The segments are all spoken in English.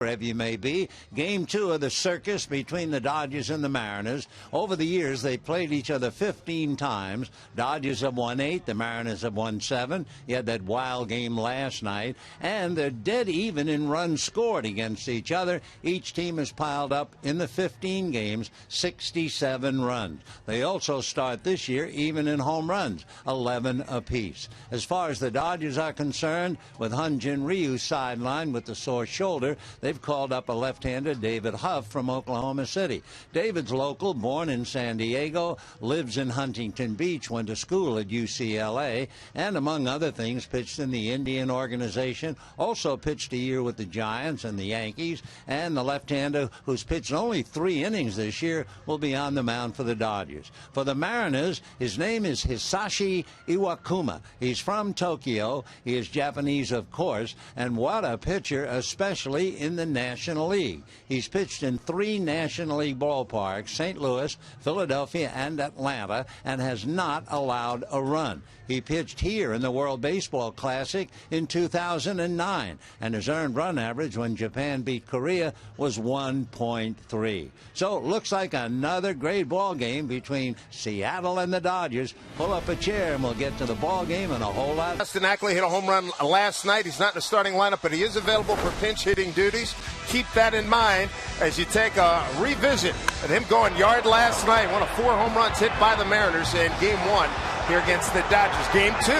wherever you may be. Game 2 of the circus between the Dodgers and the Mariners. Over the years, they played each other 15 times. Dodgers have won 8, the Mariners have won 7. You had that wild game last night, and they're dead even in runs scored against each other. Each team has piled up in the 15 games 67 runs. They also start this year even in home runs, 11 apiece. As far as the Dodgers are concerned, with Hyun-Jin Ryu sidelined with the sore shoulder, they've called up a left-hander, David Huff, from Oklahoma City. David's local, born in San Diego, lives in Huntington Beach, went to school at UCLA, and among other things, pitched in the Indian organization, also pitched a year with the Giants and the Yankees, and the left-hander, who's pitched only 3 innings this year, will be on the mound for the Dodgers. For the Mariners, his name is Hisashi Iwakuma. He's from Tokyo. He is Japanese, of course, and what a pitcher, especially in the National League. He's pitched in 3 National League ballparks, St. Louis, Philadelphia, and Atlanta, and has not allowed a run. He pitched here in the World Baseball Classic in 2009, and his earned run average when Japan beat Korea was 1.3. So it looks like another great ball game between Seattle and the Dodgers. Pull up a chair and we'll get to the ball game and a whole lot. Justin Ackley hit a home run last night. He's not in the starting lineup, but he is available for pinch hitting duties. Keep that in mind as you take a revisit of him going yard last night. One of 4 home runs hit by the Mariners in Game 1 here against the Dodgers. Game 2,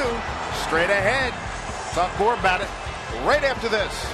straight ahead. Talk more about it right after this.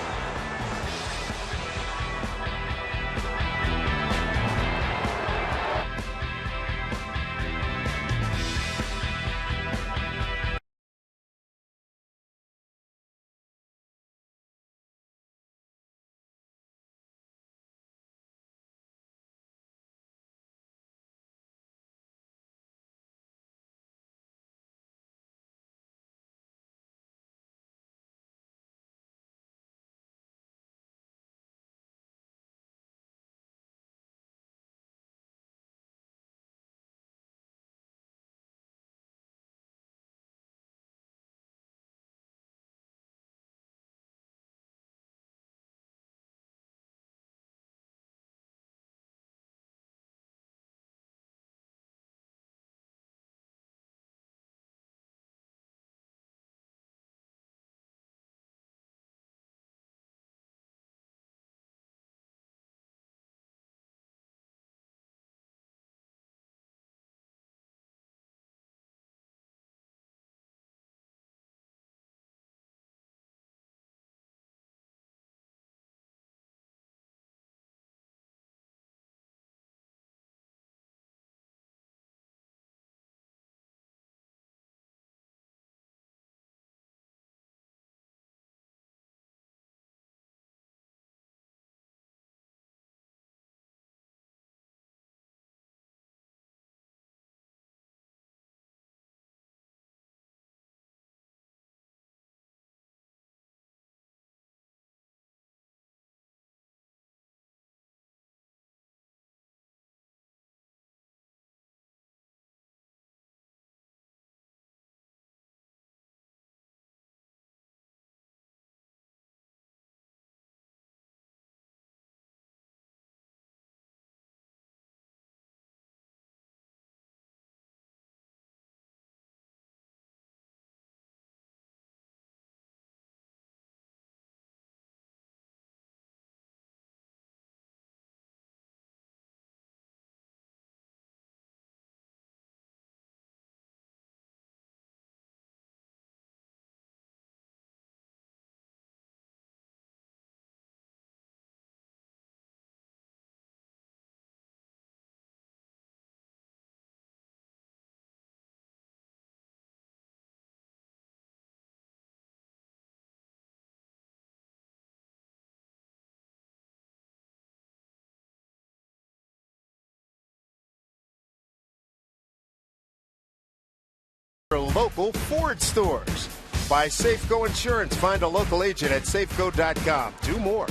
Local Ford stores. Buy Safeco Insurance. Find a local agent at safeco.com. Do more.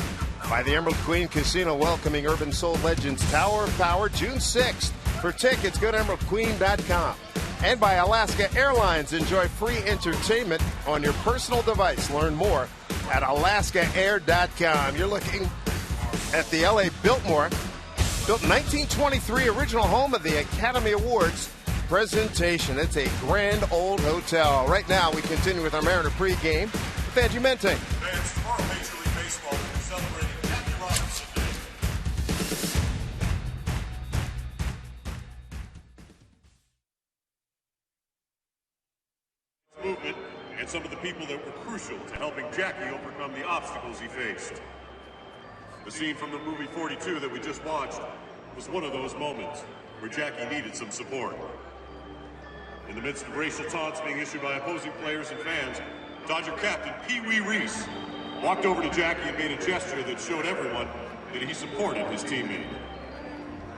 By the Emerald Queen Casino, welcoming Urban Soul Legends Tower of Power June 6th. For tickets, go to emeraldqueen.com. And by Alaska Airlines, enjoy free entertainment on your personal device. Learn more at alaskaair.com. You're looking at the LA Biltmore. Built in 1923, original home of the Academy Awards presentation. It's a grand old hotel. Right now, we continue with our Mariner pregame with Angie Mente. Fans, tomorrow Major League Baseball will be celebrating Jackie Robinson Day. Movement and some of the people that were crucial to helping Jackie overcome the obstacles he faced. The scene from the movie 42 that we just watched was one of those moments where Jackie needed some support. In the midst of racial taunts being issued by opposing players and fans, Dodger captain Pee Wee Reese walked over to Jackie and made a gesture that showed everyone that he supported his teammate.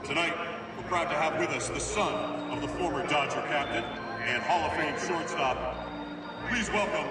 Tonight, we're proud to have with us the son of the former Dodger captain and Hall of Fame shortstop. Please welcome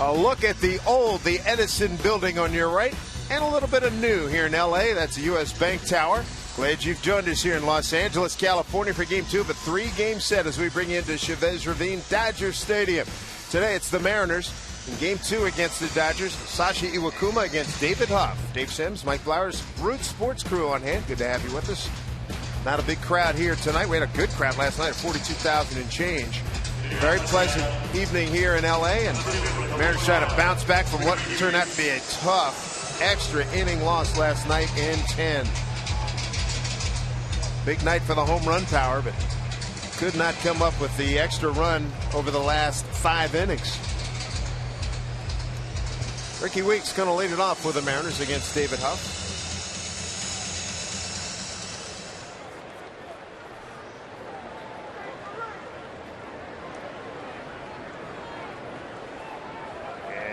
a look at the Edison building on your right, and a little bit of new here in LA. That's the U.S. Bank Tower. Glad you've joined us here in Los Angeles, California for Game 2 of a 3-game set as we bring you into Chavez Ravine Dodger Stadium. Today it's the Mariners in Game 2 against the Dodgers. Sasha Iwakuma against David Huff. Dave Sims, Mike Flowers, Root Sports crew on hand. Good to have you with us. Not a big crowd here tonight. We had a good crowd last night at 42,000 and change. Very pleasant evening here in L.A. and Mariners trying to bounce back from what turned out to be a tough extra inning loss last night in 10. Big night for the home run power, but could not come up with the extra run over the last 5 innings. Ricky Weeks going to lead it off for the Mariners against David Huff.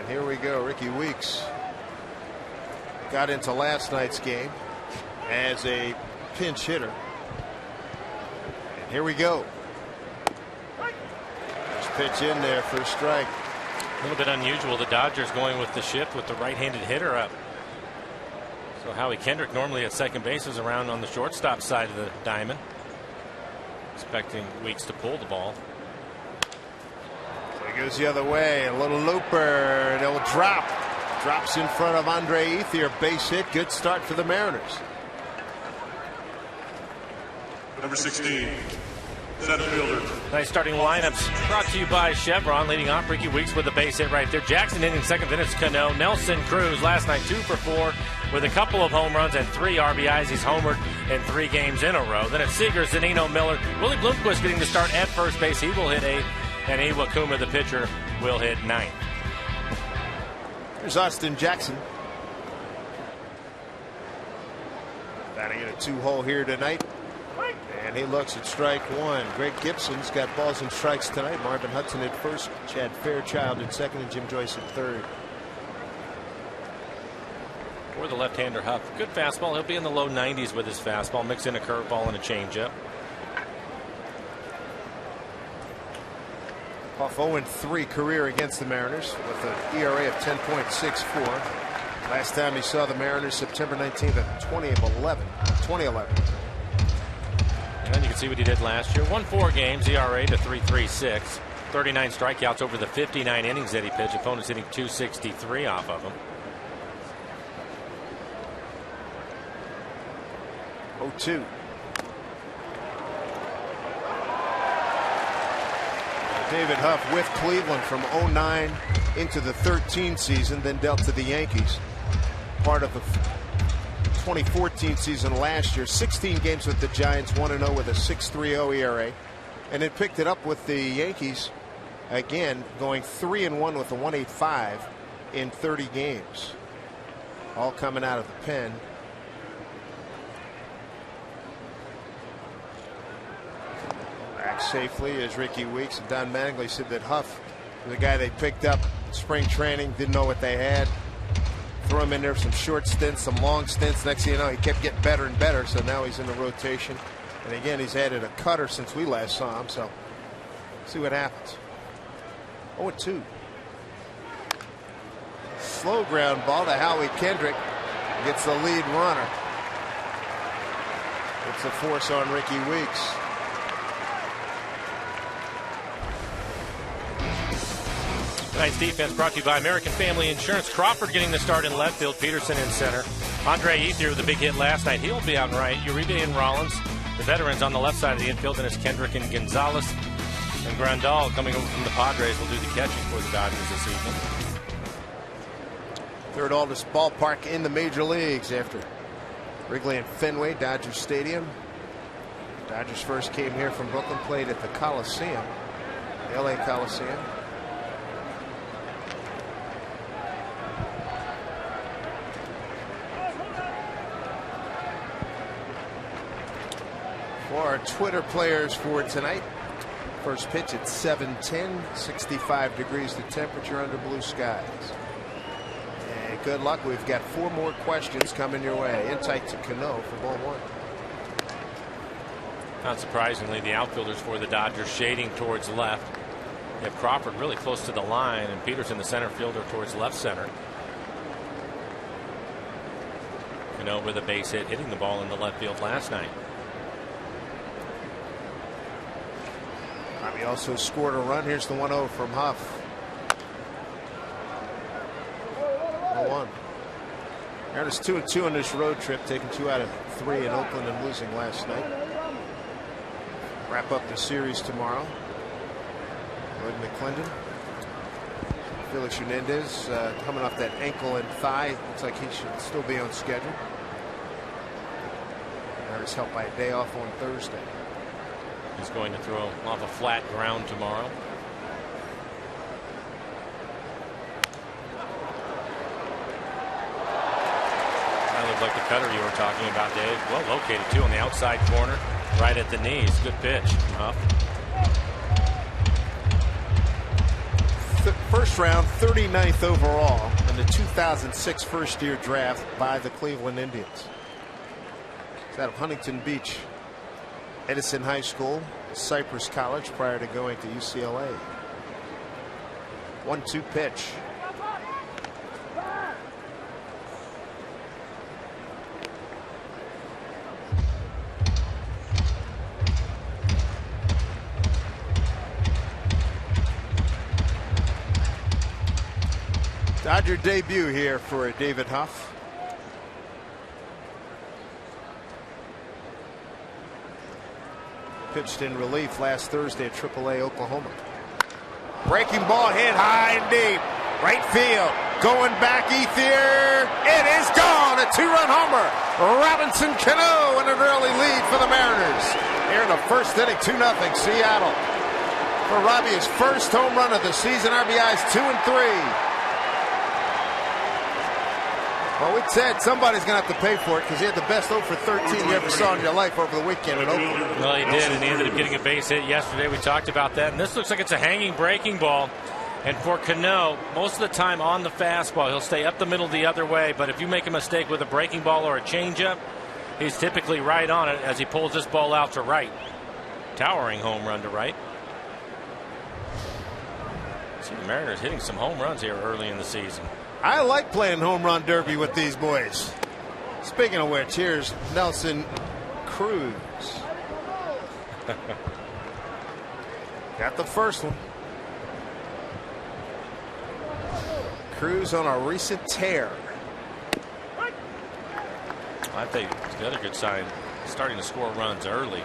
Here we go. Ricky Weeks got into last night's game as a pinch hitter. And here we go. Just pitch in there for a strike. A little bit unusual. The Dodgers going with the shift with the right-handed hitter up. So Howie Kendrick, normally at second base, is around on the shortstop side of the diamond, expecting Weeks to pull the ball. Goes the other way, a little looper, and it'll drop. Drops in front of Andre Ethier, base hit. Good start for the Mariners. Number 16, center fielder. Nice starting lineups brought to you by Chevron. Leading off Ricky Weeks with a base hit right there. Jackson inning second, then it's Cano. Nelson Cruz last night 2 for 4 with a couple of home runs and 3 RBIs. He's homered in 3 games in a row. Then it's Seager, Zunino, Miller. Willie Bloomquist getting the start at first base. He will hit 8th, and Iwakuma, the pitcher, will hit 9th. Here's Austin Jackson. Batting in a 2-hole here tonight. And he looks at strike 1. Greg Gibson's got balls and strikes tonight. Marvin Hudson at first, Chad Fairchild at second, and Jim Joyce at third. For the left-hander Huff. Good fastball. He'll be in the low 90s with his fastball. Mix in a curveball and a changeup. Huff 0-3 career against the Mariners with an ERA of 10.64. Last time he saw the Mariners September 19th of 2011. And you can see what he did last year. Won 4 games, ERA to 3.36. 39 strikeouts over the 59 innings that he pitched. Opponents hitting 263 off of him. 0-2. David Huff with Cleveland from 09 into the 13 season, then dealt to the Yankees. Part of the 2014 season last year. 16 games with the Giants, 1-0 with a 6.30 ERA, and then picked it up with the Yankees again, going 3-1 with a 1.85 in 30 games. All coming out of the pen. Back safely as Ricky Weeks and Don Mattingly said that Huff was a guy they picked up in spring training, didn't know what they had. Throw him in there some short stints, some long stints. Next thing you know, he kept getting better and better. So now he's in the rotation. And again, he's added a cutter since we last saw him. So see what happens. 0-2. Slow ground ball to Howie Kendrick. Gets the lead runner. It's a force on Ricky Weeks. Tonight's defense brought to you by American Family Insurance. Crawford getting the start in left field. Peterson in center. Andre Ethier with a big hit last night. He'll be out right. Uribe and Rollins, the veterans, on the left side of the infield. And it's Kendrick and Gonzalez. And Grandal coming over from the Padres will do the catching for the Dodgers this evening. Third oldest ballpark in the major leagues after Wrigley and Fenway, Dodger Stadium. Dodgers first came here from Brooklyn, played at the Coliseum, the LA Coliseum. For our Twitter players for tonight, first pitch at 7:10, 65 degrees the temperature under blue skies. And good luck. We've got 4 more questions coming your way. Insight to Cano for ball 1. Not surprisingly, the outfielders for the Dodgers shading towards left. You have Crawford really close to the line, and Peterson, the center fielder, towards left center. Cano with a base hit, hitting the ball in the left field last night. He also scored a run. Here's the 1-0 from Huff. 1-1. Mariners 2-2 on this road trip, taking 2 out of 3 in Oakland and losing last night. Wrap up the series tomorrow. Lloyd McClendon. Felix Hernandez coming off that ankle and thigh. Looks like he should still be on schedule. Mariners helped by a day off on Thursday. He's going to throw off a flat ground tomorrow. That looked like the cutter you were talking about, Dave. Well located, too, on the outside corner, right at the knees. Good pitch. First round, 39th overall in the 2006 first-year draft by the Cleveland Indians. It's out of Huntington Beach, Edison High School, Cypress College, prior to going to UCLA. 1-2 pitch. Dodger debut here for David Huff. pitched in relief last Thursday at AAA Oklahoma. Breaking ball hit high and deep. Right field. Going back, Ethier. It is gone. A 2-run homer. Robinson Cano in an early lead for the Mariners. Here in the first inning, 2-0 Seattle. For Robbie, his first home run of the season. RBIs 2 and 3. Well, we said somebody's going to have to pay for it because he had the best 0 for 13 you ever saw in your life over the weekend in Oakland. Well, he did, and he ended up getting a base hit yesterday. We talked about that, and this looks like it's a hanging breaking ball. And for Cano, most of the time on the fastball, he'll stay up the middle the other way. But if you make a mistake with a breaking ball or a changeup, he's typically right on it as he pulls this ball out to right. Towering home run to right. See the Mariners hitting some home runs here early in the season. I like playing home run derby with these boys. Speaking of which, here's Nelson Cruz. Got the first one. Cruz on a recent tear. I think the other good sign, starting to score runs early,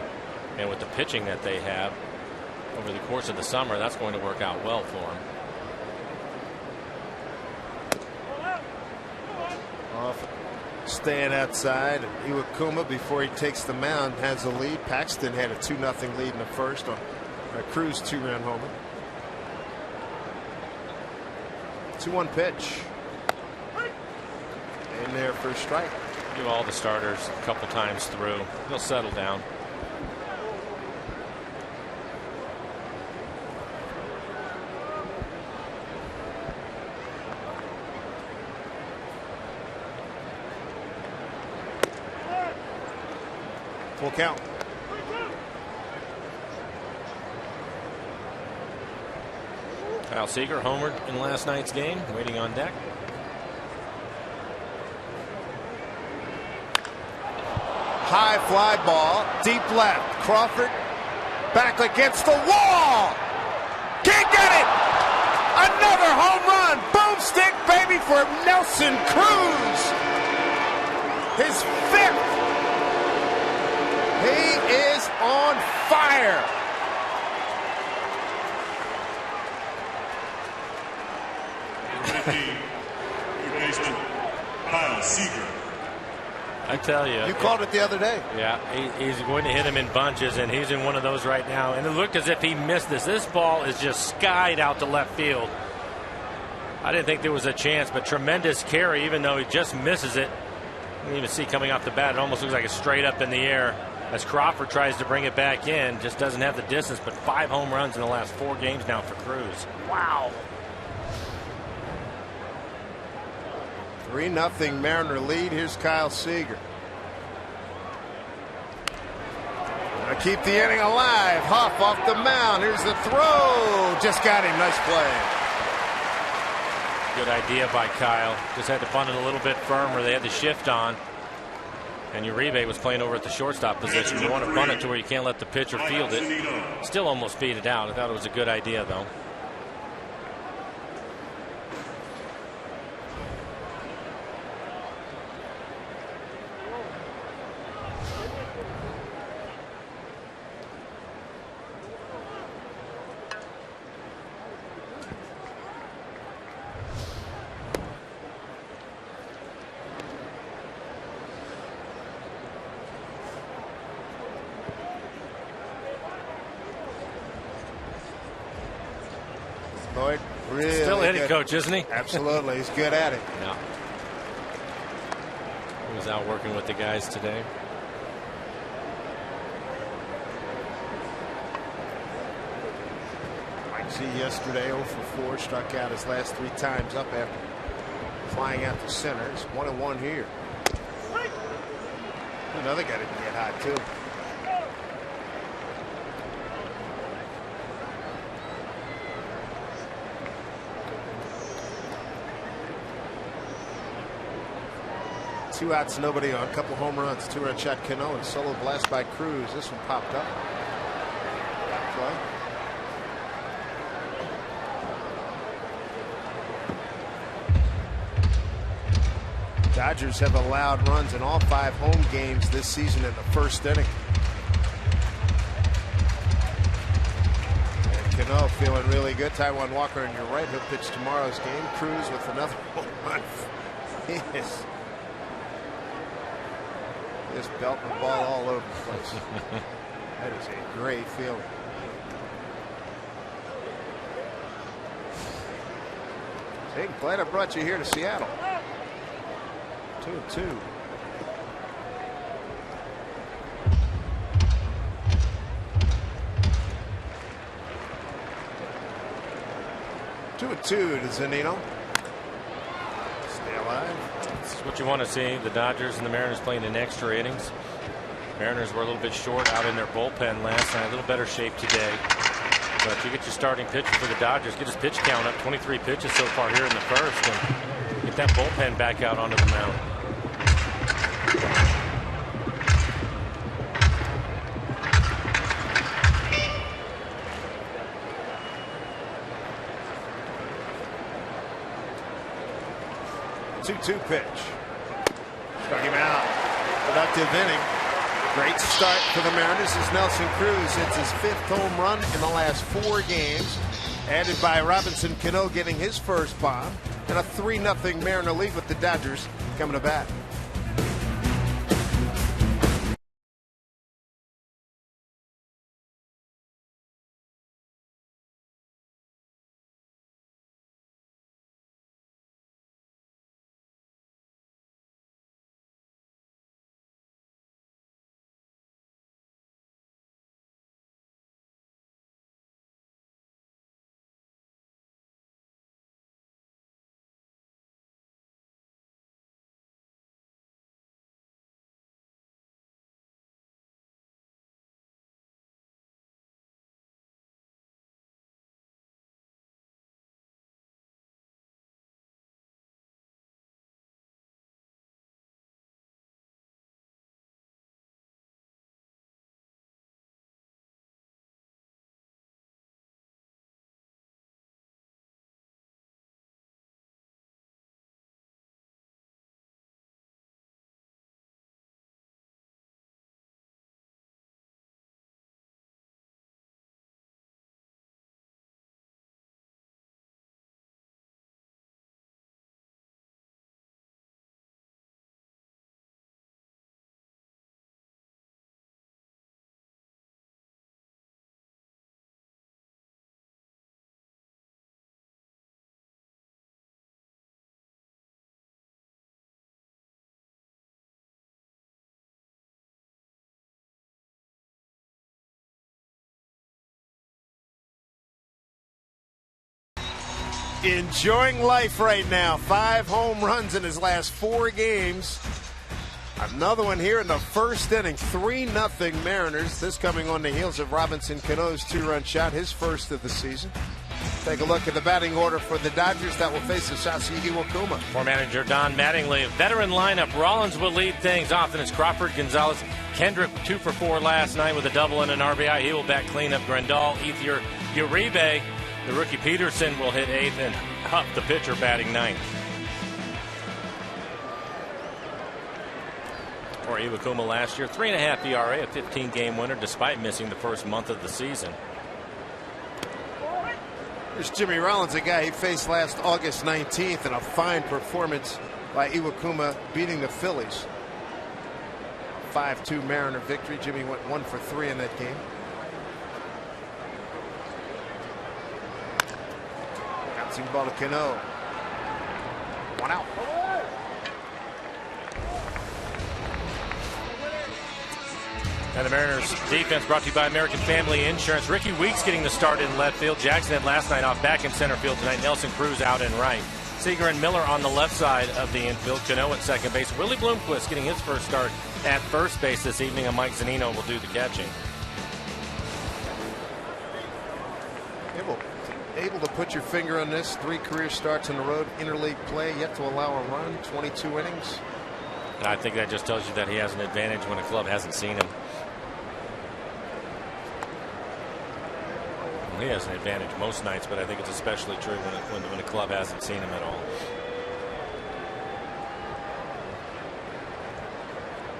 and with the pitching that they have over the course of the summer, that's going to work out well for him. Off, staying outside. Iwakuma, before he takes the mound, has the lead. Paxton had a 2-0 lead in the first on a Cruz 2-run homer. 2-1 pitch. In there for a strike. Give all the starters a couple times through. He'll settle down. Full count. Kyle Seager homered in last night's game, waiting on deck. High fly ball, deep left. Crawford back against the wall. Can't get it. Another home run. Boomstick baby for Nelson Cruz. His 5th. He is on fire. Kyle Seager. I tell you. You called it the other day. Yeah, he's going to hit him in bunches, and he's in one of those right now. And it looked as if he missed this. This ball is just skied out to left field. I didn't think there was a chance, but tremendous carry, even though he just misses it. You can even see coming off the bat, it almost looks like it's straight up in the air. As Crawford tries to bring it back in, just doesn't have the distance, but 5 home runs in the last 4 games now for Cruz. Wow. 3-0 Mariner lead. Here's Kyle Seager. Gonna keep the inning alive. Huff off the mound. Here's the throw. Just got him. Nice play. Good idea by Kyle. Just had to bunt it a little bit firmer. They had the shift on. And Uribe was playing over at the shortstop position. You want to bunt it to where you can't let the pitcher field it. Still almost beat it out. I thought it was a good idea, though. Lloyd, really still hitting good coach, isn't he? Absolutely. He's good at it. Yeah. He was out working with the guys today. Mike G yesterday 0 for 4, struck out his last 3 times up after flying out to center. It's 1-1 here. Another guy didn't get hot too. Two outs, nobody on. A couple home runs. 2-run shot Cano and solo blast by Cruz. This one popped up. Back play. Dodgers have allowed runs in all 5 home games this season in the first inning. Cano feeling really good. Taijuan Walker on your right. He'll pitch tomorrow's game. Cruz with another home run. He is just belting the ball all over the place. That is a great feeling. Hey, glad I brought you here to Seattle. 2-2. 2-2 to Zunino. Stay alive. This is what you want to see. The Dodgers and the Mariners playing in extra innings. Mariners were a little bit short out in their bullpen last night. A little better shape today. But you get your starting pitcher for the Dodgers, get his pitch count up, 23 pitches so far here in the first, and get that bullpen back out onto the mound. Two pitch. Struck him out. Productive inning. Great start for the Mariners as Nelson Cruz hits his 5th home run in the last 4 games. Added by Robinson Cano getting his first bomb. And a 3-0 Mariner lead with the Dodgers coming to bat. Enjoying life right now. 5 home runs in his last 4 games. Another one here in the first inning. 3-0 Mariners. This coming on the heels of Robinson Cano's 2-run shot, his first of the season. Take a look at the batting order for the Dodgers that will face the Sasaki Iwakuma. For manager Don Mattingly, a veteran lineup. Rollins will lead things off, and it's Crawford, Gonzalez, Kendrick 2 for 4 last night with a double and an RBI. He will back clean up Grandal, Ethier, Uribe. The rookie Peterson will hit 8th, and Huff, the pitcher, batting 9th. For Iwakuma last year, 3.5 ERA, a 15-game winner despite missing the first month of the season. Here's Jimmy Rollins, a guy he faced last August 19th, and a fine performance by Iwakuma beating the Phillies. 5-2 Mariner victory. Jimmy went 1 for 3 in that game. Bouncing ball to Cano. 1 out. And the Mariners defense brought to you by American Family Insurance. Ricky Weeks getting the start in left field. Jackson had last night off back in center field tonight. Nelson Cruz out and right. Seager and Miller on the left side of the infield. Cano at second base. Willie Bloomquist getting his first start at first base this evening, and Mike Zunino will do the catching. Able to put your finger on this. 3 career starts on the road, interleague play, yet to allow a run, 22 innings. And I think that just tells you that he has an advantage when a club hasn't seen him. He has an advantage most nights, but I think it's especially true when a club hasn't seen him at all.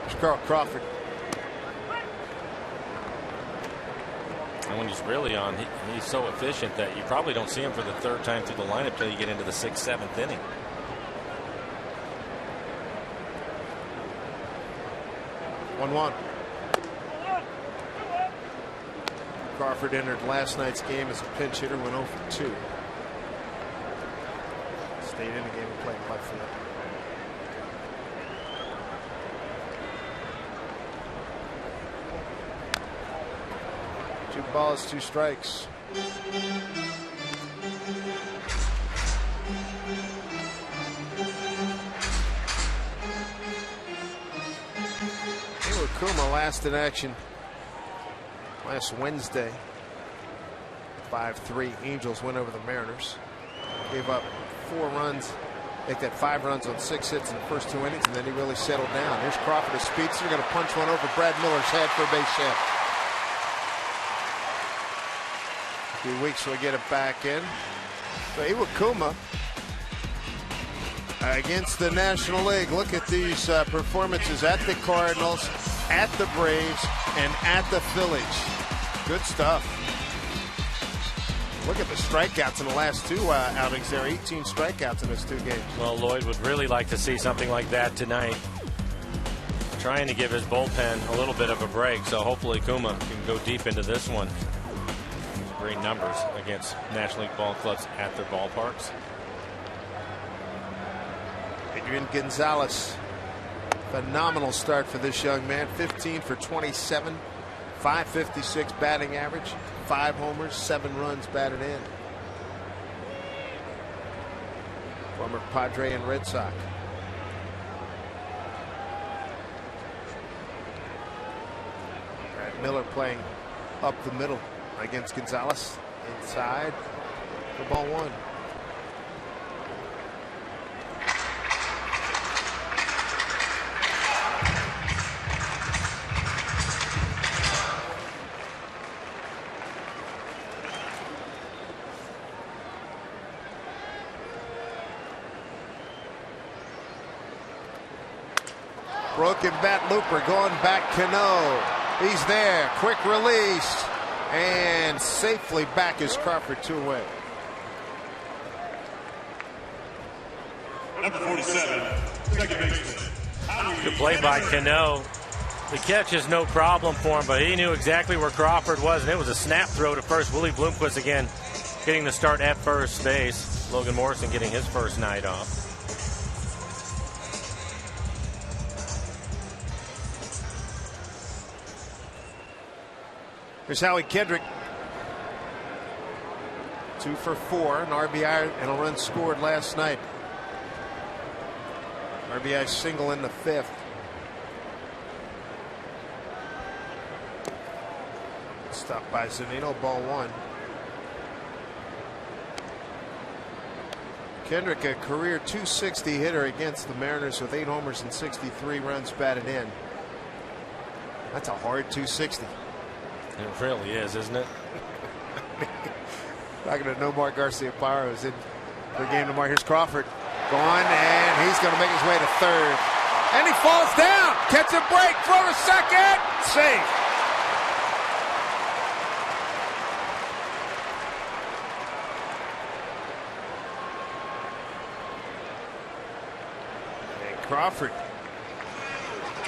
There's Carl Crawford. And when he's really on, he's so efficient that you probably don't see him for the third time through the lineup till you get into the 6th, 7th inning. One. Crawford entered last night's game as a pinch hitter, went 0 for 2. Stayed in the game and played left field. 2 balls, 2 strikes. Kuma last in action last Wednesday. 5-3. Angels win over the Mariners. Gave up 4 runs. They got 5 runs on 6 hits in the first 2 innings, and then he really settled down. Here's Crawford, a speedster, going to punch one over Brad Miller's head for a base hit. A few weeks we'll get it back in. So Iwakuma against the National League. Look at these performances at the Cardinals, at the Braves, and at the Phillies. Good stuff. Look at the strikeouts in the last 2 outings there. 18 strikeouts in those 2 games. Well, Lloyd would really like to see something like that tonight. Trying to give his bullpen a little bit of a break, so hopefully Kuma can go deep into this one. Great numbers against National League ball clubs at their ballparks. Adrian Gonzalez, phenomenal start for this young man. 15 for 27, 556 batting average, 5 homers, 7 runs batted in. Former Padre and Red Sox. Brad Miller playing up the middle against Gonzalez. Inside for ball 1. Broken bat looper going back. Cano. He's there. Quick release. And safely back is Crawford 2 away. Number 47, second baseman. Good play by Cano. The catch is no problem for him, but he knew exactly where Crawford was, and it was a snap throw to first. Willie Bloomquist again getting the start at first base. Logan Morrison getting his first night off. Here's Howie Kendrick. 2 for 4, an RBI and a run scored last night. RBI single in the 5th. Stopped by Zunino, ball 1. Kendrick, a career .260 hitter against the Mariners with 8 homers and 63 runs batted in. That's a hard .260. It really is, isn't it? Talking to Nomar Garcia-Parra, who's in the game tomorrow. Here's Crawford going, and he's going to make his way to third. And he falls down. Catch a break. Throw to second. Safe. And Crawford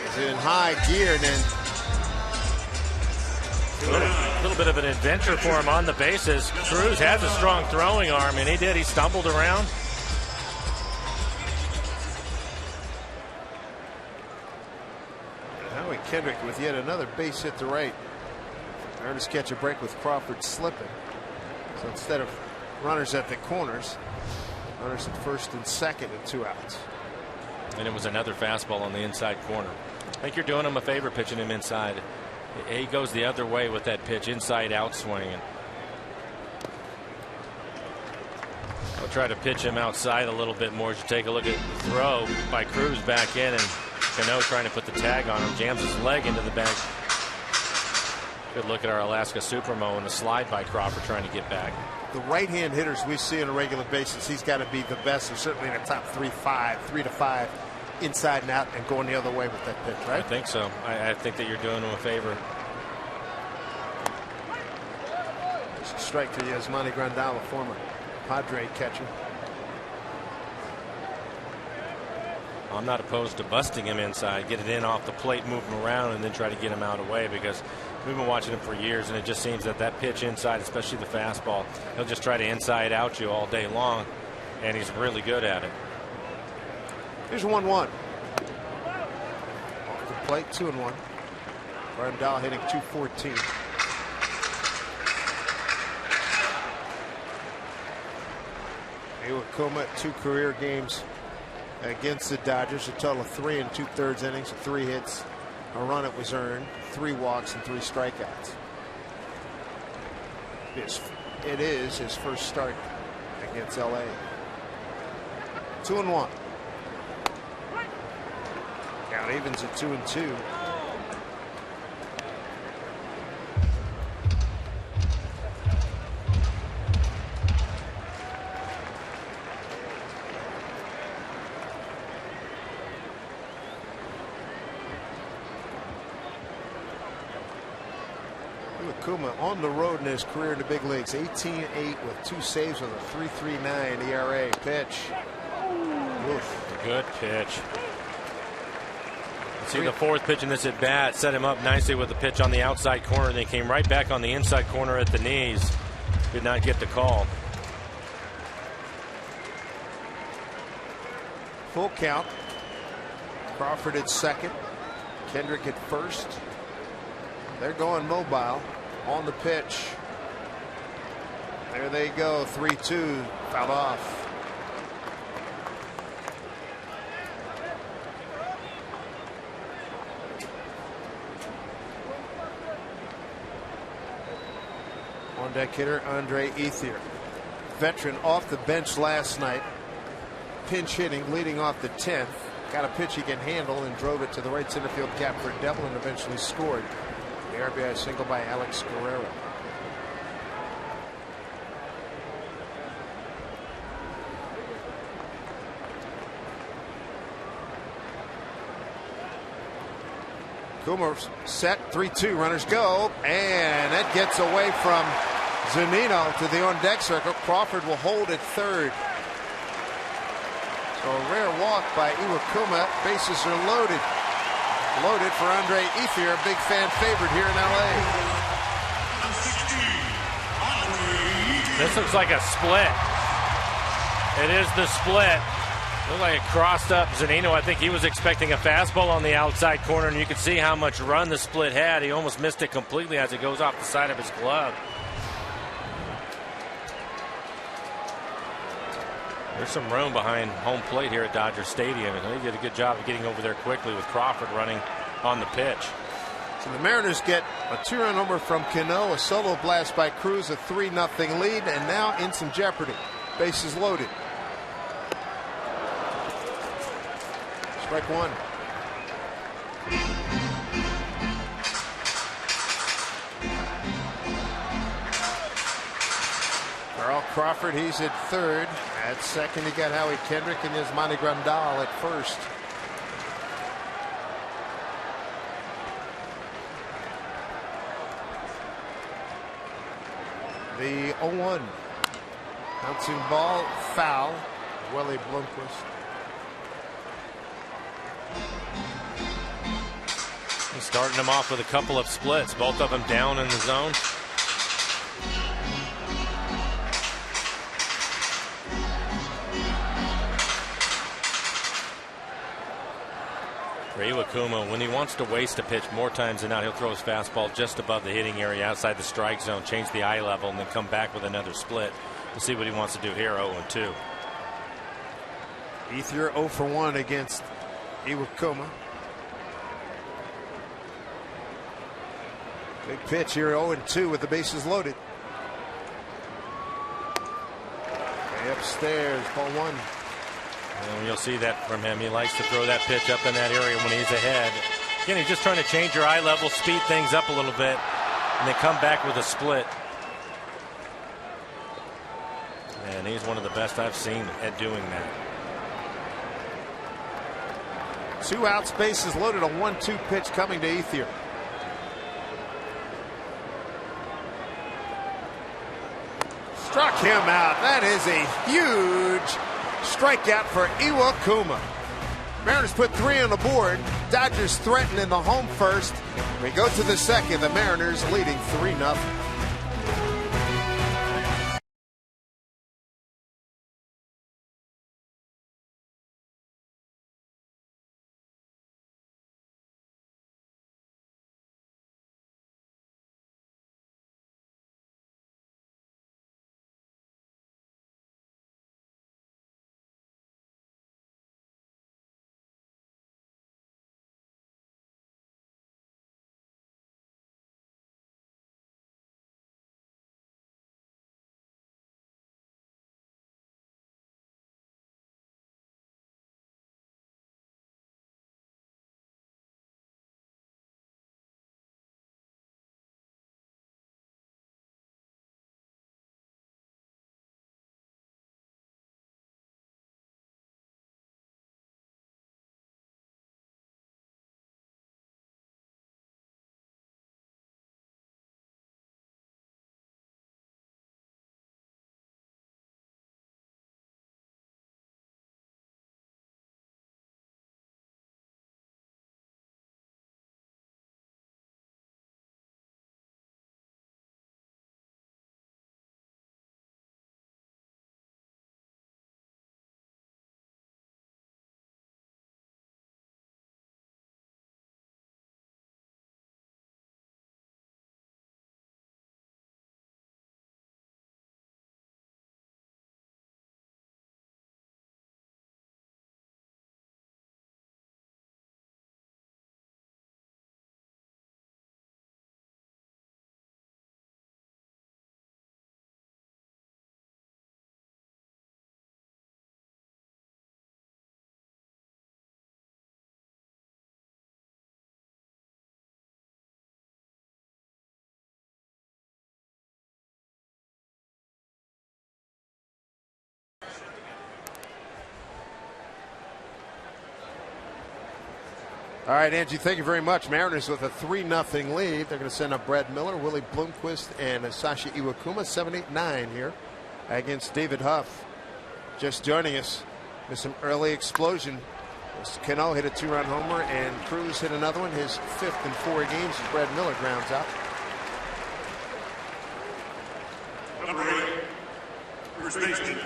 is in high gear, and then a little bit of an adventure for him on the bases. Cruz has a strong throwing arm, and he did. He stumbled around. Howie Kendrick with yet another base hit to right. Ernest catch a break with Crawford slipping. So instead of runners at the corners, runners at first and second and 2 outs. And it was another fastball on the inside corner. I think you're doing him a favor pitching him inside. He goes the other way with that pitch, inside out swinging. I'll try to pitch him outside a little bit more as you take a look at the throw by Cruz back in, and Cano trying to put the tag on him, jams his leg into the bag. Good look at our Alaska Supermo and the slide by Crawford trying to get back. The right-hand hitters we see on a regular basis, he's got to be the best, or certainly in the top 3 to 5. Inside and out and going the other way with that pitch, right? I think so. I think that you're doing him a favor. strike to Yasmani Grandal, a former Padre catcher. I'm not opposed to busting him inside, get it in off the plate, move him around, and then try to get him out of the way, because we've been watching him for years, and it just seems that that pitch inside, especially the fastball, he'll just try to inside out you all day long, and he's really good at it. Here's 1-1. Off the plate, 2-1. Grandal hitting .214. Iwakuma, 2 career games against the Dodgers, a total of 3 2/3 innings, 3 hits, a run that was earned, 3 walks, and 3 strikeouts. It is his first start against LA. 2-1. Count evens at 2-2. Iwakuma on the road in his career in the big leagues, 18-8 with 2 saves with a 3.39 ERA. Pitch. Oof. Good pitch. See the 4th pitch in this at bat set him up nicely with the pitch on the outside corner, and then came right back on the inside corner at the knees. Did not get the call. Full count. Crawford at second. Kendrick at first. They're going mobile on the pitch. There they go. 3-2. Fouled off. On deck hitter Andre Ethier, veteran, off the bench last night, pinch hitting, leading off the 10th. Got a pitch he can handle and drove it to the right center field gap for a double and eventually scored. The RBI single by Alex Guerrero. Coomer set, 3-2, runners go, and that gets away from Zunino to the on-deck circle. Crawford will hold at third. So a rare walk by Iwakuma. Bases are loaded. Loaded for Andre Ethier, a big fan favorite here in LA. This looks like a split. It is the split. Looked like it crossed up Zunino. I think he was expecting a fastball on the outside corner, and you can see how much run the split had. He almost missed it completely as it goes off the side of his glove. There's some room behind home plate here at Dodger Stadium, and he did a good job of getting over there quickly with Crawford running on the pitch. So the Mariners get a 2-run homer from Cano, a solo blast by Cruz, a 3-0 lead, and now in some jeopardy. Bases loaded. Strike 1. Carl Crawford, he's at third. At second, you got Howie Kendrick and Yasmani Grandal at first. The 0-1. Bouncing ball, foul. Willie Blomqvist. He's starting him off with a couple of splits, both of them down in the zone. For Iwakuma, when he wants to waste a pitch more times than not, he'll throw his fastball just above the hitting area outside the strike zone, change the eye level, and then come back with another split. We'll see what he wants to do here. 0-2. Ethier 0 for 1 against Iwakuma. Big pitch here, 0-2 with the bases loaded. Okay, upstairs, ball 1. And you'll see that from him. He likes to throw that pitch up in that area when he's ahead. Again, he's just trying to change your eye level, speed things up a little bit, and then come back with a split. And he's one of the best I've seen at doing that. 2 outs, bases loaded, a 1-2 pitch coming to Ethier. Struck him out. That is a huge strikeout for Iwakuma. Mariners put 3 on the board. Dodgers threaten in the home first. We go to the second. The Mariners leading 3-0. All right, Angie, thank you very much. Mariners with a 3-0 lead. They're going to send up Brad Miller, Willie Bloomquist, and Sasha Iwakuma. 7, 8, 9 here against David Huff. Just joining us with some early explosion. Cano hit a 2-run homer, and Cruz hit another one, his 5th in 4 games as Brad Miller grounds out. Number 8, first baseman,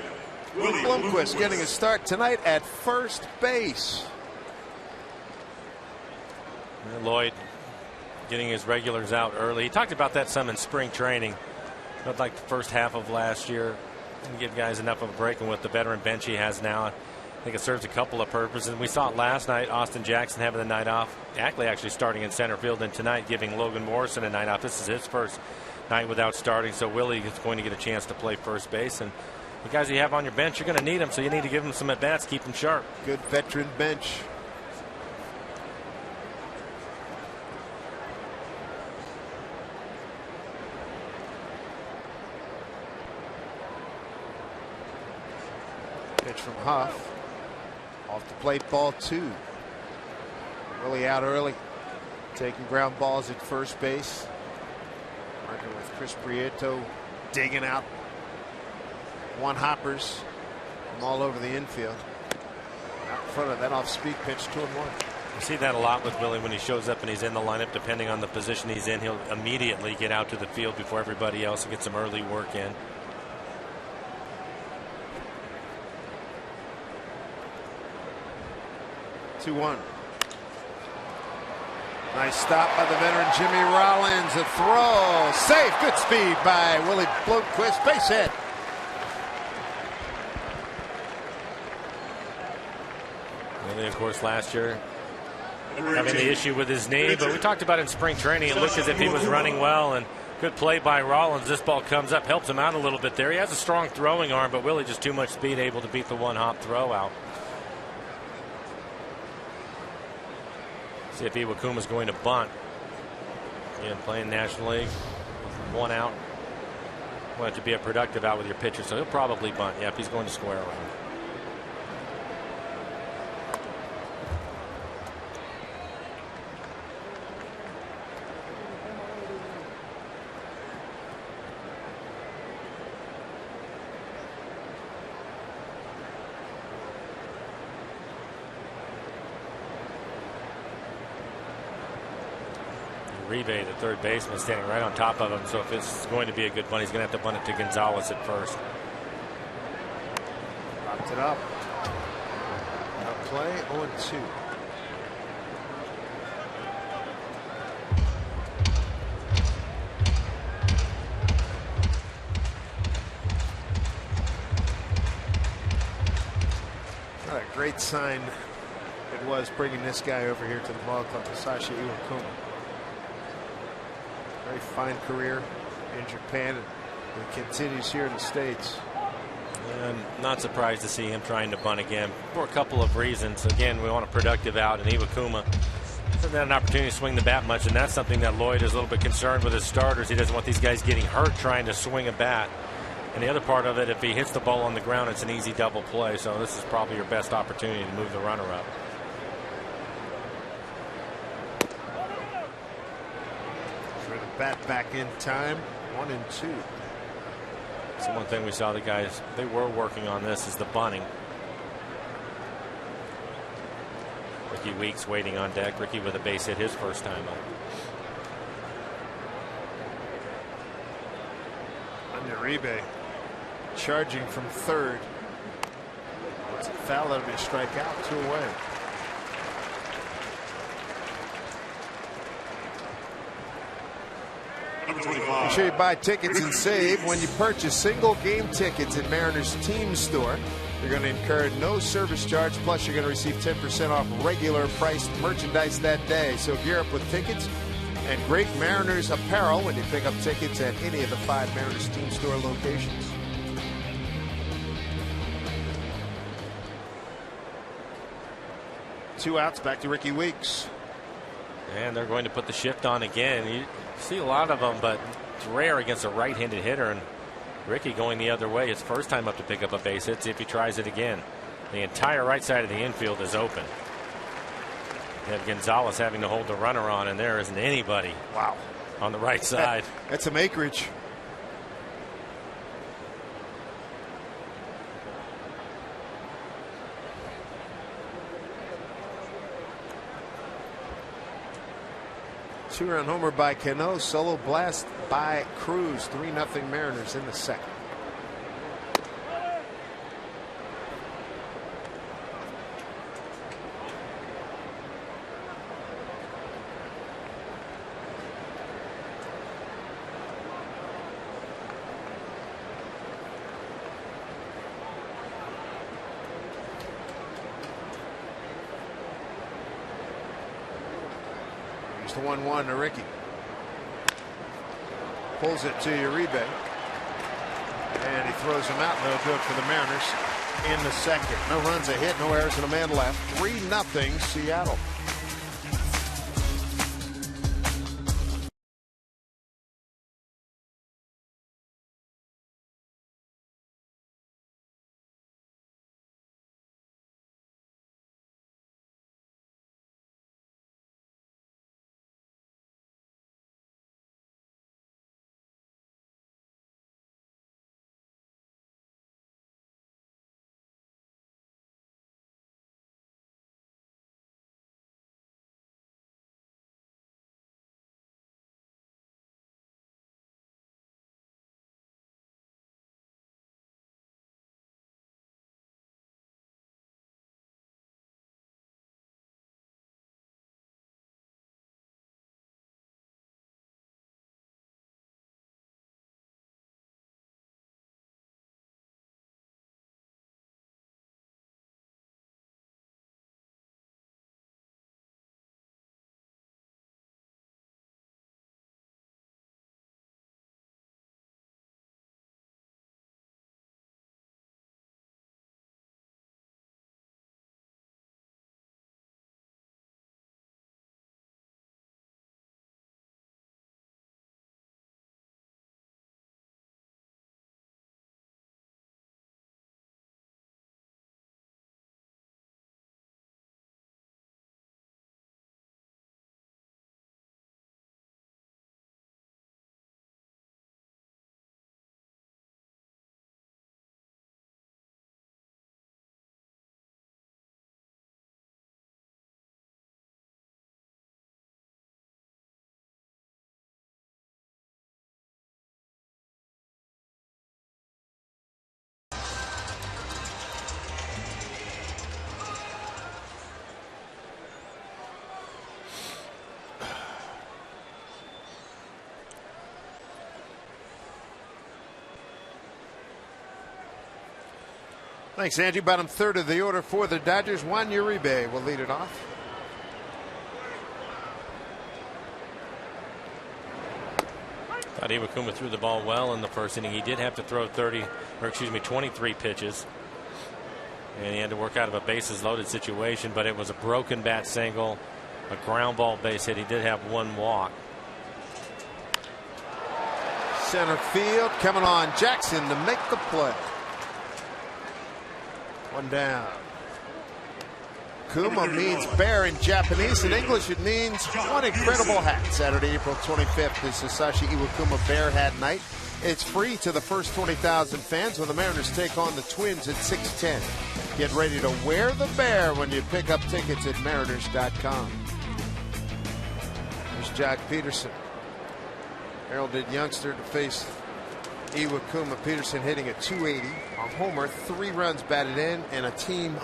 Willie Bloomquist getting a start tonight at first base. Lloyd getting his regulars out early. He talked about that some in spring training. But like the first half of last year, and give guys enough of a break. And with the veteran bench he has now, I think it serves a couple of purposes. And we saw it last night. Austin Jackson having the night off. Ackley actually starting in center field, and tonight giving Logan Morrison a night off. This is his first night without starting, so Willie is going to get a chance to play first base. And the guys you have on your bench, you're going to need them, so you need to give them some at bats, keep them sharp. Good veteran bench. Pitch from Huff. Off the plate, ball 2. Really out early. Taking ground balls at first base. Working with Chris Prieto. Digging out one hoppers from all over the infield. Out in front of that off speed pitch, 2-1. You see that a lot with Willie when he shows up and he's in the lineup. Depending on the position he's in, he'll immediately get out to the field before everybody else and get some early work in. Nice stop by the veteran Jimmy Rollins. A throw. Safe. Good speed by Willie Bloomquist. Base hit. Willie, of course, last year having the issue with his knee, but we talked about in spring training. It looked as if he was running well, and good play by Rollins. This ball comes up, helps him out a little bit there. He has a strong throwing arm, but Willie just too much speed, able to beat the one-hop throw out. See if Iwakuma's going to bunt. Again, playing National League, 1 out. Want it to be a productive out with your pitcher, so he'll probably bunt. Yep, he's going to square around. Uribe, the third baseman, standing right on top of him. So if it's going to be a good bunt, he's going to have to bunt it to Gonzalez at first. Popped it up. No play, 0-2. What a great sign it was bringing this guy over here to the ball club, Sasha Iwakuma. Very fine career in Japan, and it continues here in the States. I'm not surprised to see him trying to bunt again for a couple of reasons. Again, we want a productive out, and Iwakuma hasn't had an opportunity to swing the bat much, and that's something that Lloyd is a little bit concerned with his starters. He doesn't want these guys getting hurt trying to swing a bat. And the other part of it, if he hits the ball on the ground, it's an easy double play. So this is probably your best opportunity to move the runner up. Try to bat back in time, 1-2. So one thing we saw the guys, they were working on this, is the bunting. Ricky Weeks waiting on deck. Ricky with a base hit his first time up. Uribe charging from third. It's a foul, that'll be a strikeout, 2 away. Number 25. Make sure you buy tickets and save when you purchase single game tickets at Mariners Team Store. You're going to incur no service charge, plus you're going to receive 10% off regular priced merchandise that day. So gear up with tickets and great Mariners apparel when you pick up tickets at any of the 5 Mariners Team Store locations. Two outs, back to Ricky Weeks. And they're going to put the shift on again. You see a lot of them, but it's rare against a right-handed hitter. And Ricky going the other way. His first time up to pick up a base hit. See if he tries it again. The entire right side of the infield is open. You have Gonzalez having to hold the runner on, and there isn't anybody. Wow. On the right side. That's some acreage. Two-run homer by Cano, solo blast by Cruz. 3-0 Mariners in the second. The 1-1 to Ricky. Pulls it to Uribe. And he throws him out. No good for the Mariners in the second. No runs, a hit, no errors, and a man left. 3-0 Seattle. Thanks, Angie. Bottom third of the order for the Dodgers. Juan Uribe will lead it off. Thought Iwakuma threw the ball well in the first inning. He did have to throw 23 pitches. And he had to work out of a bases loaded situation, but it was a broken bat single, a ground ball base hit. He did have one walk. Center field coming on Jackson to make the play. One down. Kuma means bear in Japanese. In English, it means one incredible hat. Saturday, April 25th is Sasashi Iwakuma Bear Hat Night. It's free to the first 20,000 fans when the Mariners take on the Twins at 6:10. Get ready to wear the bear when you pick up tickets at Mariners.com. There's Jack Peterson. Heralded youngster to face Iwakuma. Peterson hitting a .280, a homer, 3 runs batted in, and a team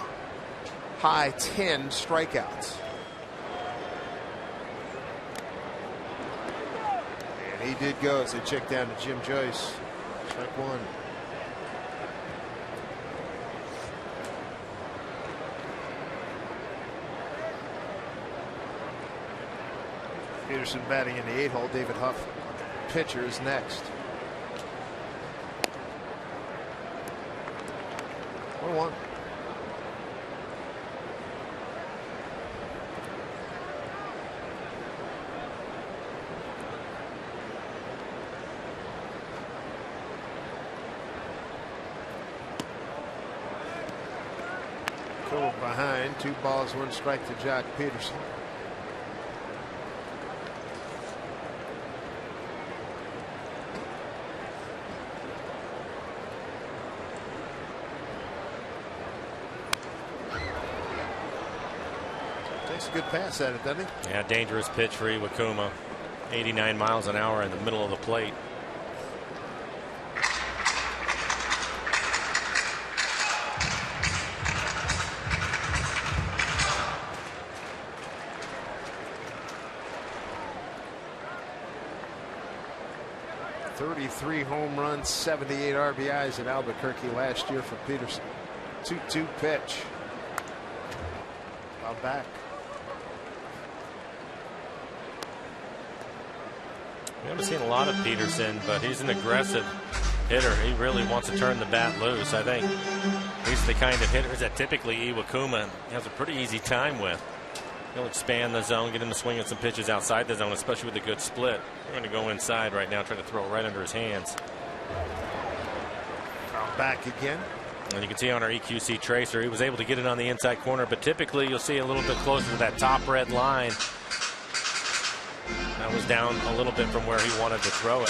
high 10 strikeouts. And he did go as they check down to Jim Joyce. Strike one. Peterson batting in the 8-hole. David Huff, pitcher, is next. 1-1. Cole behind. 2 balls, 1 strike to Jack Peterson. Takes a good pass at it, doesn't he? Yeah, dangerous pitch for Iwakuma. 89 miles an hour in the middle of the plate. .33 home runs, 78 RBIs in Albuquerque last year for Peterson. 2-2 pitch. Foul back. We haven't seen a lot of Peterson, but he's an aggressive hitter. He really wants to turn the bat loose. I think he's the kind of hitters that typically Iwakuma has a pretty easy time with. He'll expand the zone, get him to swing at some pitches outside the zone, especially with a good split. We're going to go inside right now, try to throw it right under his hands. Back again. And you can see on our EQC tracer, he was able to get it on the inside corner, but typically you'll see a little bit closer to that top red line. That was down a little bit from where he wanted to throw it.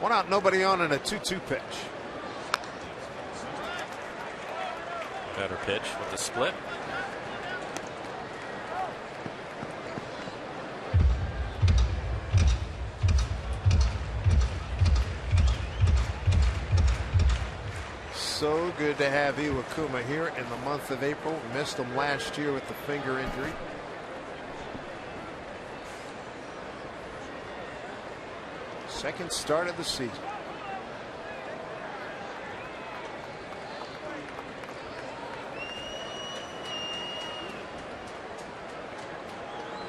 One out, nobody on, and a 2-2 pitch. Better pitch with the split. So good to have Iwakuma here in the month of April. Missed him last year with the finger injury. Second start of the season.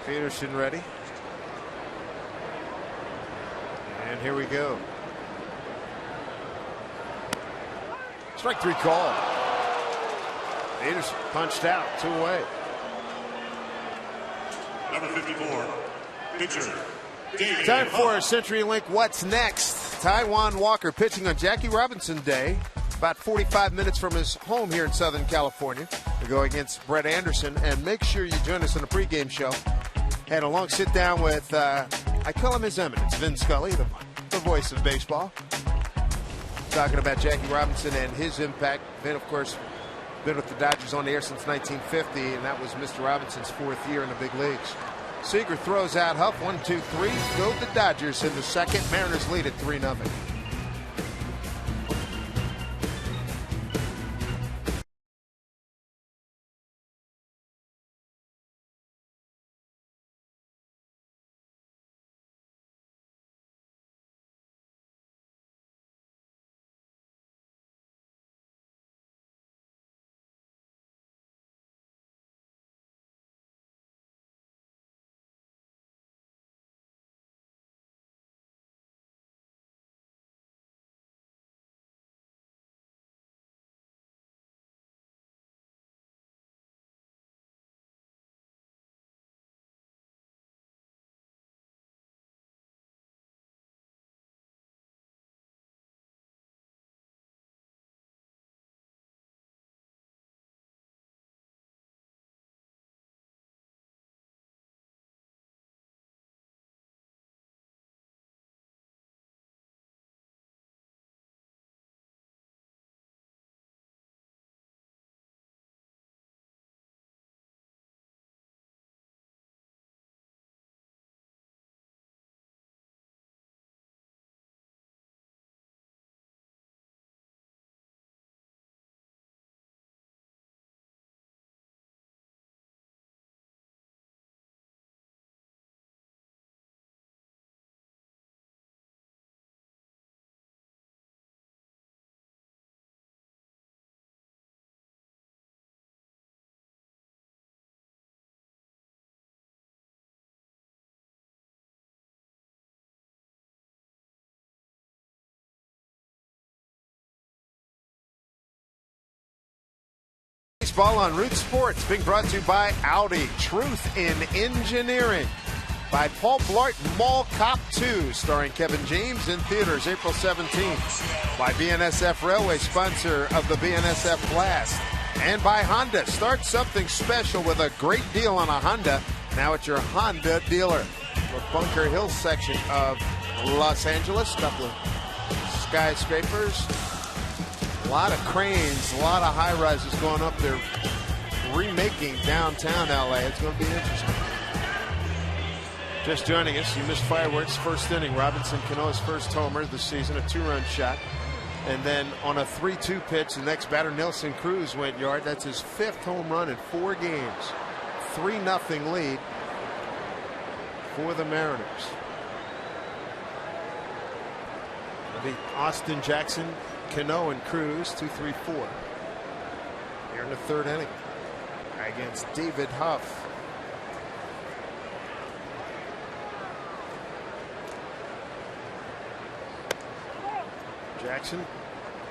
Peterson ready. And here we go. Strike 3 call. Peterson punched out, 2 away. Number 54, pitcher. Time for a CenturyLink What's Next. Taijuan Walker pitching on Jackie Robinson Day, about 45 minutes from his home here in Southern California. We go against Brett Anderson, and make sure you join us on the pregame show. Had a long sit down with, I call him His Eminence, Vin Scully, the voice of baseball. Talking about Jackie Robinson and his impact. Vin, of course, been with the Dodgers on the air since 1950, and that was Mr. Robinson's 4th year in the big leagues. Seager throws out Huff, 1-2-3. Go the Dodgers in the second. Mariners lead at 3-0. Baseball on Root Sports, being brought to you by Audi. Truth in Engineering. By Paul Blart Mall Cop 2, starring Kevin James, in theaters April 17th. By BNSF Railway, sponsor of the BNSF Blast. And by Honda. Start something special with a great deal on a Honda. Now at your Honda dealer. The Bunker Hill section of Los Angeles. A couple of skyscrapers. A lot of cranes, a lot of high rises going up there. Remaking downtown LA. It's going to be interesting. Just joining us, you missed fireworks. First inning, Robinson Cano's first homer of the season, a 2-run shot. And then on a 3-2 pitch, the next batter, Nelson Cruz, went yard. That's his 5th home run in 4 games. 3-0 lead for the Mariners. It'll be Austin, Jackson, Cano, and Cruz, 2-3-4. Here in the 3rd inning against David Huff. Jackson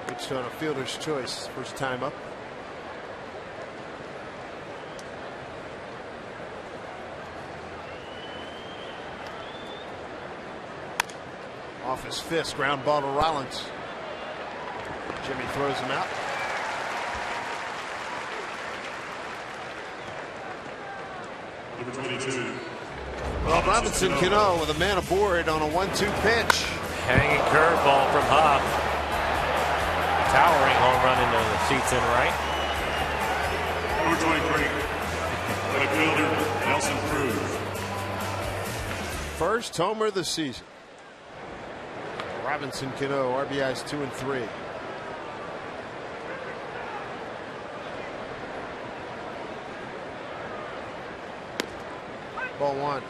pitched on a fielder's choice, first time up. Off his fist, ground ball to Rollins. Jimmy throws him out. Number 22. Well, Robinson Cano with a man aboard on a 1-2 pitch. Hanging curveball from Huff. Towering home run into the seats in right. Number 23. Right fielder, Nelson Cruz. First homer of the season. Robinson Cano, RBIs 2 and 3. Ball 1.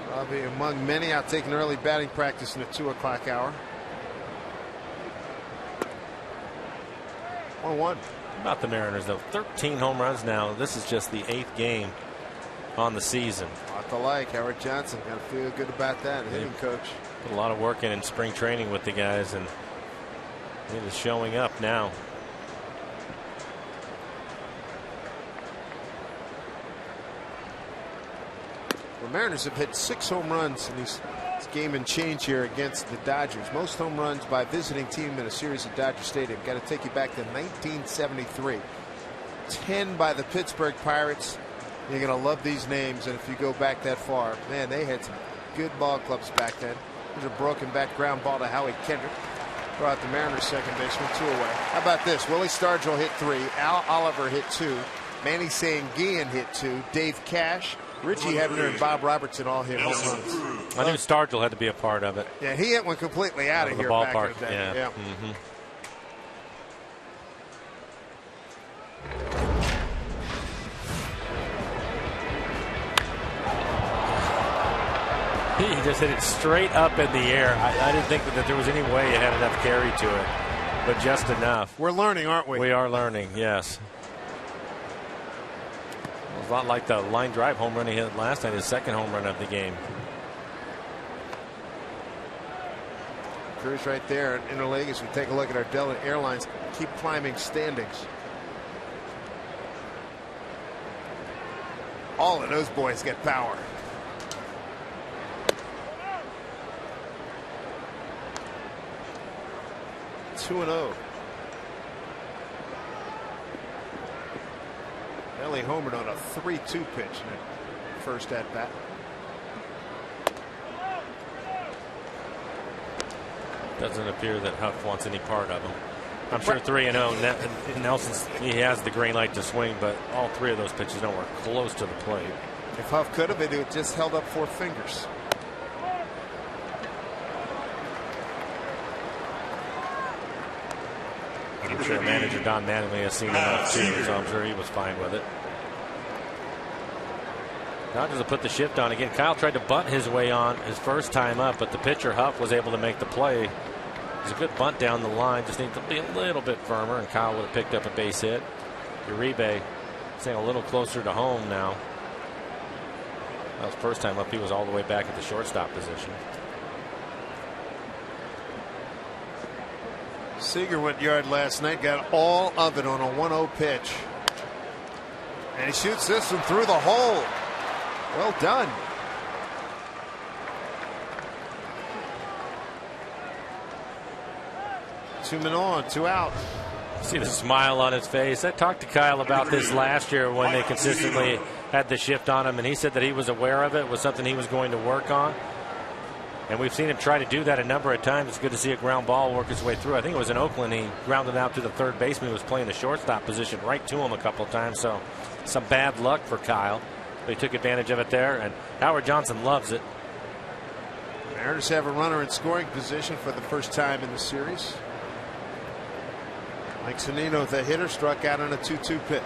Robbie, among many, out taking early batting practice in the 2 o'clock hour. 1-1. About the Mariners, though, 13 home runs now. This is just the 8th game on the season. A lot to like. Howard Johnson got to feel good about that. Hitting coach. Put a lot of work in spring training with the guys, and it is showing up now. The Mariners have hit 6 home runs in this game and change here against the Dodgers. Most home runs by visiting team in a series at Dodger Stadium. Got to take you back to 1973. 10 by the Pittsburgh Pirates. You're going to love these names, and if you go back that far, man, they had some good ball clubs back then. There's a broken back ground ball to Howie Kendrick. Brought the Mariners second baseman 2 away. How about this? Willie Stargell hit 3. Al Oliver hit 2. Manny Sanguillen hit 2. Dave Cash, Richie Hebner, and Bob Robertson all hit home runs. I knew Stargell had to be a part of it. Yeah, he hit one completely out of the here ballpark. back in the day. Yeah. Yeah. He just hit it straight up in the air. I didn't think that there was any way it had enough carry to it, but just enough. We're learning, aren't we? We are learning, yes. It was a lot like the line drive home run he hit last night, his 2nd home run of the game. Cruz right there in interleague as we take a look at our Delta Airlines keep climbing standings. All of those boys get power. Two and 0. Ellie homered on a 3-2 pitch in the first at bat. Doesn't appear that Huff wants any part of him. I'm sure 3-0. Nelson's, he has the green light to swing, but all 3 of those pitches nowhere close to the plate. If Huff could have, it just held up 4 fingers. I'm sure manager Don Mattingly has seen enough too, so I'm sure he was fine with it. Dodgers will put the shift on again. Kyle tried to bunt his way on his first time up, but the pitcher Huff was able to make the play. It was a good bunt down the line, just needed to be a little bit firmer, and Kyle would have picked up a base hit. Uribe staying a little closer to home now. That was first time up. He was all the way back at the shortstop position. Seager went yard last night, got all of it on a 1-0 pitch. And he shoots this one through the hole. Well done. Two men on, two out. See the smile on his face. I talked to Kyle about this last year when they consistently had the shift on him, and he said that he was aware of it, was something he was going to work on. And we've seen him try to do that a number of times. It's good to see a ground ball work its way through. I think it was in Oakland. He grounded out to the third baseman who was playing the shortstop position right to him a couple of times. So some bad luck for Kyle. But he took advantage of it there, and Howard Johnson loves it. Mariners have a runner in scoring position for the first time in the series. Mike Zunino, the hitter, struck out on a 2-2 pitch.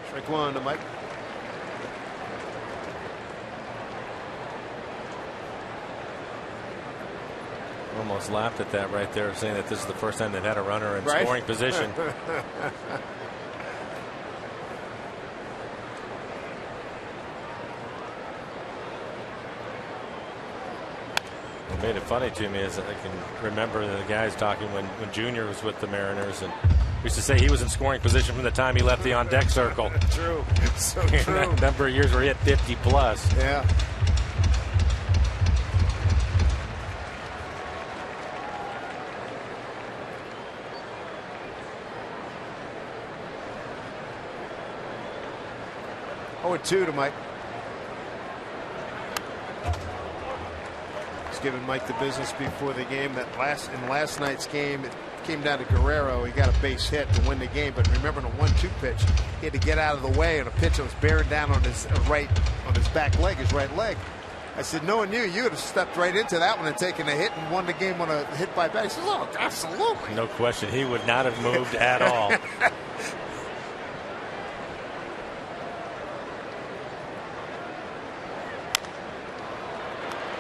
Strike one to Mike. Almost laughed at that right there, saying that this is the first time they've had a runner in scoring position. What made it funny to me is that I can remember the guys talking when Junior was with the Mariners, and used to say he was in scoring position from the time he left the on-deck circle. True. So true. A number of years where he hit 50 plus. Yeah. Oh, 2 to Mike. He's giving Mike the business before the game. That in last night's game, it came down to Guerrero. He got a base hit to win the game, but remember the 1-2 pitch, he had to get out of the way on a pitch that was bearing down on his back leg, his right leg. I said, knowing you would have stepped right into that one and taken a hit and won the game on a hit by back. He says, oh, absolutely. No question. He would not have moved at all.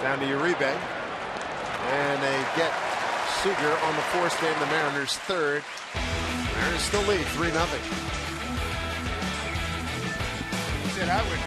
Down to Uribe. And they get Seager on the fourth and the Mariners third. Mariners still lead 3-0. He said, I would.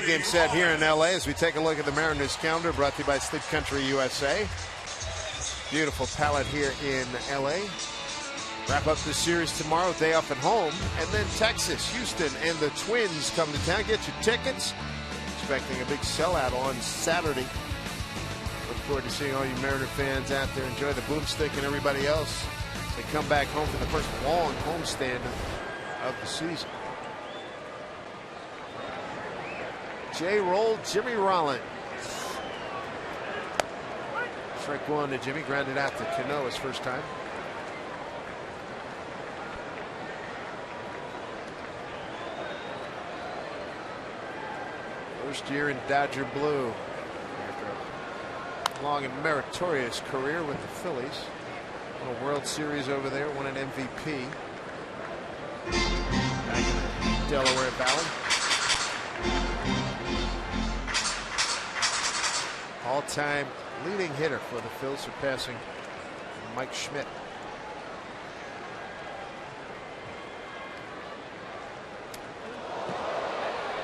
Game set here in LA as we take a look at the Mariners calendar, brought to you by Sleep Country USA. Beautiful palette here in LA. Wrap up the series tomorrow, day off at home, and then Texas, Houston, and the Twins come to town. Get your tickets. Expecting a big sellout on Saturday. Look forward to seeing all you Mariner fans out there. Enjoy the boomstick and everybody else. They come back home for the first long homestand of the season. J-roll, Jimmy Rollins. Strike one to Jimmy, grounded out to Cano his first time. First year in Dodger blue. After a long and meritorious career with the Phillies. Won a World Series over there. Won an MVP. Back in the Delaware Valley. All-time leading hitter for the Phils, surpassing Mike Schmidt.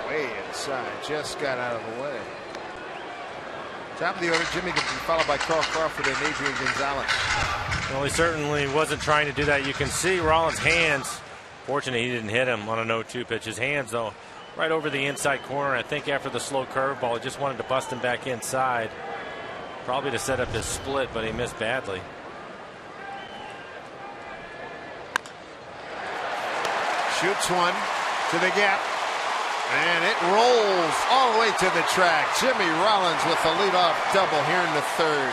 Way inside, just got out of the way. Top of the order, Jimmy Gibson, followed by Carl Crawford and Adrian Gonzalez. Well, he certainly wasn't trying to do that. You can see Rollins' hands. Fortunately, he didn't hit him on an 0-2 pitch. His hands, though, right over the inside corner. I think after the slow curveball, he just wanted to bust him back inside. Probably to set up his split, but he missed badly. Shoots one to the gap. And it rolls all the way to the track. Jimmy Rollins with the leadoff double here in the third.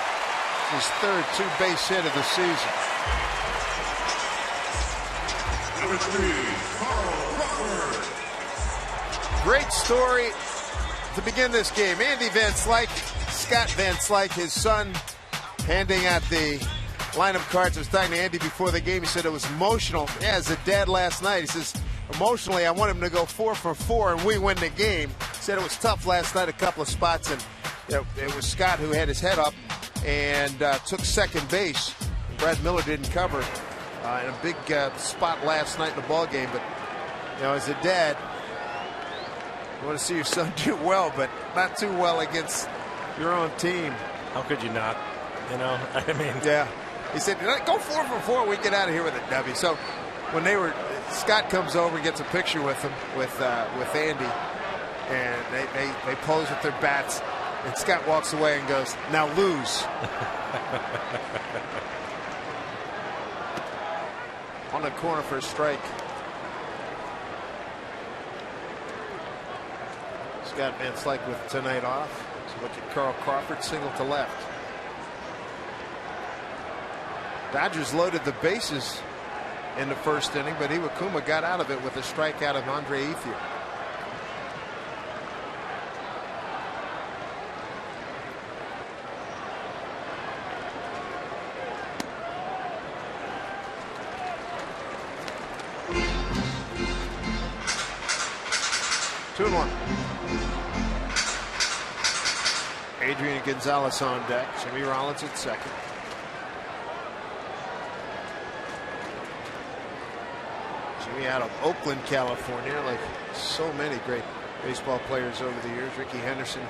His third two-base hit of the season. Number 3, Carl Crawford. Great story to begin this game. Andy Van Slyke, Scott Van Slyke, his son, handing out the lineup cards. I was talking to Andy before the game. He said it was emotional. Yeah, as a dad last night, he says, emotionally, I want him to go 4 for 4 and we win the game. Said it was tough last night, a couple of spots, and it was Scott who had his head up and took second base. Brad Miller didn't cover in a big spot last night in the ball game. But as a dad, you want to see your son do well, but not too well against your own team. How could you not? I mean, yeah. He said, "Go 4 for 4. We get out of here with a W." So when Scott comes over and gets a picture with him, with Andy, and they pose with their bats, and Scott walks away and goes, "Now lose." On the corner for a strike. Scott Van Slyke with tonight off. So look at Carl Crawford, single to left. Dodgers loaded the bases in the first inning, but Iwakuma got out of it with a strikeout of Andre Ethier. Two and one. Adrian Gonzalez on deck. Jimmy Rollins at second. Jimmy out of Oakland, California, like so many great baseball players over the years. Ricky Henderson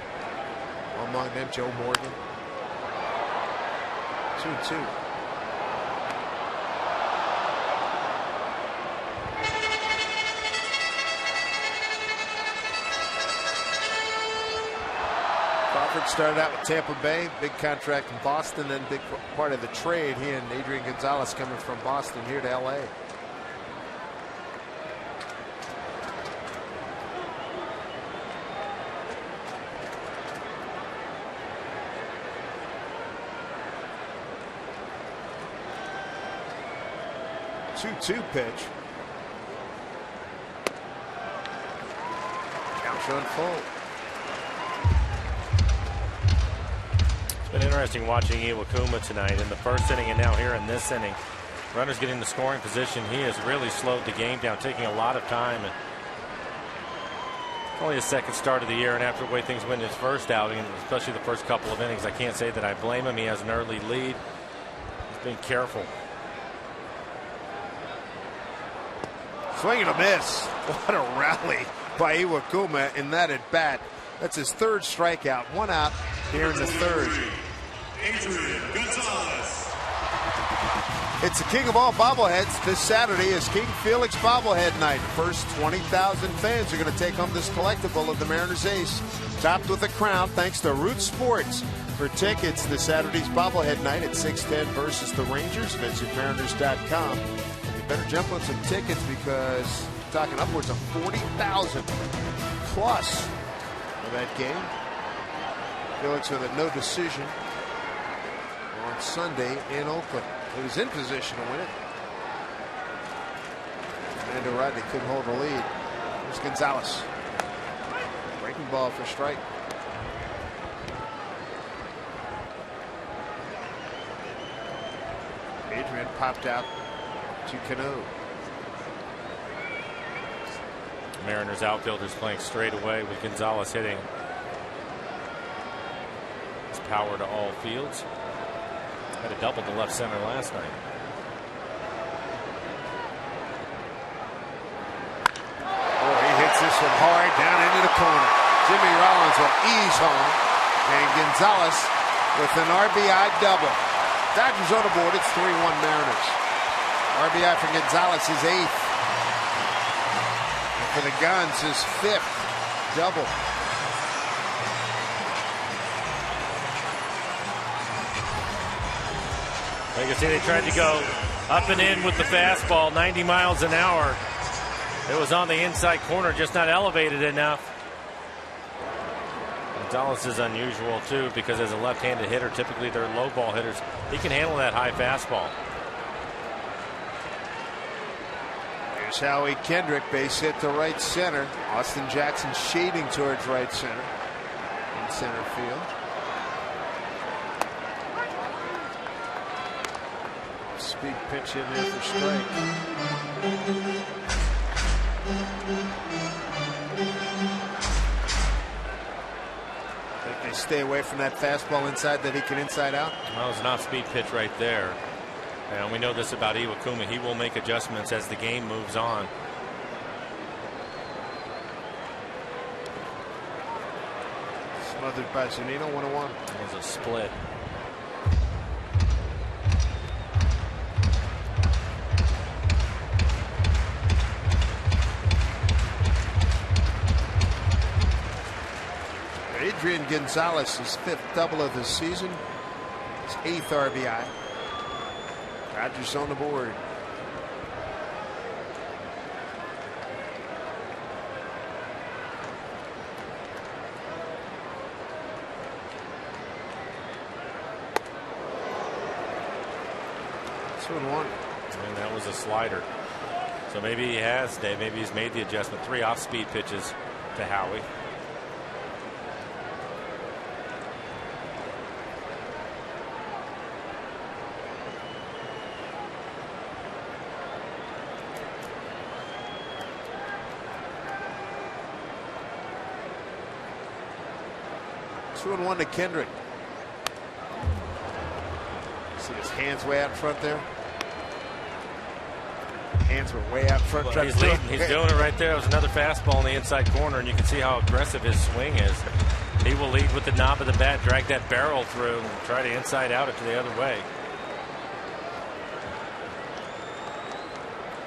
among them, Joe Morgan. 2-2. Crawford started out with Tampa Bay, big contract in Boston, then big part of the trade. He and Adrian Gonzalez coming from Boston here to LA. Two pitch. Count run full. It's been interesting watching Iwakuma tonight in the first inning and now here in this inning. Runners getting the scoring position. He has really slowed the game down, taking a lot of time. And only his second start of the year, and after the way things went in his first outing, especially the first couple of innings, I can't say that I blame him. He has an early lead. He's been careful. Swing and a miss. What a rally by Iwakuma in that at bat. That's his third strikeout. One out here in the third. Adrian Gonzalez. It's the king of all bobbleheads. This Saturday is King Felix bobblehead night. First 20,000 fans are going to take home this collectible of the Mariners ace, topped with a crown, thanks to Root Sports. For tickets to Saturday's bobblehead night at 6:10 versus the Rangers, visit Mariners.com. Better jump on some tickets because we're talking upwards of 40,000 plus for that game. Felix with a no decision on Sunday in Oakland. He was in position to win it. Fernando Rodney couldn't hold the lead. Here's Gonzalez. Break breaking ball for strike. Adrian popped out to Cano. Mariners outfielders playing straight away with Gonzalez hitting. His power to all fields. Had a double to left center last night. Oh, he hits this one hard down into the corner. Jimmy Rollins will ease home, and Gonzalez with an RBI double. Dodgers on the board. It's 3-1 Mariners. RBI for Gonzalez is 8th. And for the Guns is 5th. Double. You can see they tried to go up and in with the fastball, 90 miles an hour. It was on the inside corner, just not elevated enough. Gonzalez is unusual too, because as a left-handed hitter, typically they're low ball hitters. He can handle that high fastball. Here's Howie Kendrick, base hit to right center. Austin Jackson shading towards right center in center field. Speed pitch in there for strike. Think they stay away from that fastball inside that he can inside out? Well, it's an off-speed pitch right there. And we know this about Iwakuma. He will make adjustments as the game moves on. Smothered by Zunino, 1-1. It was a split. Adrian Gonzalez, his 5th double of the season, his 8th RBI. Dodgers on the board. It's 1-1. And that was a slider. So maybe he has, Dave. Maybe he's made the adjustment. 3 off-speed pitches to Howie. Two and 1 to Kendrick. See his hands way out front there. Hands were way out front. Well, he's leading. He's doing it right there. It was another fastball in the inside corner, and you can see how aggressive his swing is. He will lead with the knob of the bat, drag that barrel through, and try to inside out it to the other way.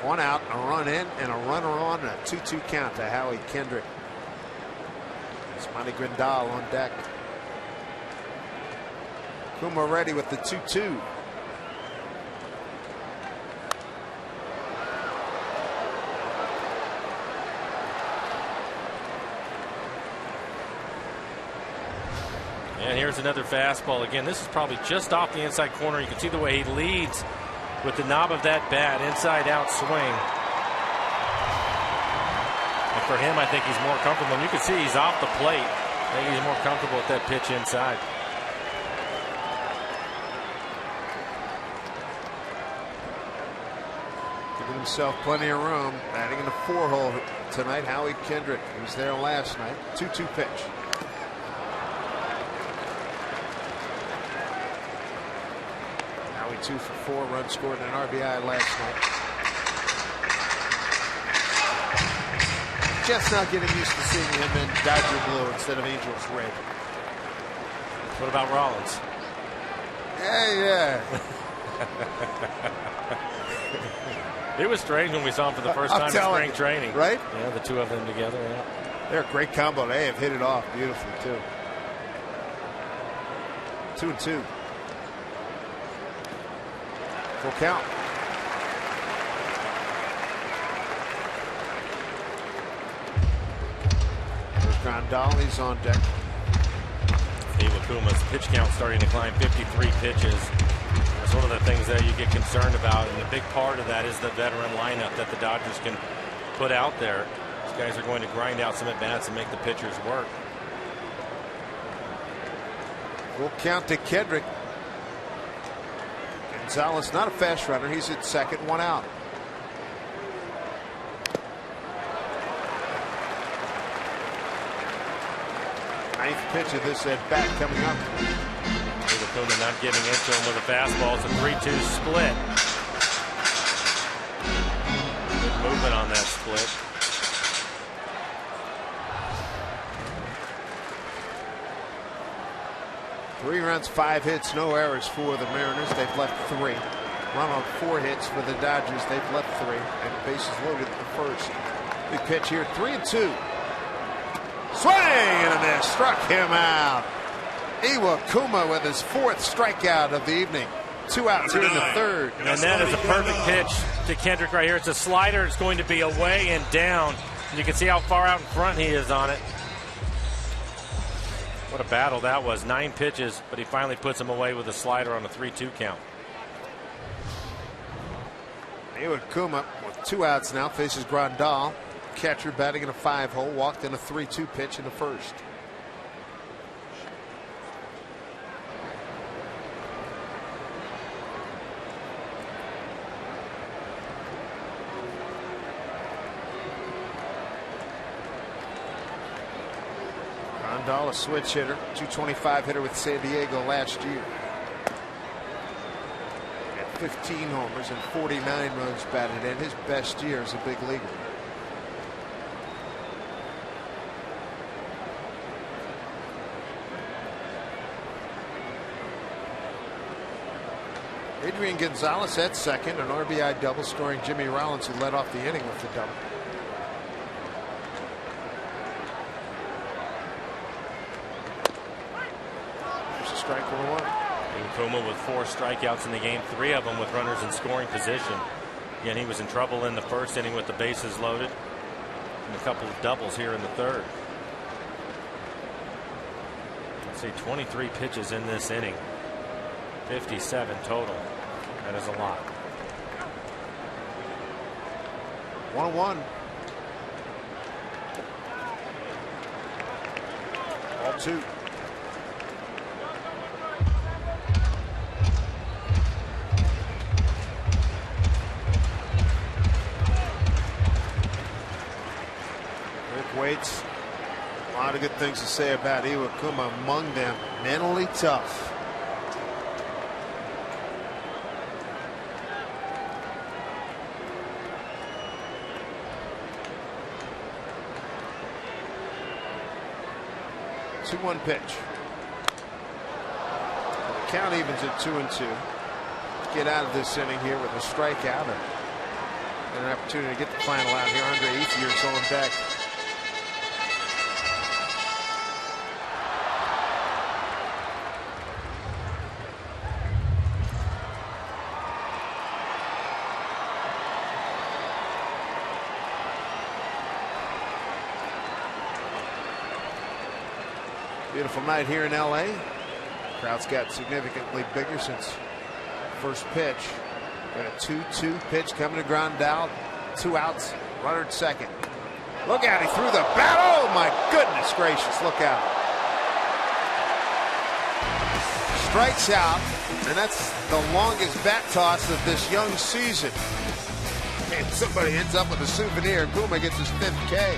1 out, a run in, and a runner on, and a 2-2 count to Howie Kendrick. Monty Grandal on deck. Kuma ready with the 2-2. And here's another fastball again. This is probably just off the inside corner. You can see the way he leads with the knob of that bat, inside out swing. And for him, I think he's more comfortable. And you can see he's off the plate. I think he's more comfortable with that pitch inside. Giving himself plenty of room. Batting in the 4-hole tonight, Howie Kendrick. He was there last night. 2-2 pitch. Howie 2 for 4, runs scored and an RBI last night. Just now getting used to seeing him in Dodger blue instead of Angels red. What about Rollins? Yeah. It was strange when we saw him for the first time in spring training. Right? Yeah, the two of them together. Yeah. They're a great combo. They have hit it off beautifully, too. 2-2. Full count. There's Grandal. He's on deck. Iwakuma's pitch count starting to climb, 53 pitches. That's one of the things that you get concerned about, and a big part of that is the veteran lineup that the Dodgers can put out there. These guys are going to grind out some at-bats and make the pitchers work. Full count to Kendrick. Gonzalez not a fast runner. He's at second, one out. Ninth pitch of this at bat coming up. Acuna not getting into him with a fastball. It's a 3-2 split. Good movement on that split. Three runs, 5 hits, no errors for the Mariners. They've left 3. Run on 4 hits for the Dodgers. They've left 3. And bases loaded at the first. Big pitch here, 3-2. Swing and a miss. Struck him out. Iwakuma with his 4th strikeout of the evening. 2 outs here in the third. And that is a perfect pitch to Kendrick right here. It's a slider. It's going to be away and down. You can see how far out in front he is on it. What a battle that was. 9 pitches, but he finally puts him away with a slider on a 3-2 count. Iwakuma with 2 outs now faces Grandal. Catcher batting in a 5-hole. Walked in a 3-2 pitch in the first. Grandal, a switch hitter, 225 hitter with San Diego last year. Had 15 homers and 49 runs batted in. His best year as a big leaguer. Adrian Gonzalez at second, an RBI double, scoring Jimmy Rollins, who led off the inning with the double. There's a strike 1-1. Iwakuma with 4 strikeouts in the game, 3 of them with runners in scoring position. Again, he was in trouble in the first inning with the bases loaded, and a couple of doubles here in the third. Let's see, 23 pitches in this inning. 57 total. That is a lot. 1-1. Ball 2. Rick waits. A lot of good things to say about Iwakuma, among them mentally tough. One pitch. The count evens at 2-2. Get out of this inning here with a strikeout and an opportunity to get the final out here. Andre Ethier's on deck. Beautiful night here in LA. Crowd's got significantly bigger since first pitch. Got a 2-2 pitch coming to Grandal. 2 outs. Runner at second. Look out, he threw the bat. Oh my goodness gracious, look out. Strikes out, and that's the longest bat toss of this young season. And somebody ends up with a souvenir. Kuma gets his 5th K.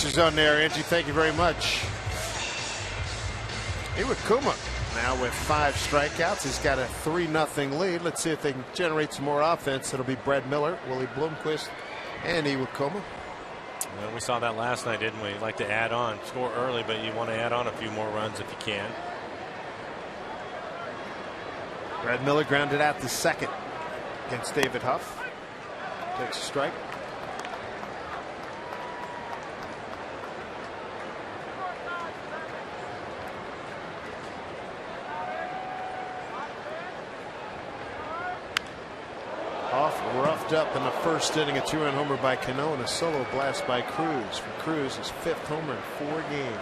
Producer Zone there, Angie. Thank you very much. Iwakuma now with 5 strikeouts. He's got a 3-0 lead. Let's see if they can generate some more offense. It'll be Brad Miller, Willie Bloomquist, and Iwakuma. Well, we saw that last night, didn't we? Like to add on, score early, but you want to add on a few more runs if you can. Brad Miller grounded out to second against David Huff. Takes a strike. Huff roughed up in the first inning, a 2-run homer by Cano and a solo blast by Cruz. For Cruz, his 5th homer in 4 games.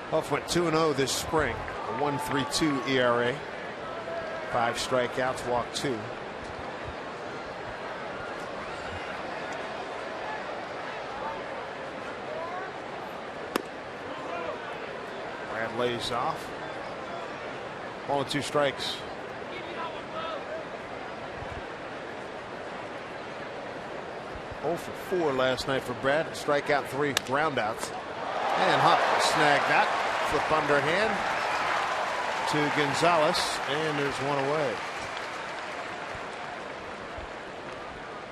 Huff went 2-0 this spring, a 1.32 ERA, 5 strikeouts, walked 2. Brad lays off. Ball and 2 strikes. Oh for 4 last night for Brad. Strikeout 3 groundouts. And Huff snagged that. Flip underhand to Gonzalez, and there's 1 away.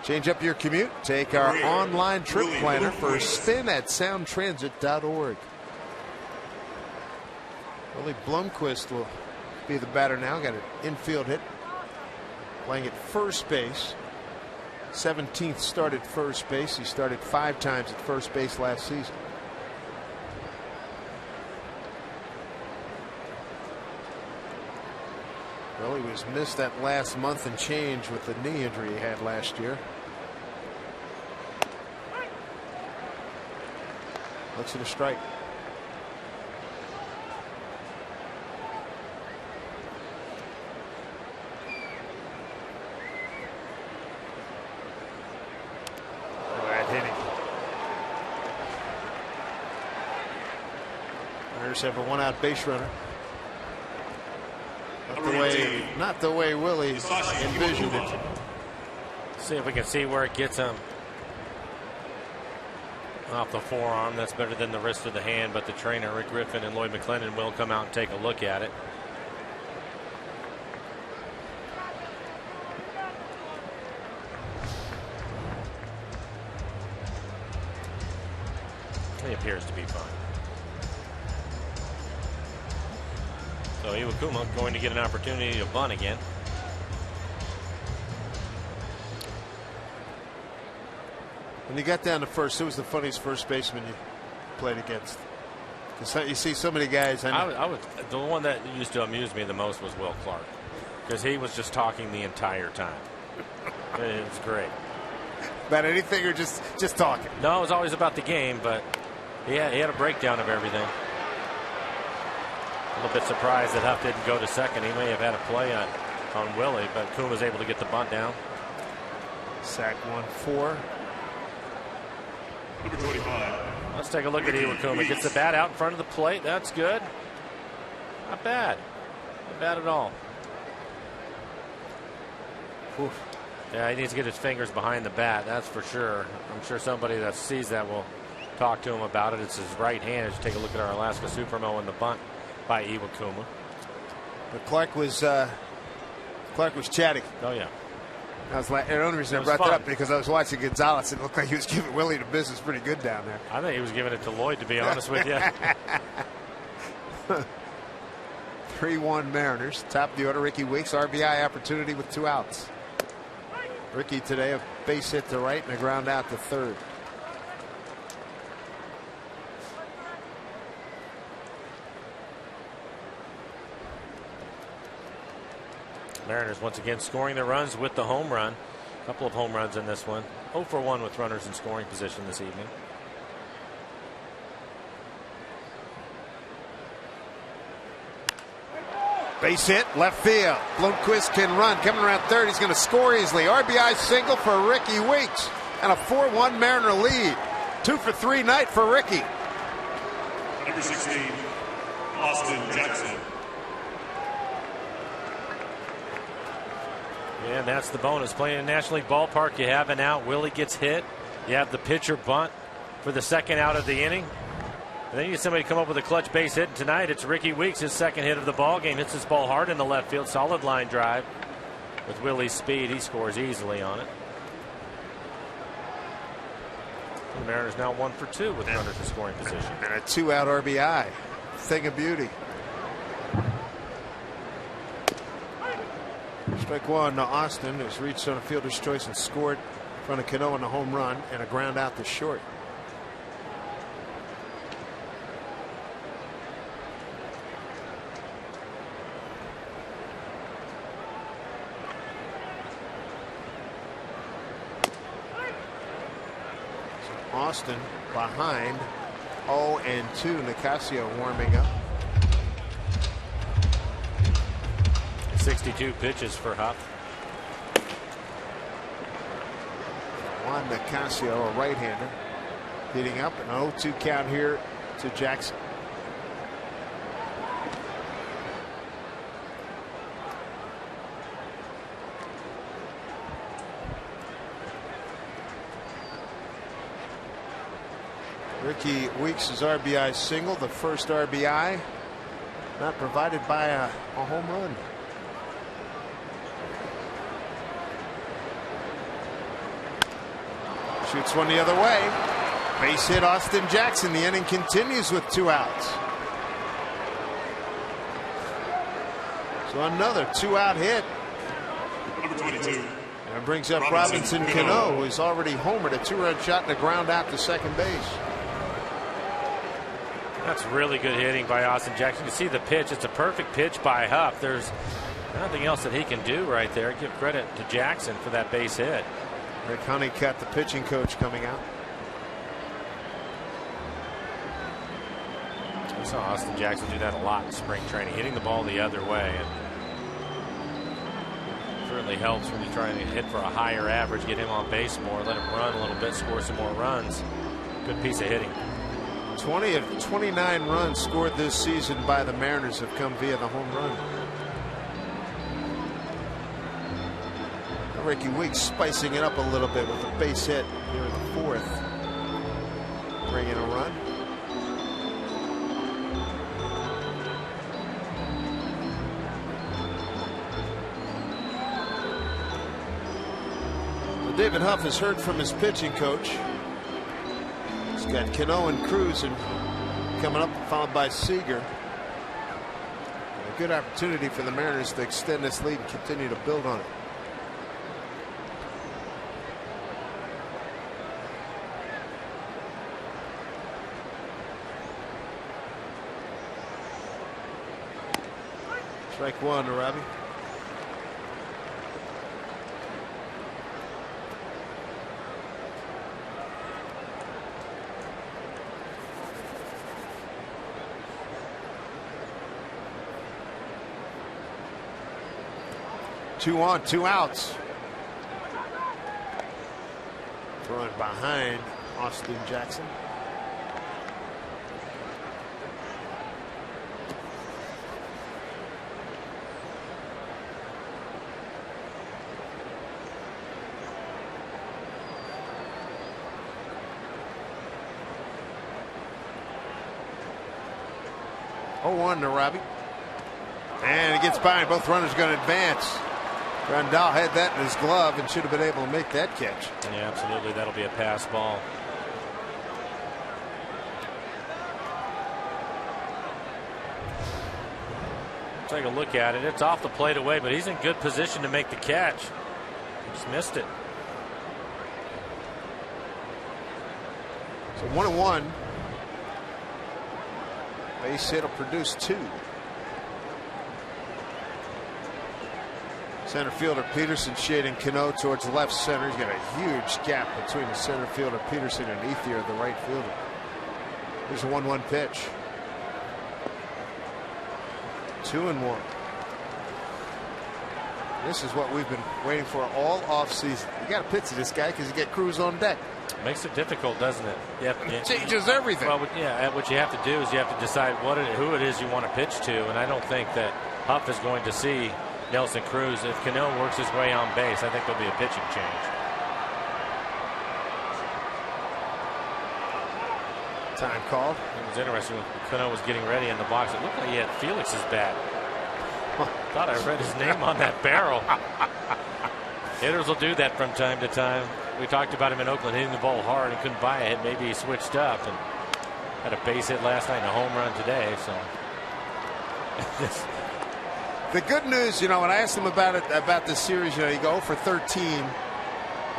Change up your commute. Take our online trip planner for a spin at soundtransit.org. Willie Blomquist will be the batter now. Got an infield hit. Playing at first base. 17th start at first base. He started 5 times at first base last season. Well, he was missed that last month and change with the knee injury he had last year. Looks at a strike. Bad hitting. Mariners have a 1-out base runner. Not the way Willie envisioned it. See if we can see where it gets him. Off the forearm. That's better than the wrist of the hand, but the trainer Rick Griffin and Lloyd McClendon will come out and take a look at it. He appears to be fine. So Iwakuma going to get an opportunity to bunt again. When you got down to first, who was the funniest first baseman you played against? Because you see so many guys. The one that used to amuse me the most was Will Clark, because he was just talking the entire time. It was great. About anything or just talking? No, it was always about the game, but he had a breakdown of everything. A little bit surprised that Huff didn't go to second. He may have had a play on Willie, but Kuhn was able to get the bunt down. Sack 1-4. Number 25. Let's take a look at Iwakuma. Gets the bat out in front of the plate. That's good. Not bad. Not bad at all. Whew. Yeah, he needs to get his fingers behind the bat. That's for sure. I'm sure somebody that sees that will talk to him about it. It's his right hand. As you take a look at our Alaska Supermo and the bunt by Iwakuma. But Clark was chatty. Oh yeah. The only reason I brought that up because I was watching Gonzalez. It looked like he was giving Willie the business pretty good down there. I think he was giving it to Lloyd, to be honest with you. 3-1 Mariners. Top of the order. Ricky Weeks RBI opportunity with 2 outs. Ricky today a base hit to right and a ground out to third. Mariners once again scoring their runs with the home run. A couple of home runs in this one. 0 for 1 with runners in scoring position this evening. Base hit, left field. Blomquist can run. Coming around third, he's going to score easily. RBI single for Ricky Weeks. And a 4-1 Mariner lead. 2 for 3 night for Ricky. Number 16, Austin Jackson. Yeah, and that's the bonus. Playing in National League ballpark, you have an out. Willie gets hit. You have the pitcher bunt for the second out of the inning. And then you get somebody come up with a clutch base hit. And tonight it's Ricky Weeks, his second hit of the ball game. Hits this ball hard in the left field. Solid line drive. With Willie's speed, he scores easily on it. The Mariners now 1 for 2 with runners in scoring position. And a 2-out RBI. Thing of beauty. Strike one to Austin, who's reached on a fielder's choice and scored in front of Cano on a home run and a ground out to short. So Austin behind 0-2. Nicasio warming up. 62 pitches for Huff. Juan Nicasio, a right-hander, hitting up an 0-2 count here to Jackson. Ricky Weeks' RBI single, the first RBI not provided by a home run. Shoots one the other way. Base hit Austin Jackson. The inning continues with 2 outs. So another 2-out hit. Number 22. And brings up Robinson Cano, who's already homered. A 2-run shot and a ground out to second base. That's really good hitting by Austin Jackson. You see the pitch. It's a perfect pitch by Huff. There's nothing else that he can do right there. Give credit to Jackson for that base hit. Rick Honeycutt, the pitching coach, coming out. We saw Austin Jackson do that a lot in spring training, hitting the ball the other way. And certainly helps when you're trying to hit for a higher average, get him on base more, let him run a little bit, score some more runs. Good piece of hitting. 20 of 29 runs scored this season by the Mariners have come via the home run. Ricky Weeks spicing it up a little bit with a base hit here in the 4th. Bringing a run. Well, David Huff has heard from his pitching coach. He's got Cano and Cruz and coming up, followed by Seager. A good opportunity for the Mariners to extend this lead and continue to build on it. Strike one to Robbie. Two on, 2 outs. Throwing behind Austin Jackson. One to Robbie. And it gets by, and both runners going to advance. Grandal had that in his glove and should have been able to make that catch. Yeah, absolutely. That'll be a pass ball. Take a look at it. It's off the plate away, but he's in good position to make the catch. He just missed it. So 1-1. Base hit will produce 2. Center fielder Peterson shading Cano towards left center. He's got a huge gap between the center fielder Peterson and Ethier, the right fielder. Here's a 1-1 pitch. 2-1. This is what we've been waiting for all offseason. You got to pitch to this guy because you get Cruz on deck. Makes it difficult, doesn't it? It changes everything. Well, yeah, what you have to do is you have to decide who it is you want to pitch to, and I don't think that Huff is going to see Nelson Cruz. If Cano works his way on base, I think there'll be a pitching change. Time called. It was interesting when Cano was getting ready in the box. It looked like he had Felix's bat. Thought I read his name on that barrel. Hitters will do that from time to time. We talked about him in Oakland hitting the ball hard and couldn't buy a hit. Maybe he switched up and had a base hit last night and a home run today. So the good news, when I asked him about this series, you go for 13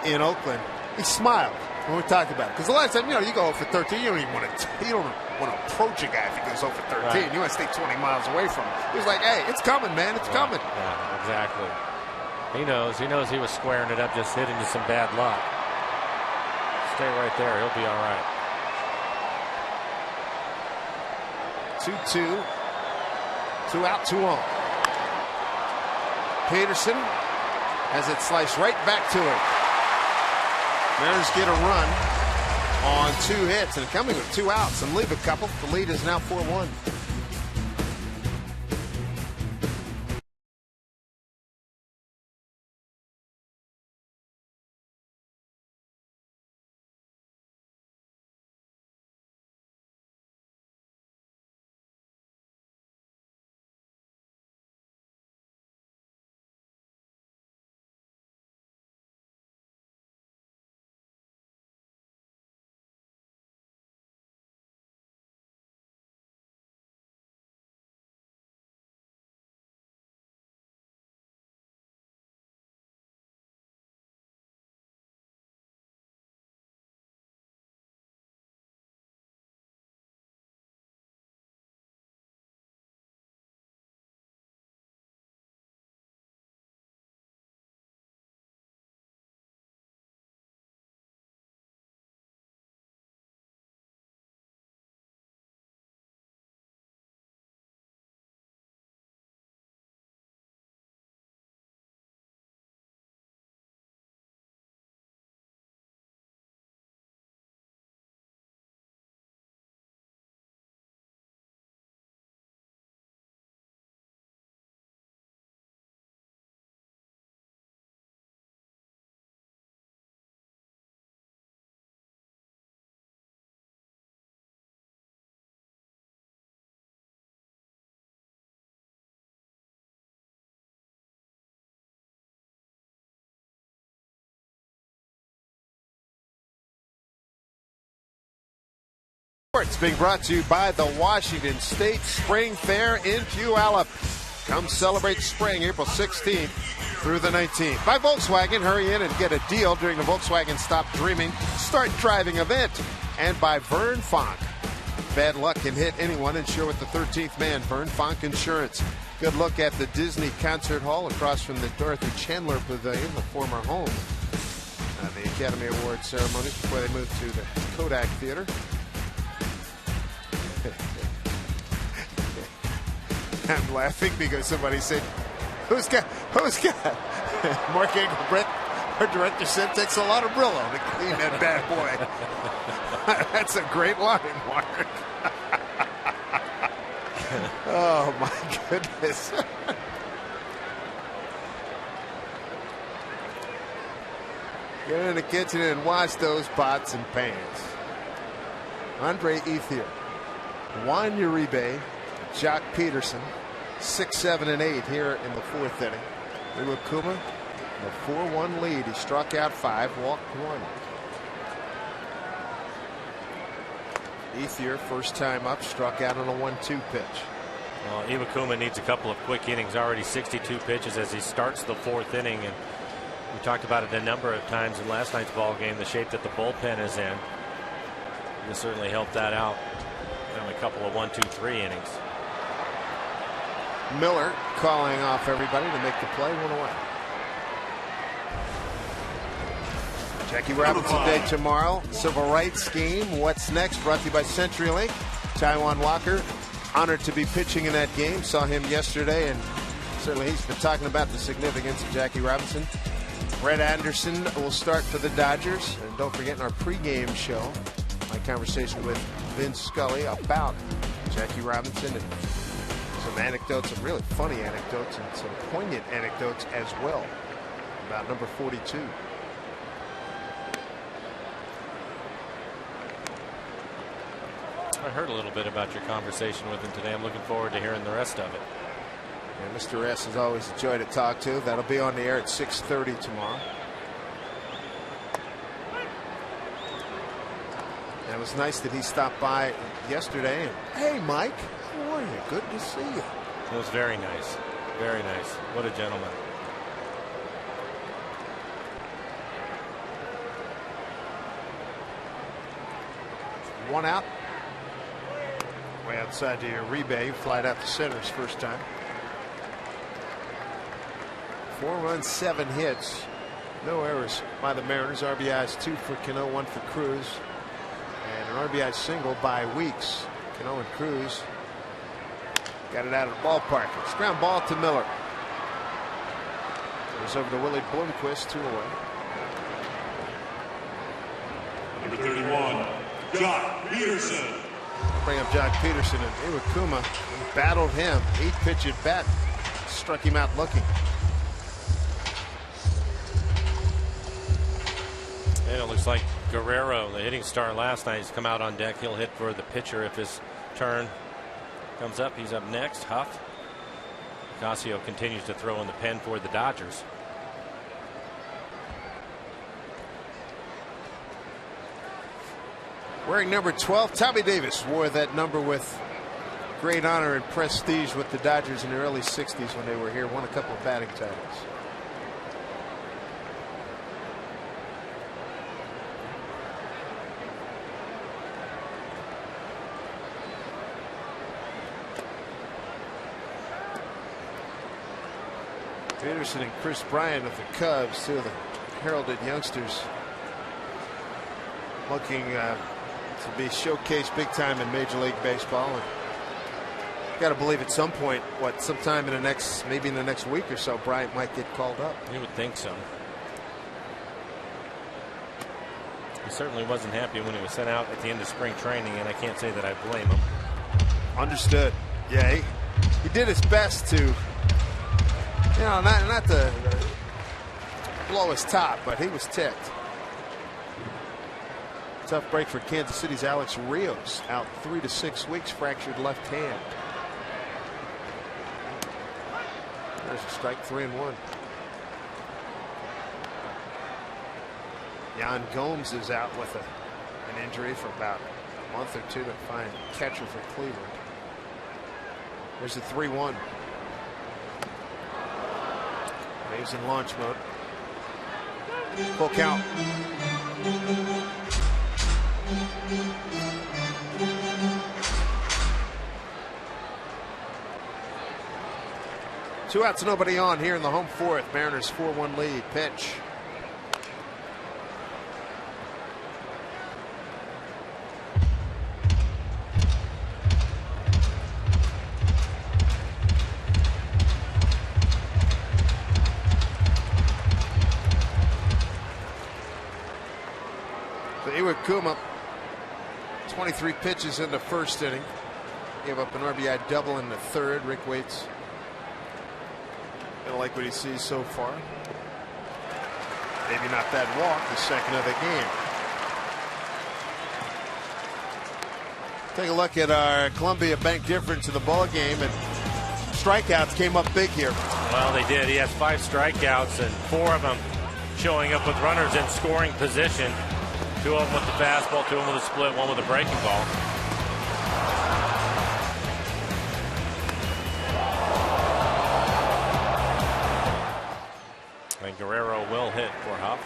in Oakland. He smiled when we talked about it, because the last time you go for 13, you don't even want to approach a guy if he goes over 13. Right. You want to stay 20 miles away from him. He was like, "Hey, it's coming, man, it's coming." Yeah, exactly. He knows he was squaring it up, just hit into some bad luck. Stay right there, he'll be all right. 2-2. 2 out, 2 on. Peterson has it sliced right back to him. Mariners get a run on 2 hits and coming with 2 outs and leave a couple. The lead is now 4-1. It's being brought to you by the Washington State Spring Fair in Puyallup. Come celebrate spring April 16th through the 19th. By Volkswagen, hurry in and get a deal during the Volkswagen Stop Dreaming, Start Driving event. And by Vern Fonk. Bad luck can hit anyone. Insure with the 13th man, Vern Fonk Insurance. Good look at the Disney Concert Hall across from the Dorothy Chandler Pavilion, the former home of the Academy Award ceremonies before they moved to the Kodak Theater. I'm laughing because somebody said, who's got Mark Engelbrecht, our director, said takes a lot of Brillo to clean that bad boy. That's a great line, Mark. Oh my goodness. Get in the kitchen and wash those pots and pans. Andre Ethier, Juan Uribe, Jock Peterson, 6, 7, and 8 here in the 4th inning. Iwakuma, the 4-1 lead. He struck out 5, walked 1. Ethier, first time up, struck out on a 1-2 pitch. Well, Iwakuma needs a couple of quick innings. Already 62 pitches as he starts the 4th inning, and we talked about it a number of times in last night's ball game. The shape that the bullpen is in. This certainly helped that out. And a couple of 1, 2, 3 innings. Miller calling off everybody to make the play, 1 away. Jackie Robinson Day tomorrow. Civil rights game. What's next? Brought to you by CenturyLink. Taijuan Walker, honored to be pitching in that game. Saw him yesterday, and certainly he's been talking about the significance of Jackie Robinson Brett Anderson will start for the Dodgers. And don't forget in our pregame show, my conversation with Vince Scully about Jackie Robinson and some anecdotes, some really funny anecdotes and some poignant anecdotes as well about number 42. I heard a little bit about your conversation with him today. I'm looking forward to hearing the rest of it. Yeah, Mr. S is always a joy to talk to. That'll be on the air at 6:30 tomorrow. And it was nice that he stopped by yesterday. And, hey, Mike, how are you? Good to see you. It was very nice. Very nice. What a gentleman. One out. Way outside to Uribe. Flied out to center his first time. 4 runs, 7 hits. No errors by the Mariners. RBIs 2 for Cano, 1 for Cruz. And an RBI single by Weeks. Cano and Cruz got it out of the ballpark. It's ground ball to Miller. Goes over to Willie Bloomquist, 2 away. Number 31, Jock Peterson. Bring up Jock Peterson, and Iwakuma battled him. 8-pitch at bat. Struck him out looking. And it looks like Guerrero, the hitting star last night, has come out on deck. He'll hit for the pitcher if his turn comes up. He's up next. Huff. Ocasio continues to throw in the pen for the Dodgers. Wearing number 12, Tommy Davis wore that number with great honor and prestige with the Dodgers in the early 60s when they were here. Won a couple of batting titles. Peterson and Chris Bryant of the Cubs, 2 of the heralded youngsters, looking to be showcased big time in Major League Baseball. And got to believe at some point, sometime in the next, maybe in the next week or so, Bryant might get called up. You would think so. He certainly wasn't happy when he was sent out at the end of spring training, and I can't say that I blame him. Understood. Yeah, he did his best to, not to blow his top, but he was ticked. Tough break for Kansas City's Alex Rios, out 3 to 6 weeks, fractured left hand. There's a strike, 3-1. Yan Gomes is out with an injury for about a month or 2 to find catcher for Cleveland. There's a 3-1. He's in launch mode. Full count. Two outs, nobody on here in the home fourth. Mariners 4-1 lead. Pitch. Iwakuma, 23 pitches in the first inning. Gave up an RBI double in the third. Rick Waits gonna like what he sees so far. Maybe not that walk, the second of the game. Take a look at our Columbia Bank difference in the ball game, and strikeouts came up big here. Well, they did. He has 5 strikeouts, and 4 of them showing up with runners in scoring position. 2 of them with the fastball, 2 of them with a split, 1 with a breaking ball. And Guerrero will hit for Huff.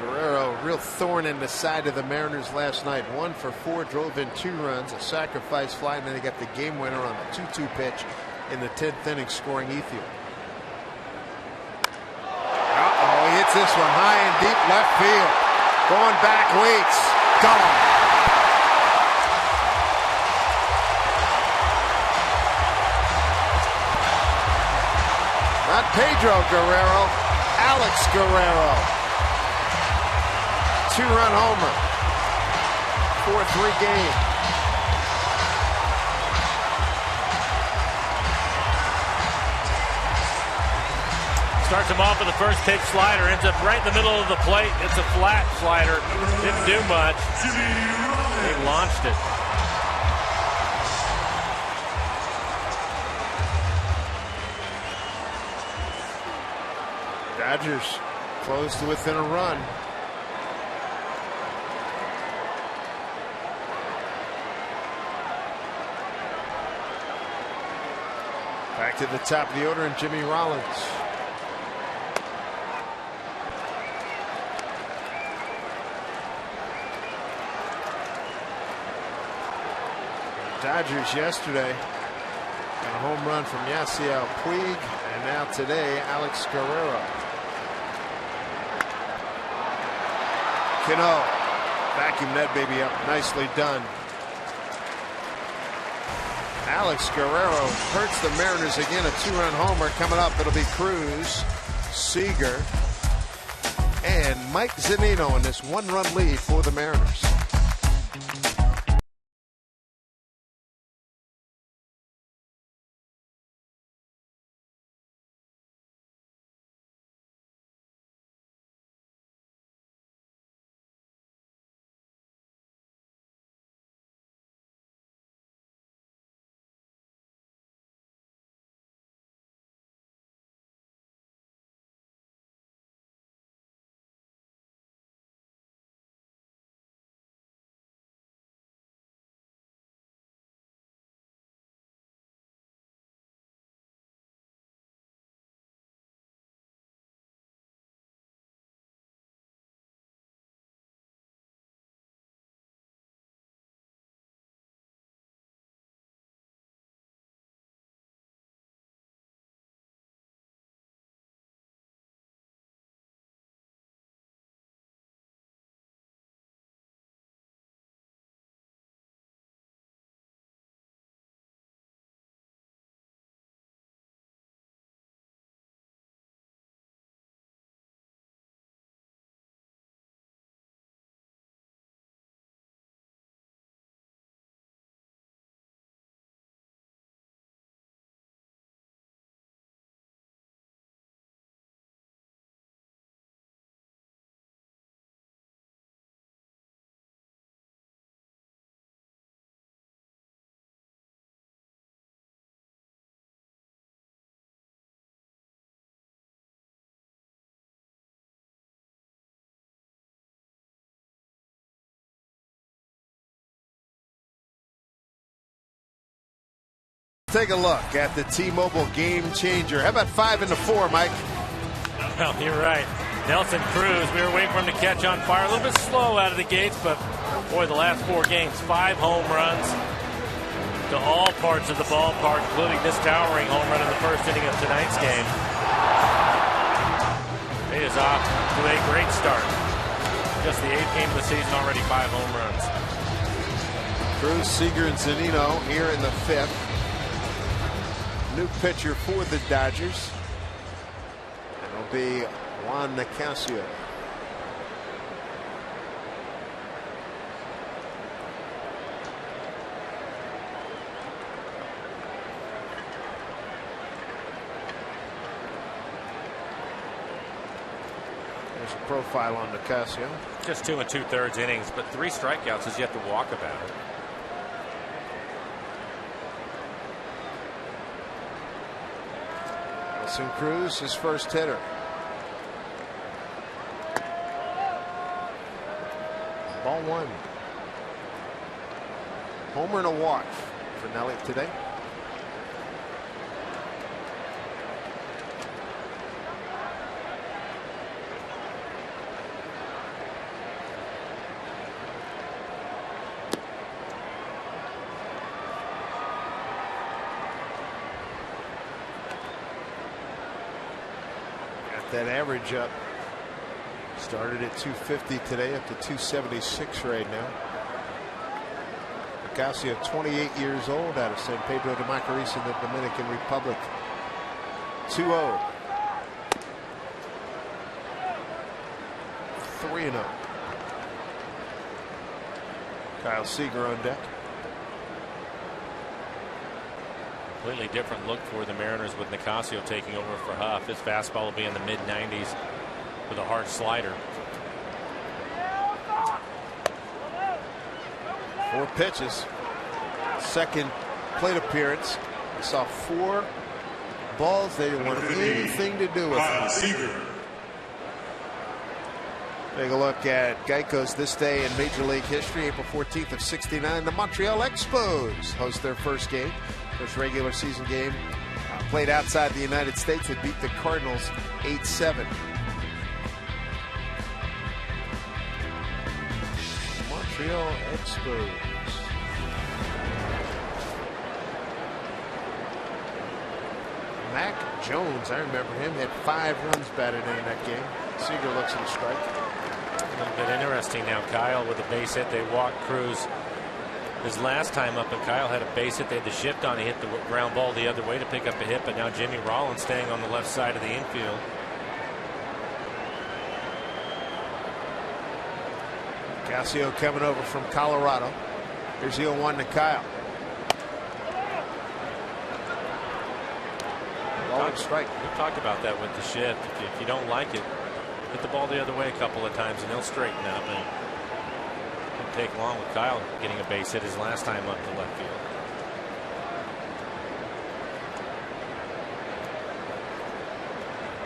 Guerrero, real thorn in the side of the Mariners last night. 1 for 4, drove in 2 runs, a sacrifice fly, and then he got the game winner on the 2-2 pitch in the 10th inning, scoring Ethiel. He hits this one high and deep left field. Going back, Waits. Gone. Not Pedro Guerrero, Alex Guerrero. 2-run homer. 4-3 game. Starts him off with the first pitch slider, ends up right in the middle of the plate. It's a flat slider. Didn't do much. He launched it. Dodgers close to within a run. Back to the top of the order, and Jimmy Rollins. Dodgers yesterday got a home run from Yasiel Puig, and now today Alex Guerrero. Cano vacuum that baby up. Nicely done. Alex Guerrero hurts the Mariners again. A 2-run homer coming up. It'll be Cruz, Seager, and Mike Zunino in this 1-run lead for the Mariners. Take a look at the T-Mobile game changer. How about 5 into 4, Mike? Well, you're right. Nelson Cruz, we were waiting for him to catch on fire. A little bit slow out of the gates, but boy, the last 4 games, 5 home runs to all parts of the ballpark, including this towering home run in the first inning of tonight's game. He is off to a great start. Just the 8th game of the season, already 5 home runs. Cruz, Seager, and Zunino here in the 5th. New pitcher for the Dodgers. It'll be Juan Nicasio. There's a profile on Nicasio. Just 2 2/3 innings, but 3 strikeouts is yet to walk about it. Cruz, his first hitter. Ball 1. Homer and a walk for Nelly today. That average up. Started at 250 today, up to 276 right now. Nicasio, 28 years old, out of San Pedro de Macorís in the Dominican Republic. 2-0. 3-0. Kyle Seager on deck. Completely different look for the Mariners with Nicasio taking over for Huff. His fastball will be in the mid-90s with a hard slider. 4 pitches. Second plate appearance. We saw 4 balls they didn't want anything to do with it. Take a look at Geico's This Day in Major League History, April 14th of '69. The Montreal Expos host their first game, first regular season game played outside the United States. They beat the Cardinals 8-7. Montreal Expos. Mac Jones, I remember him, had 5 runs batted in that game. Seager looks at a strike. A little bit interesting now. Kyle with a base hit. They walked Cruz his last time up, and Kyle had a base hit. They had the shift on. He hit the ground ball the other way to pick up a hit, but now Jimmy Rollins staying on the left side of the infield. Casio coming over from Colorado. Here's the 0-1 to Kyle. Ball and strike. We've talked about that with the shift. If you don't like it, hit the ball the other way a couple of times and he'll straighten up. And it didn't take long with Kyle getting a base hit his last time up to left field.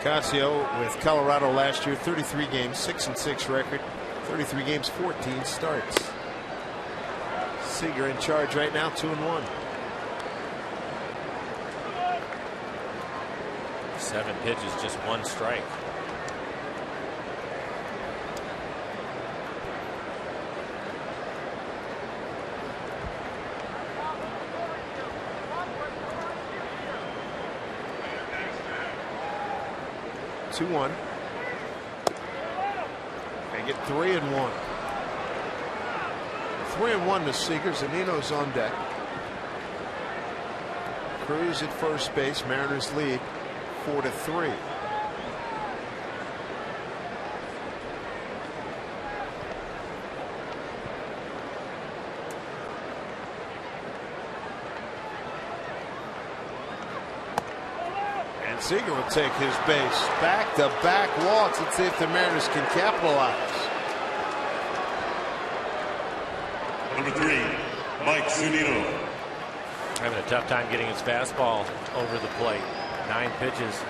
Casio with Colorado last year, 33 games, 6-6 record, 33 games, 14 starts. Seager in charge right now, 2-1. 7 pitches, just 1 strike. Two-1. They get 3-1. 3-1 to Seager. Zunino's on deck. Cruz at first base. Mariners lead 4-3. And Seager will take his base. Back-to-back walks. Let's see if the Mariners can capitalize. Number 3, Mike Zunino. Having a tough time getting his fastball over the plate. 9 pitches,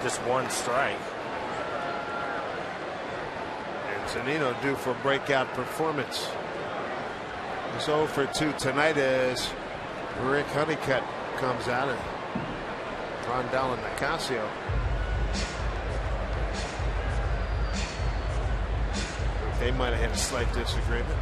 just 1 strike. And Zunino due for a breakout performance. He's 0 for 2 tonight as Rick Honeycutt comes out and Rondell and Nicasio. They might have had a slight disagreement.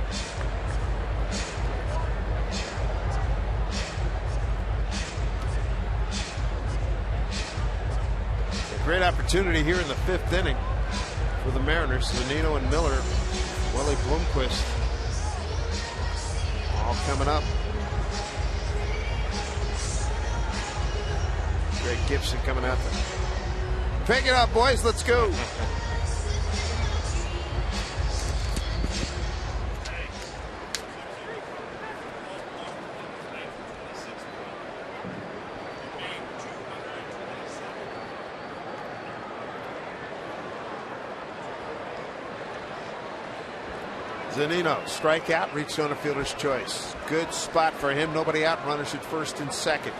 Great opportunity here in the 5th inning for the Mariners. Zunino and Miller, Willie Bloomquist, all coming up. Greg Gibson coming out there. Pick it up, boys. Let's go. Zunino, strikeout, reached on a fielder's choice. Good spot for him. Nobody out. Runners at first and second.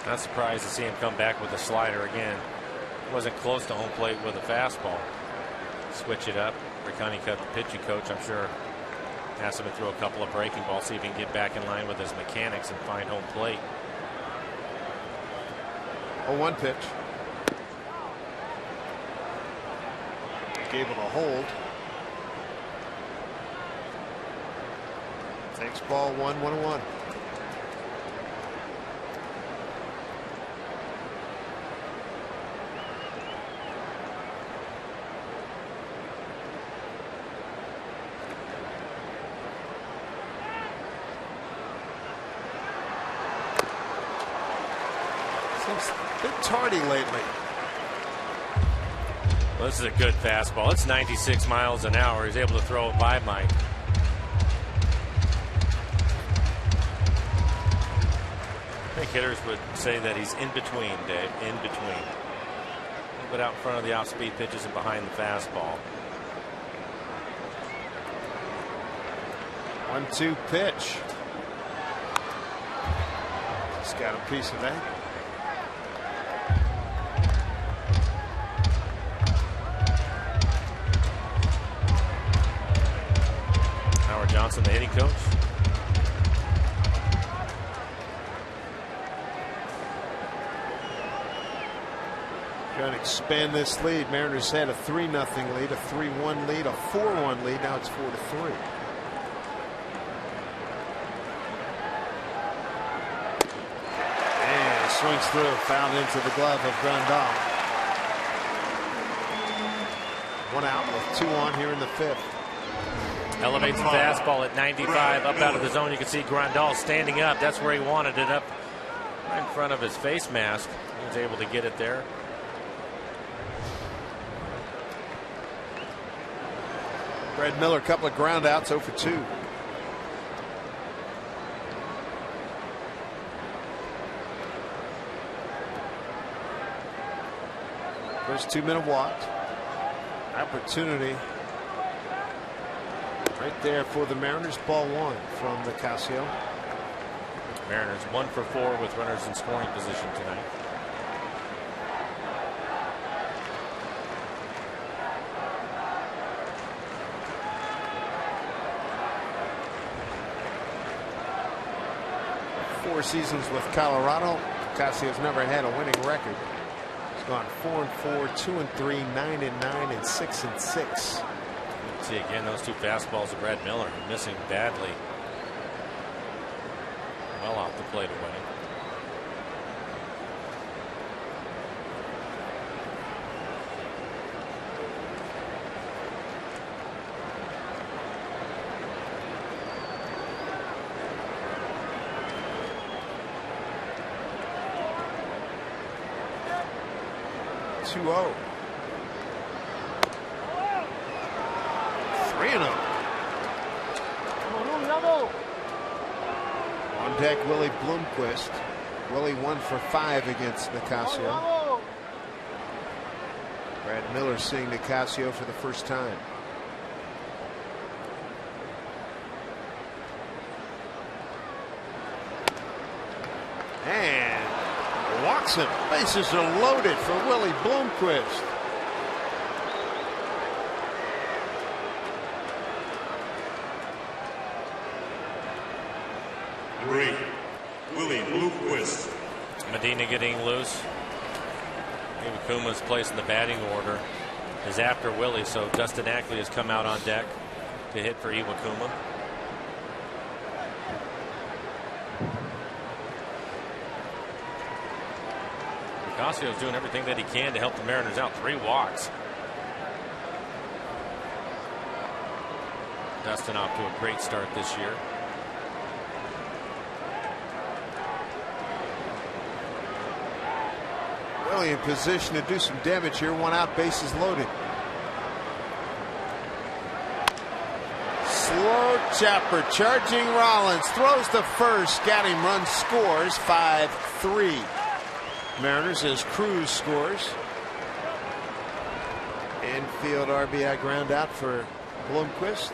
Not surprised to see him come back with a slider again. Wasn't close to home plate with a fastball. Switch it up. Rick Honeycutt, the pitching coach, I'm sure, asked him to throw a couple of breaking balls, see if he can get back in line with his mechanics and find home plate. 0-1 pitch. Able to hold. Takes ball 1-1. Seems a bit tardy lately. Well, this is a good fastball. It's 96 miles an hour. He's able to throw it by Mike. I think hitters would say that he's in between, Dave. In between. A little bit out in front of the off-speed pitches and behind the fastball. 1-2 pitch. Just got a piece of that. Howard Johnson, the hitting coach. Trying to expand this lead. Mariners had a 3-0 lead, a 3-1 lead, a 4-1 lead. Now it's 4-3. And swings through, fouled into the glove of Grandal. 1 out with 2 on here in the 5th. Elevates the fastball at 95 up out of the zone. You can see Grandal standing up. That's where he wanted it, up right in front of his face mask. He was able to get it there. Brad Miller, a couple of ground outs, 0 for 2. First 2-minute walk. Opportunity right there for the Mariners. Ball 1 from Nicasio. Mariners 1 for 4 with runners in scoring position tonight. Four seasons with Colorado. Casio's never had a winning record. He's gone 4-4, 2-3, 9-9, and 6-6. See again those 2 fastballs of Brad Miller missing badly. Well off the plate away. Oh. 3-0. On deck, Willie Bloomquist. Willie 1 for 5 against Nicasio. Brad Miller seeing Nicasio for the first time. And walks him. Bases are loaded for Willie Bloomquist. Great. Willie Bloomquist. Medina getting loose. Iwakuma's place in the batting order is after Willie, so Dustin Ackley has come out on deck to hit for Iwakuma. Casio's doing everything that he can to help the Mariners out. 3 walks. Dustin off to a great start this year. Willie in position to do some damage here. 1 out, bases loaded. Slow chopper charging Rollins. Throws to first. Got him. Run scores. 5-3. Mariners as Cruz scores. Infield RBI ground out for Bloomquist.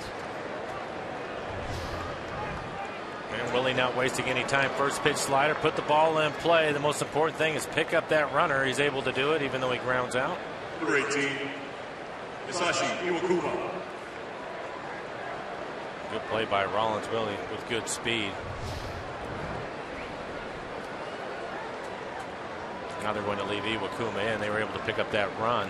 And Willie not wasting any time. First pitch slider, put the ball in play. The most important thing is pick up that runner. He's able to do it even though he grounds out. Number 18, Hisashi Iwakuma. Good play by Rollins. Willie with good speed. Now they're going to leave Iwakuma in. They were able to pick up that run.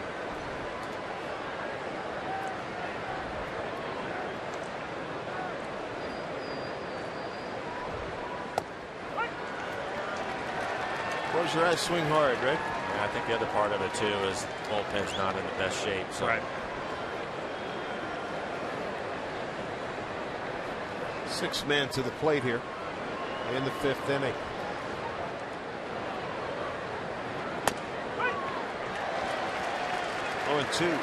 Close your eyes, swing hard, right? Yeah, I think the other part of it too is the bullpen's not in the best shape. So. Right. 6 men to the plate here in the 5th inning. 0-2.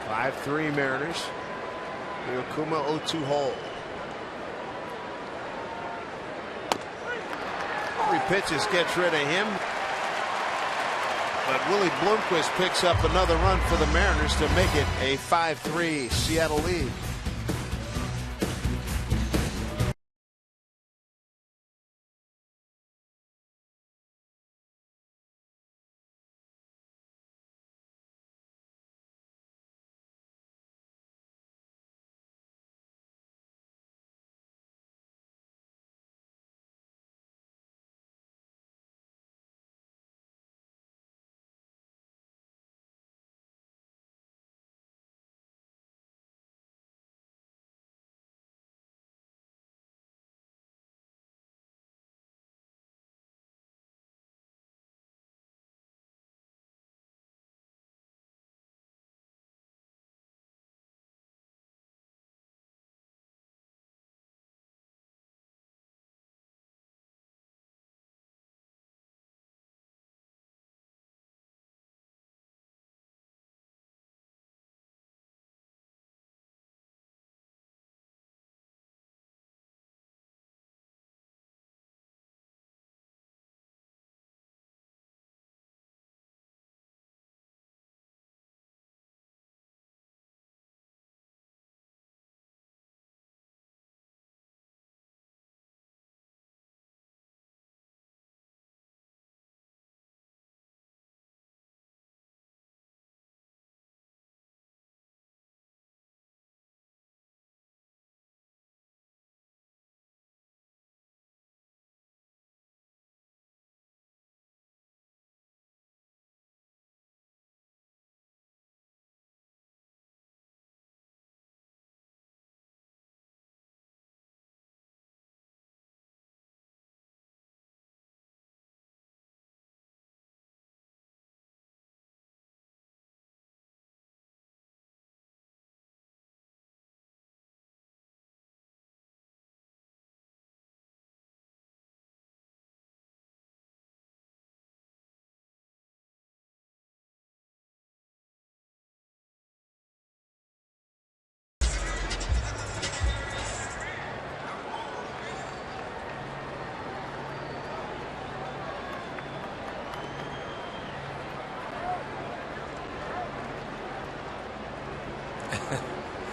Five-3 Mariners. Ryokuma 0-2 hole. 3 pitches gets rid of him. But Willie Bloomquist picks up another run for the Mariners to make it a 5-3 Seattle lead.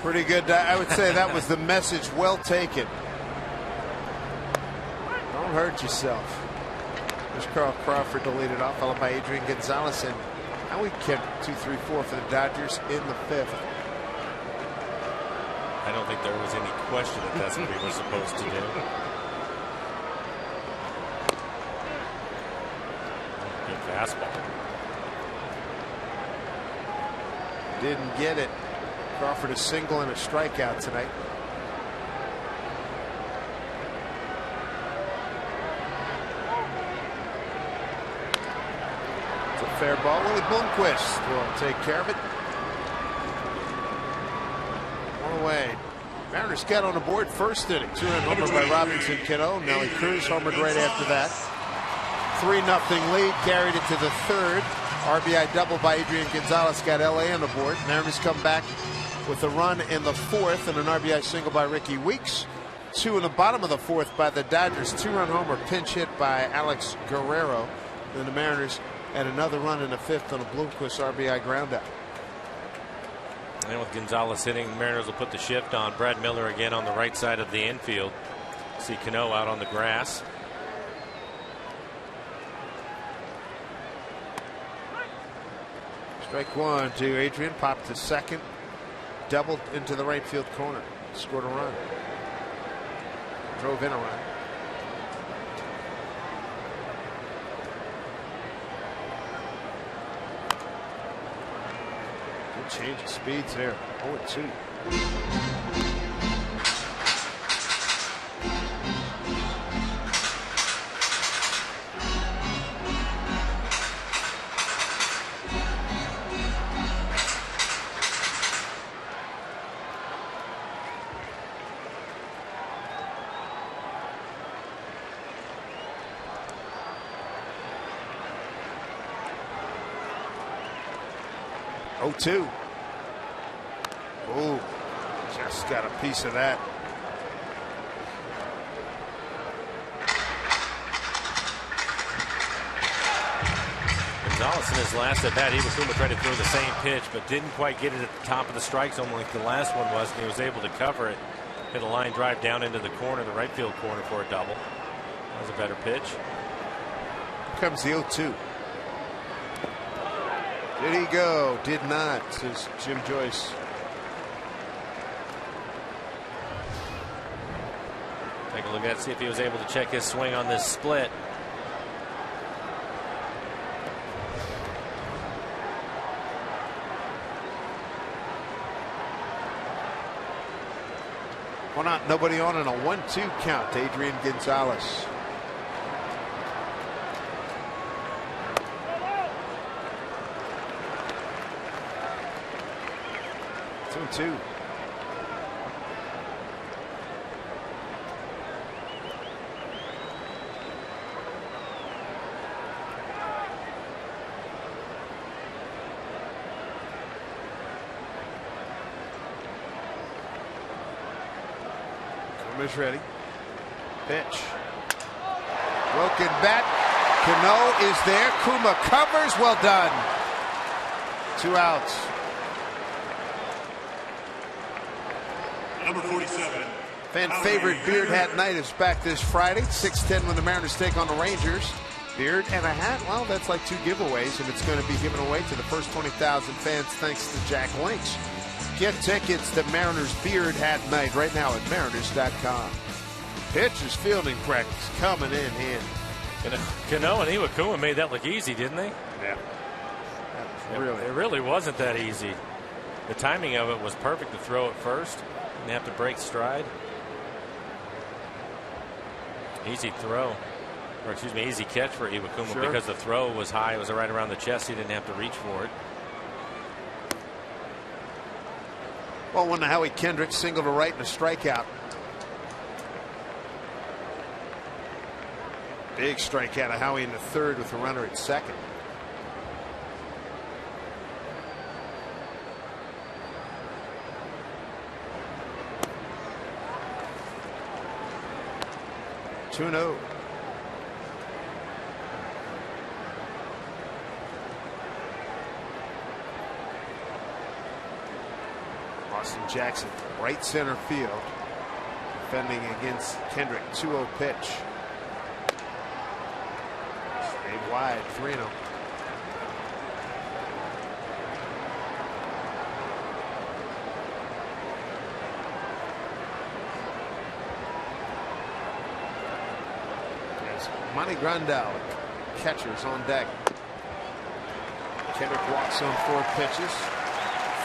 Pretty good. I would say that was the message well taken. Don't hurt yourself. There's Carl Crawford to lead it off, followed by Adrian Gonzalez. And now we kept 2-3-4 for the Dodgers in the 5th. I don't think there was any question that that's what we were supposed to do. Good fastball. Didn't get it. Crawford a single and a strikeout tonight. It's a fair ball. Willie Bloomquist will take care of it. One away. Mariners get on the board first inning. 2-run homer by Robinson Cano. Nelly Cruz homered right after that. 3-0 lead. Carried it to the 3rd. RBI double by Adrian Gonzalez got LA on the board. Mariners come back with a run in the 4th and an RBI single by Ricky Weeks. 2 in the bottom of the 4th by the Dodgers. 2-run homer pinch hit by Alex Guerrero. Then the Mariners had another run in the 5th on a Bloomquist RBI groundout. And with Gonzalez hitting, the Mariners will put the shift on Brad Miller again on the right side of the infield. See Cano out on the grass. Strike one to Adrian. Popped to second. Doubled into the right field corner. Scored a run. Drove in a run. Good change of speeds there. 0-2. 0-2. Ooh, just got a piece of that. Gonzalez in his last at bat, Iwakuma tried to throw the same pitch, but didn't quite get it at the top of the strike zone like the last one was, and he was able to cover it. Hit a line drive down into the corner, the right field corner, for a double. That was a better pitch. Here comes the 0-2. Did he go? Did not, says Jim Joyce. Take a look at it, see if he was able to check his swing on this split. One out, nobody on, and a 1-2 count to Adrian Gonzalez. Two. Is ready. Pitch. Broken bat. Cano is there. Kuma covers. Well done. 2 outs. Number 47. Fan favorite Beard Hat Night is back this Friday, 6:10 when the Mariners take on the Rangers. Beard and a hat, well, that's like 2 giveaways, and it's going to be given away to the first 20,000 fans thanks to Jack Lynch. Get tickets to Mariners Beard Hat Night right now at Mariners.com. Pitchers fielding practice coming in handy. Cano and Iwakuma made that look easy, didn't they? Yeah. It really wasn't that easy. The timing of it was perfect to throw it first and have to break stride. Easy throw, or excuse me, easy catch for Iwakuma, sure, because the throw was high. It was right around the chest. He didn't have to reach for it. Well, one to Howie Kendrick, single to right and a strikeout. Big strikeout of Howie in the third with a runner at second. Two-no. Austin Jackson, right center field, defending against Kendrick. 2-0 pitch. Stayed wide. 3-0. Monty Grandal, catchers on deck. Kendrick walks on 4 pitches.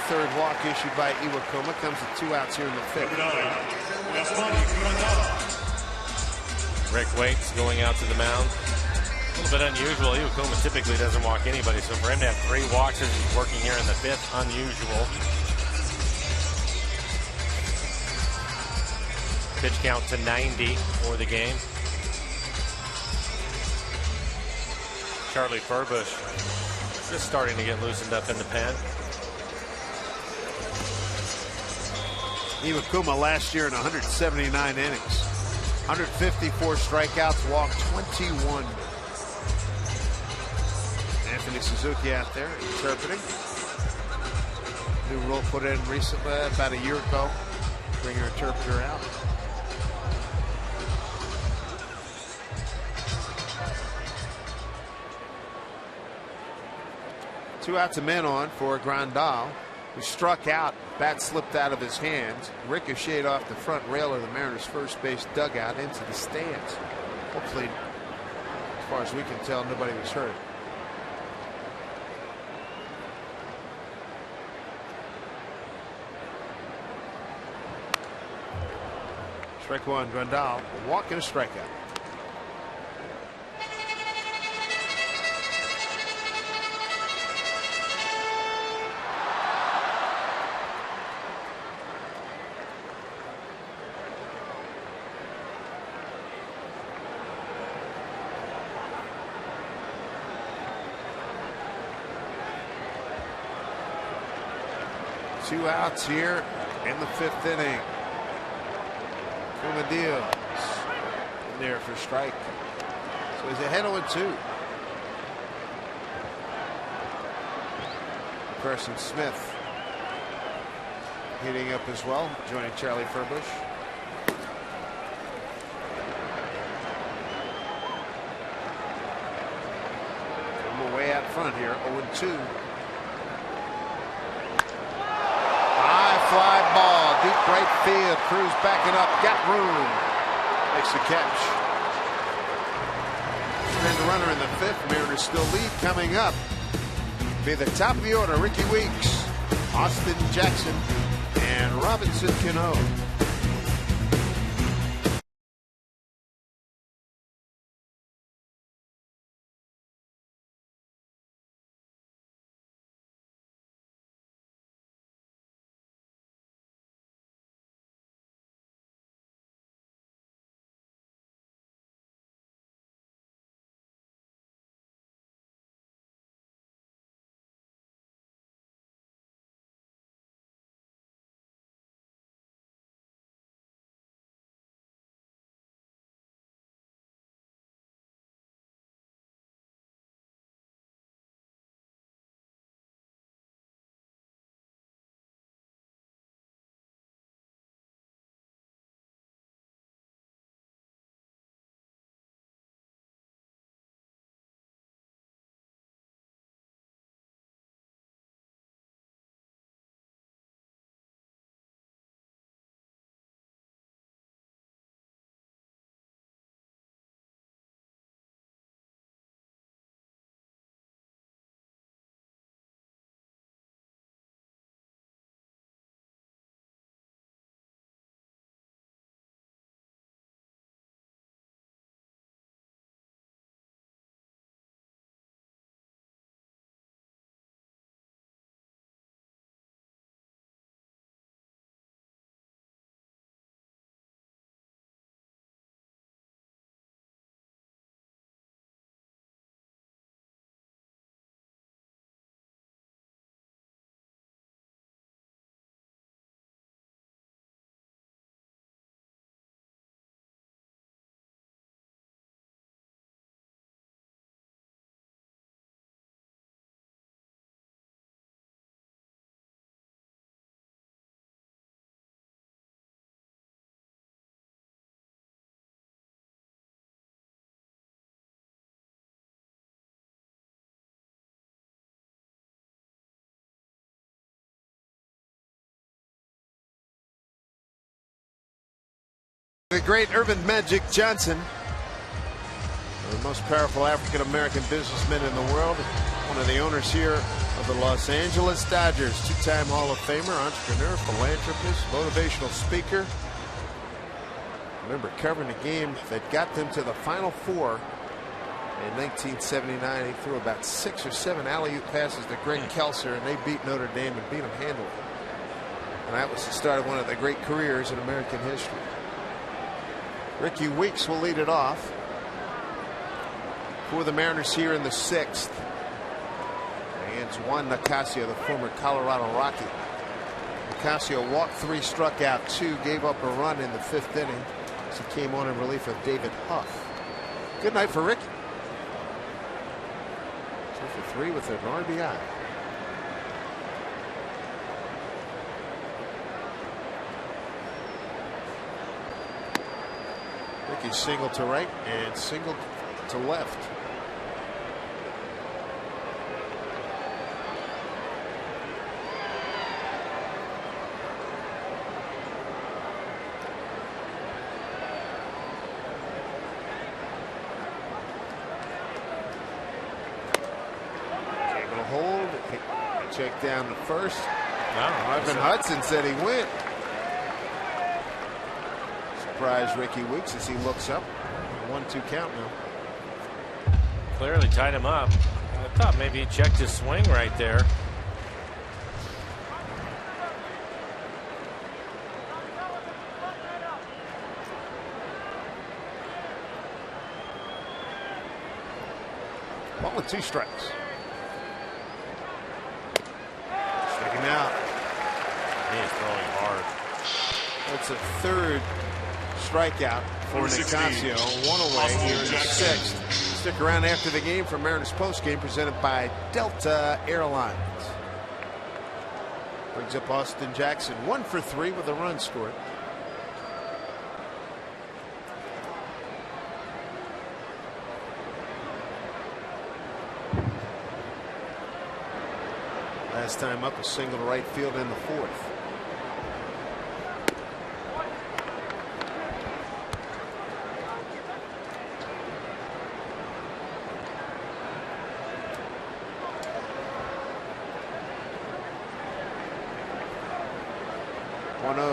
Third walk issued by Iwakuma. Comes with 2 outs here in the 5th. Rick Waits going out to the mound. A little bit unusual. Iwakuma typically doesn't walk anybody, so for him to have 3 walks as he's working here in the 5th, unusual. Pitch count to 90 for the game. Charlie Furbush just starting to get loosened up in the pen. Iwakuma last year in 179 innings. 154 strikeouts, walked 21. Anthony Suzuki out there interpreting. New rule put in recently, about a year ago. Bring your interpreter out. Two outs, a man on for Grandal, who struck out. Bat slipped out of his hands, ricocheted off the front rail of the Mariners' first base dugout into the stands. Hopefully, as far as we can tell, nobody was hurt. Strike one, Grandal, a walk and a strikeout. 2 outs here in the 5th inning. Kumadil's in there for strike. So he's ahead of 2. Carson Smith hitting up as well, joining Charlie Furbush. Way out front here, 0-2. High fly ball, deep right field. Cruz backing up, got room, makes the catch. And the runner in the 5th. Mariners still lead. Coming up, be the top of the order: Ricky Weeks, Austin Jackson, and Robinson Cano. The great Irvin Magic Johnson, the most powerful African-American businessman in the world, one of the owners here of the Los Angeles Dodgers, 2-time Hall of Famer, entrepreneur, philanthropist, motivational speaker. Remember covering the game that got them to the Final Four in 1979. He threw about 6 or 7 alley-oop passes to Greg Kelser, and they beat Notre Dame and beat them handily. And that was the start of one of the great careers in American history. Ricky Weeks will lead it off for the Mariners here in the 6th. Against Juan Nicasio, the former Colorado Rocky. Nicasio walked 3, struck out 2, gave up a run in the 5th inning as he came on in relief of David Huff. Good night for Ricky. 2 for 3 with an RBI. Ricky single to right and single to left. Able to hold. Check down the first. Ivan Hudson said he went. Surprise Ricky Weeks as he looks up. 1-2 count now. Clearly tied him up. I thought maybe he checked his swing right there. One with 2 strikes. Striking out. That's a third strikeout for Nicasio. One away here in the sixth. Stick around after the game for Mariners postgame presented by Delta Airlines. Brings up Austin Jackson 1 for 3 with a run scored. Last time up, a single to right field in the fourth.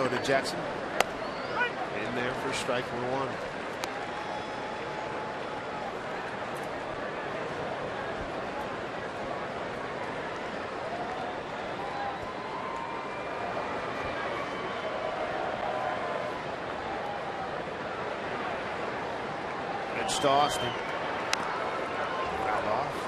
To Jackson. In there for strike one. Pitch to Austin. Fouled off.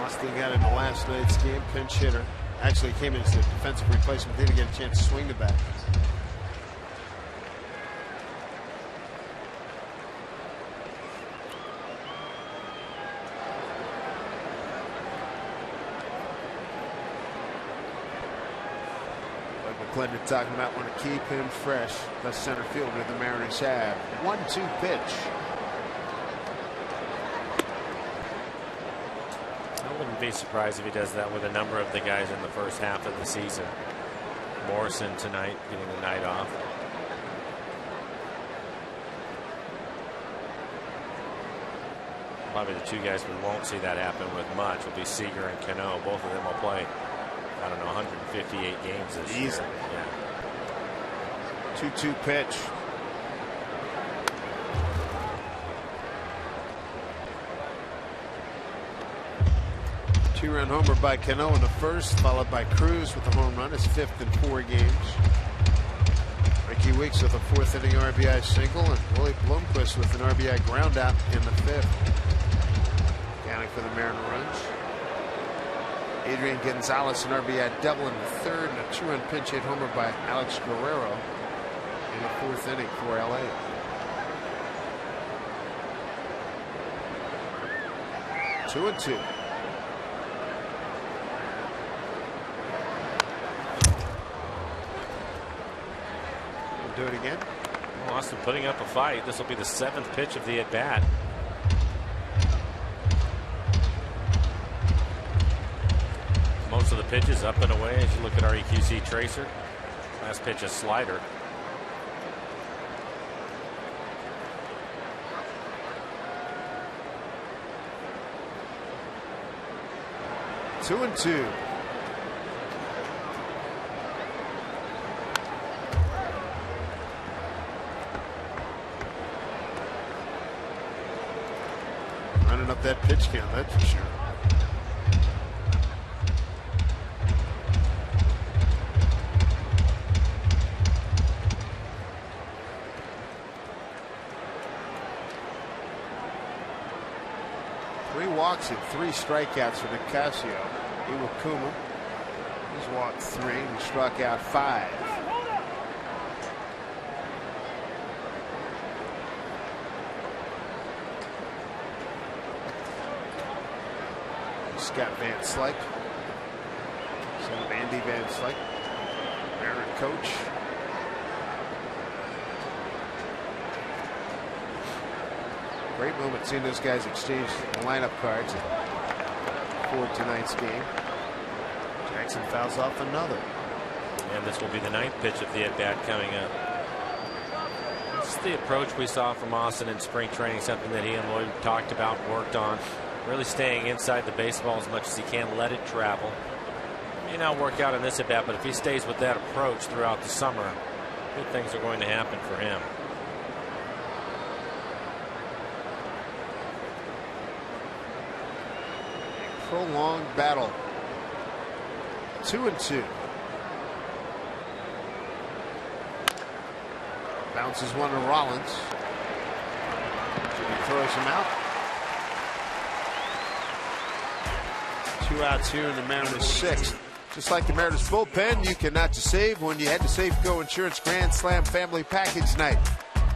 Austin got into last night's game, pinch hitter. Actually came in as a defensive replacement, didn't get a chance to swing the bat. Like McClendon talking about, want to keep him fresh. The center fielder the Mariners have. 1-2 pitch. Be surprised if he does that with a number of the guys in the first half of the season. Morrison tonight getting the night off. Probably the two guys we won't see that happen with much will be Seager and Cano. Both of them will play, I don't know, 158 games this year. Yeah. 2-2 pitch. Two-run homer by Cano in the first, followed by Cruz with the home run, his 5th in 4 games. Ricky Weeks with a 4th inning RBI single, and Willie Blomquist with an RBI groundout in the 5th. Counting for the Mariner runs. Adrian Gonzalez an RBI double in the 3rd, and a 2-run pinch hit homer by Alex Guerrero in the 4th inning for LA. Two and two. Do it again. Well, Austin putting up a fight. This will be the 7th pitch of the at bat. Most of the pitches up and away as you look at our EQC tracer. Last pitch a slider. Two and two. Running up that pitch count, that's for sure. Three walks and 3 strikeouts for Nicasio. Iwakuma, he's walked 3 and struck out 5. Scott Van Slyke. Son of Andy Van Slyke, Mariner coach. Great moment seeing those guys exchange lineup cards for tonight's game. Jackson fouls off another. And this will be the 9th pitch of the at-bat coming up. This is the approach we saw from Austin in spring training, something that he and Lloyd talked about, worked on. Really staying inside the baseball as much as he can, let it travel. May not work out in this at-bat, but if he stays with that approach throughout the summer, good things are going to happen for him. Prolonged battle. 2 and 2. Bounces one to Rollins. Jimmy throws him out. 2 outs here in the Mariners' 6th. Just like the Mariners bullpen, you can not just save when you head to Safeco Insurance Grand Slam Family Package Night.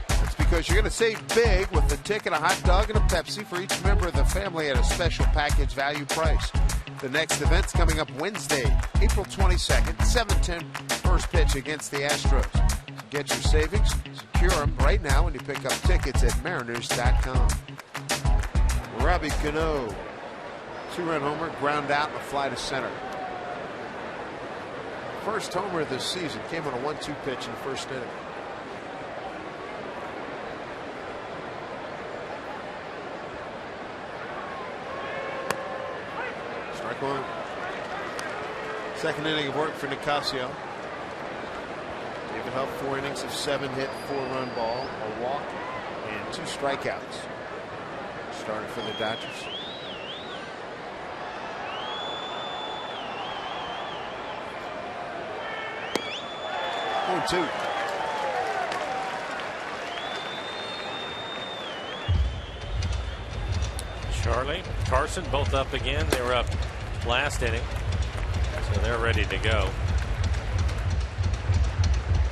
That's because you're going to save big with a ticket, a hot dog, and a Pepsi for each member of the family at a special package value price. The next event's coming up Wednesday, April 22nd, 7:10 first pitch against the Astros. Get your savings, secure them right now when you pick up tickets at Mariners.com. Robbie Cano, 2-run homer, ground out and a fly to center. First homer of this season came on a 1-2 pitch in the first inning. Strike one. Second inning of work for Nicasio. David Huff, 4 innings of 7 hit, 4-run ball, a walk, and 2 strikeouts. Started for the Dodgers. 0-2. Charlie, Carson, both up again. They were up last inning, so they're ready to go.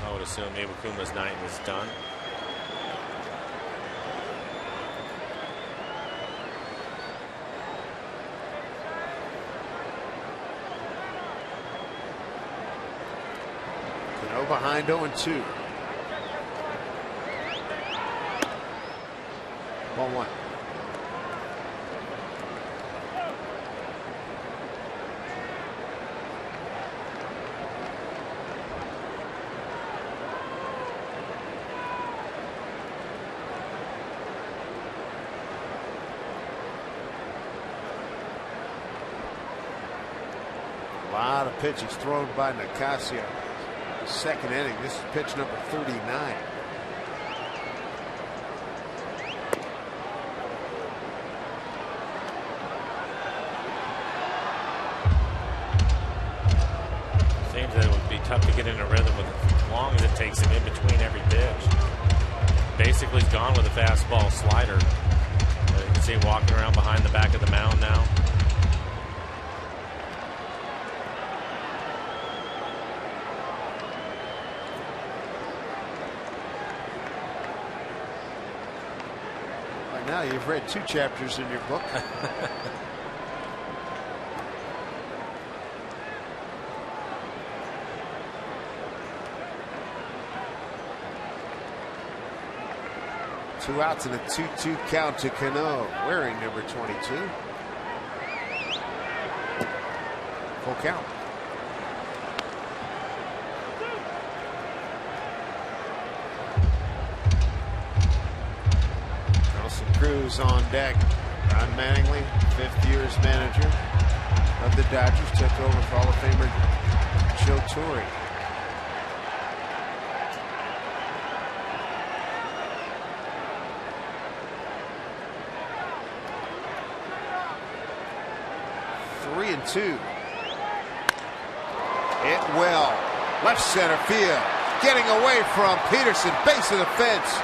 I would assume Iwakuma's night is done. Cano behind 0-2. 1-1. A lot of pitches thrown by Nicasio. Second inning. This is pitch number 39. Seems that it would be tough to get in a rhythm with as long as it takes him in between every pitch. Basically, he's gone with a fastball slider. You can see him walking around behind the back of the mound now. Now you've read 2 chapters in your book. Two outs and a 2-2 count to Cano, wearing number 22. Full count. Cruz on deck. Ron Mattingly, 5th year as manager of the Dodgers, took over for Hall of Famer Joe Torre. Three and 2. Hit well. Left center field. Getting away from Peterson. Base of the fence.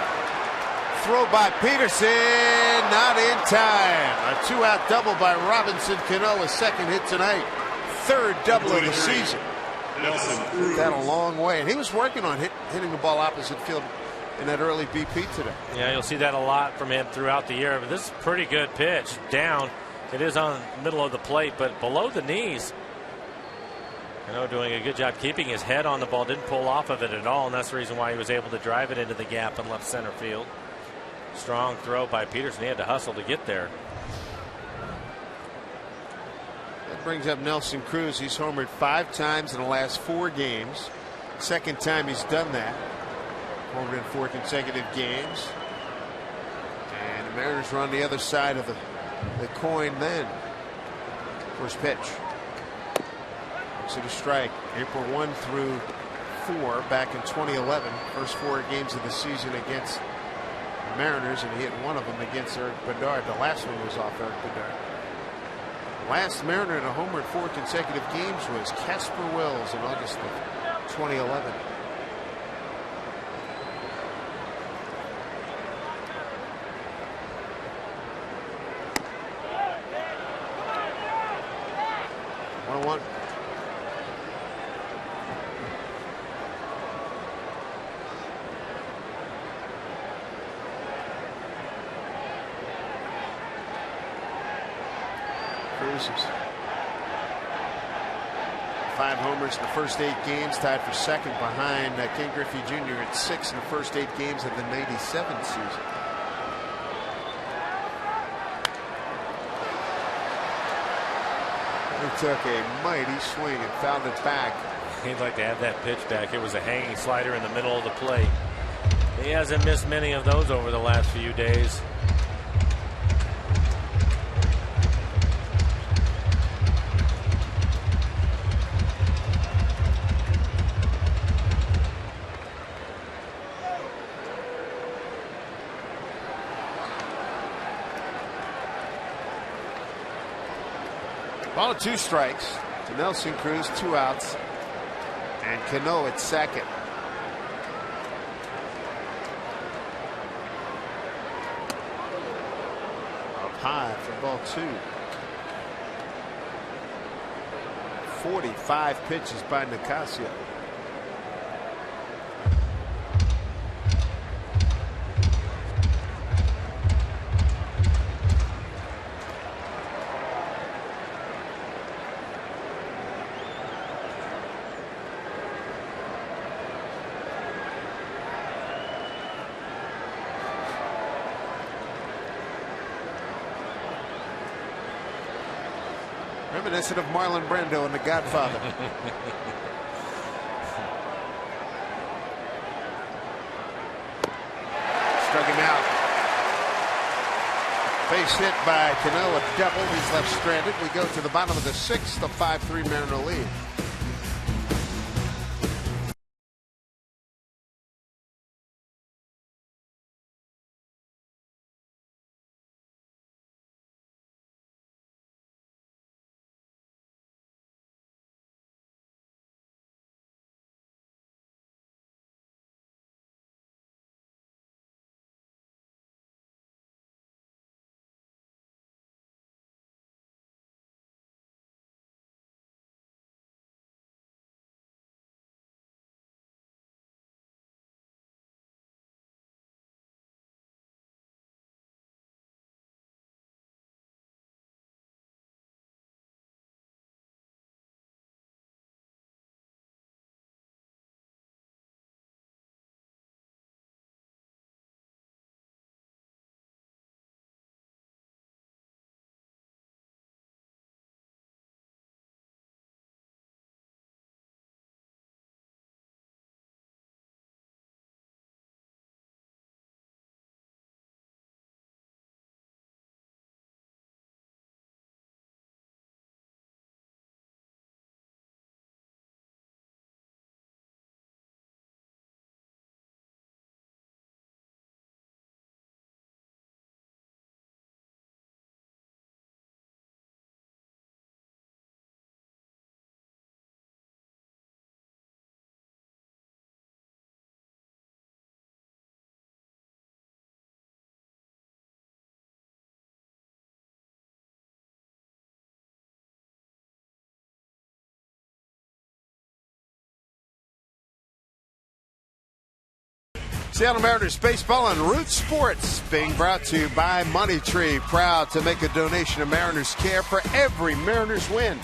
Throw by Peterson, not in time. A 2-out double by Robinson Cano, his second hit tonight. 3rd double of the season. That a long way, and he was working on hitting the ball opposite field in that early BP today. Yeah, you'll see that a lot from him throughout the year. But this is a pretty good pitch. Down, it is on the middle of the plate, but below the knees. Cano doing a good job keeping his head on the ball. Didn't pull off of it at all, and that's the reason why he was able to drive it into the gap in left center field. Strong throw by Peterson. He had to hustle to get there. That brings up Nelson Cruz. He's homered 5 times in the last 4 games. Second time he's done that. Homered in 4 consecutive games. And the Mariners are on the other side of the coin then. First pitch. Looks at a strike. April 1 through 4 back in 2011. First 4 games of the season against Mariners, and he hit one of them against Eric Bedard. The last one was off Eric Bedard. Last Mariner to homer in 4 consecutive games was Casper Wells in August of 2011. Cruz's 5 homers in the first 8 games, tied for second behind Ken Griffey Jr. at 6 in the first 8 games of the '97 season. He took a mighty swing and fouled it back. He'd like to have that pitch back. It was a hanging slider in the middle of the plate. He hasn't missed many of those over the last few days. Ball and 2 strikes to Nelson Cruz, 2 outs, and Cano at second. Up high for ball 2. 45 pitches by Nicasio. Reminiscent of Marlon Brando and The Godfather. Struck him out. Base hit by Cano, a double. He's left stranded. We go to the bottom of the 6th, a 5-3 Mariner lead. Seattle Mariners baseball and Root Sports being brought to you by Money Tree. Proud to make a donation to Mariners Care for every Mariners win.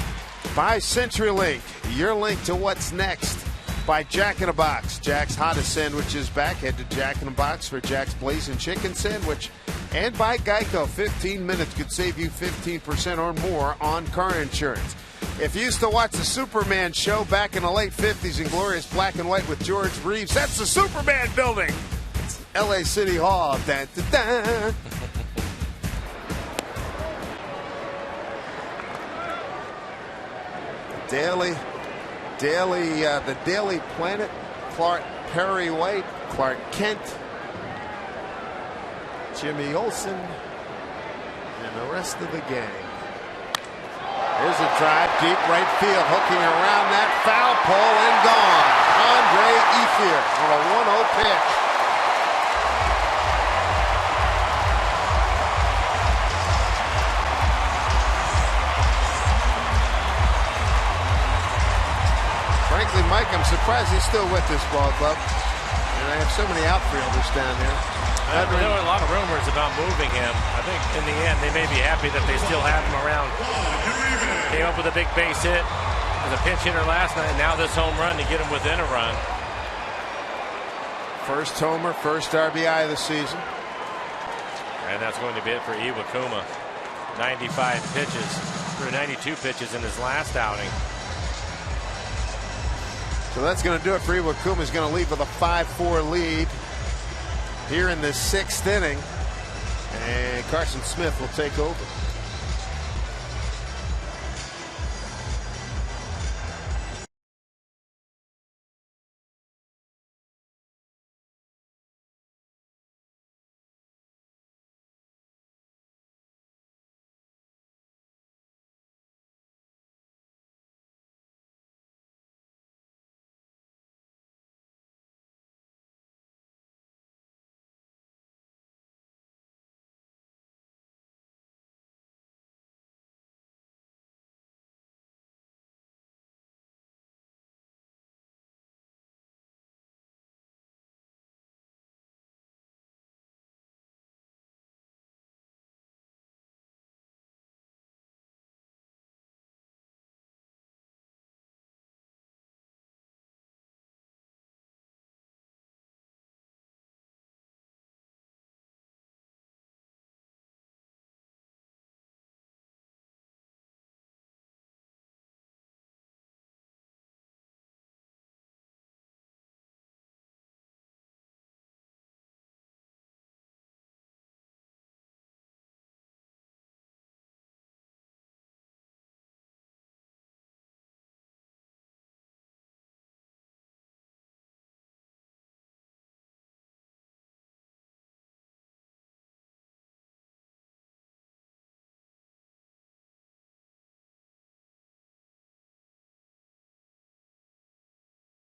By CenturyLink, your link to what's next. By Jack in a Box, Jack's hottest sandwich is back. Head to Jack in a Box for Jack's Blazing Chicken Sandwich. And by Geico, 15 minutes could save you 15% or more on car insurance. If you used to watch the Superman show back in the late 50s in glorious black and white with George Reeves, that's the Superman building. It's LA City Hall. Da, da, da. The Daily Planet, Perry White, Clark Kent, Jimmy Olsen, and the rest of the gang. Here's a drive, deep right field, hooking around that foul pole and gone. Andre Ethier on a 1-0 pitch. Frankly, Mike, I'm surprised he's still with this ball club. And I have so many outfielders down there. There were a lot of rumors about moving him. I think in the end they may be happy that they still have him around. Came up with a big base hit as a pinch hitter last night. Now this home run to get him within a run. First homer, first RBI of the season. And that's going to be it for Iwakuma. 95 pitches, through 92 pitches in his last outing. So that's going to do it for Iwakuma. He's going to leave with a 5-4 lead here in the 6th inning. And Carson Smith will take over.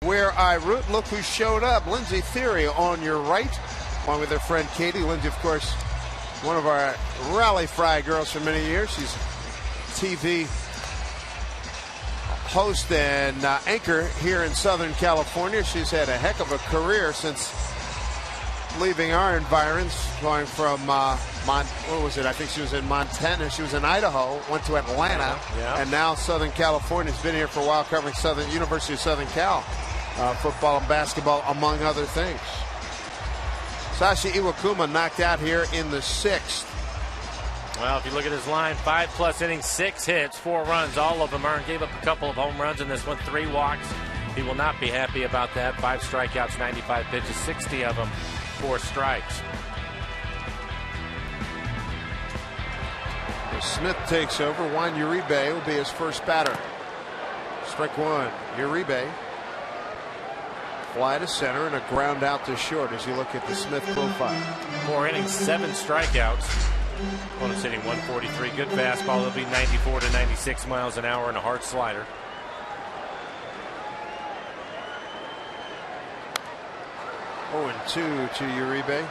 Where I root, look who showed up. Lindsay Theory on your right, along with her friend Katie. Lindsay, of course, one of our Rally Fry girls for many years. She's TV host and anchor here in Southern California. She's had a heck of a career since leaving our environs, going from what was it? I think she was in Montana. She was in Idaho, went to Atlanta, and now Southern California. Has been here for a while, covering University of Southern Cal. Football and basketball, among other things. Sashi Iwakuma knocked out here in the 6th. Well, if you look at his line, 5+ innings, 6 hits, 4 runs, all of them earned. Gave up a couple of home runs in this one, 3 walks. He will not be happy about that. 5 strikeouts, 95 pitches, 60 of them, 4 strikes. Smith takes over. Juan Uribe will be his first batter. Strike one. Uribe. Fly to center and a ground out to short as you look at the Smith profile. 4 innings, 7 strikeouts. Opponent's hitting 143. Good fastball. It'll be 94 to 96 miles an hour and a hard slider. Oh, and 2 to Uribe.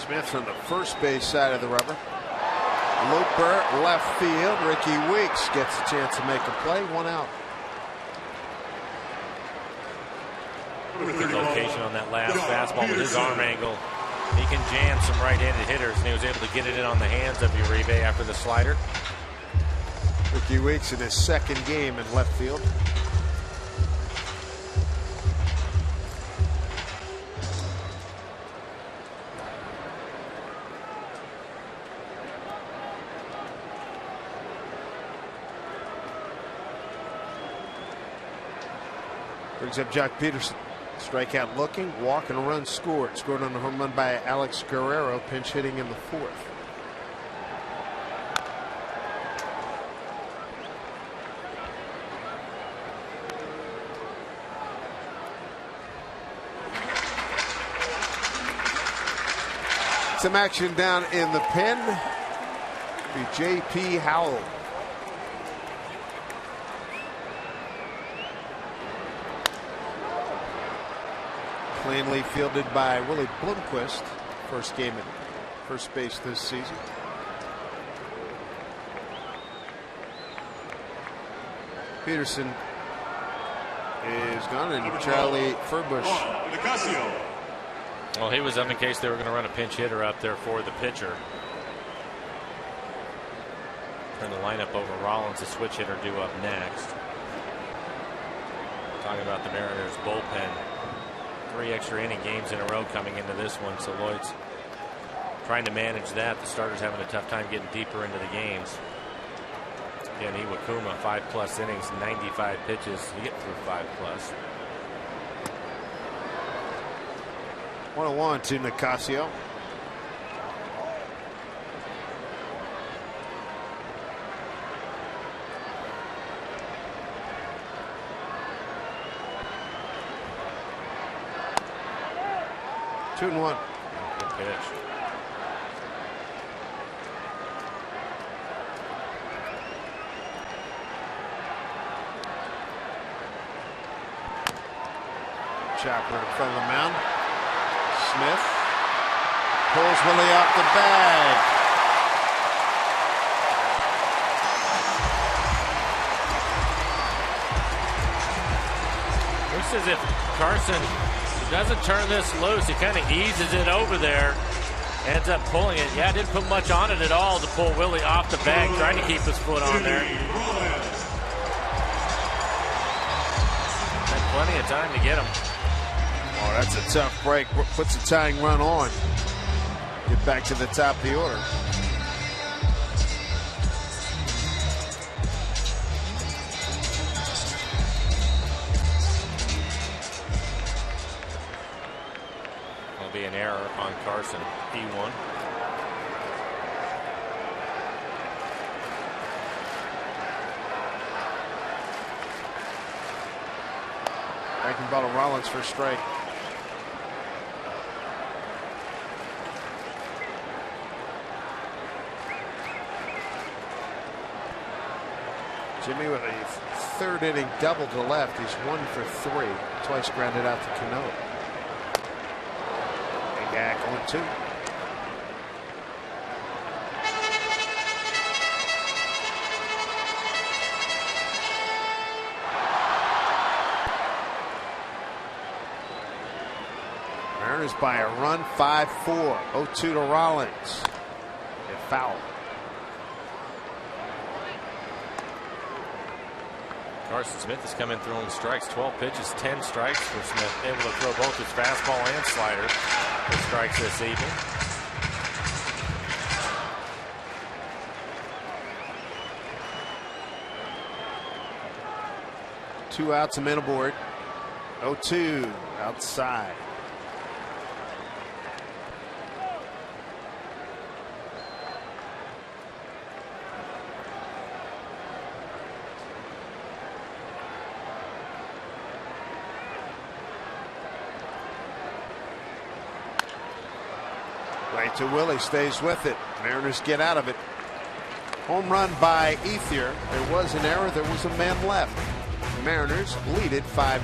Smith on the first base side of the rubber. Looper left field. Ricky Weeks gets a chance to make a play. 1 out. Good location on that last fastball with his arm angle. He can jam some right-handed hitters, and he was able to get it in on the hands of Uribe after the slider. Ricky Weeks in his 2nd game in left field. Brings up Jock Peterson. Strikeout looking, walk and a run scored. Scored on a home run by Alex Guerrero, pinch hitting in the 4th. Some action down in the pen. Be J.P. Howell. Cleanly fielded by Willie Bloomquist. First game first base this season. Peterson is gone, and Charlie Furbush. Well, he was up in case they were going to run a pinch hitter up there for the pitcher. Turn the lineup over. Rollins, the switch hitter, due up next. Talking about the Mariners bullpen. 3 extra inning games in a row coming into this one, so Lloyd's trying to manage that. The starter's having a tough time getting deeper into the games. Again, Iwakuma, 5+ innings, 95 pitches to get through 5+. 1-1 to Nicasio. Two and one. Good pitch. Chopper in front of the mound. Smith pulls Willie off the bag. Looks as if Carson doesn't turn this loose. He kind of eases it over there. Ends up pulling it. Yeah, didn't put much on it at all to pull Willie off the bag, trying to keep his foot on there. Had plenty of time to get him. Oh, that's a tough break. Puts a tying run on. Get back to the top of the order. Will be an error on Carson. P1. Breaking ball to Rollins for a strike. Jimmy with a third inning double to left. He's 1 for 3. Twice grounded out to Cano. Gag 1-2. Mariners by a run, 5-4. 0-2 to Rollins. Get fouled. Carson Smith is coming throwing strikes. 12 pitches, 10 strikes for Smith. Able to throw both his fastball and slider for strikes this evening. Two outs, a man aboard. 0-2 outside. Right to Willie, stays with it. Mariners get out of it. Home run by Ethier. There was an error. There was a man left. The Mariners lead it 5-4.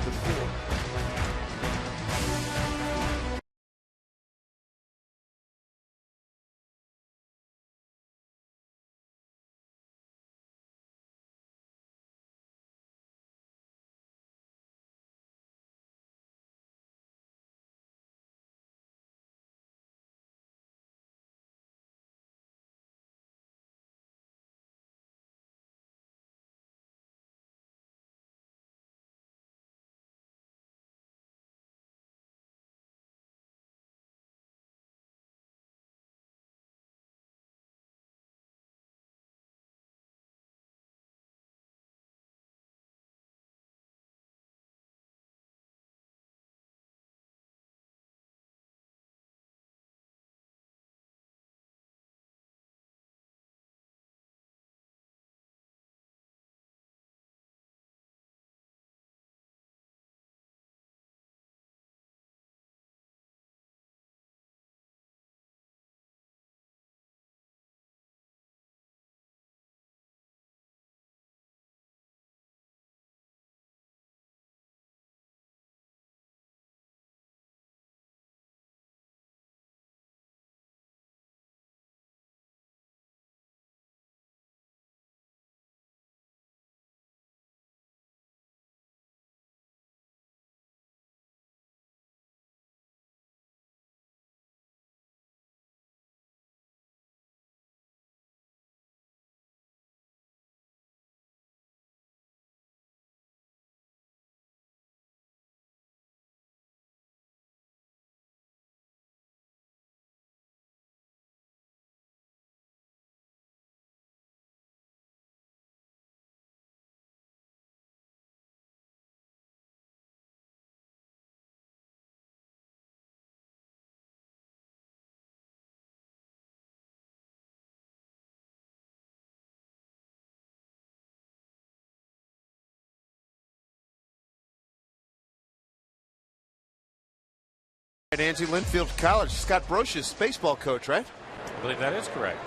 At Angie Linfield College, Scott Brocious, baseball coach, right? I believe that is correct.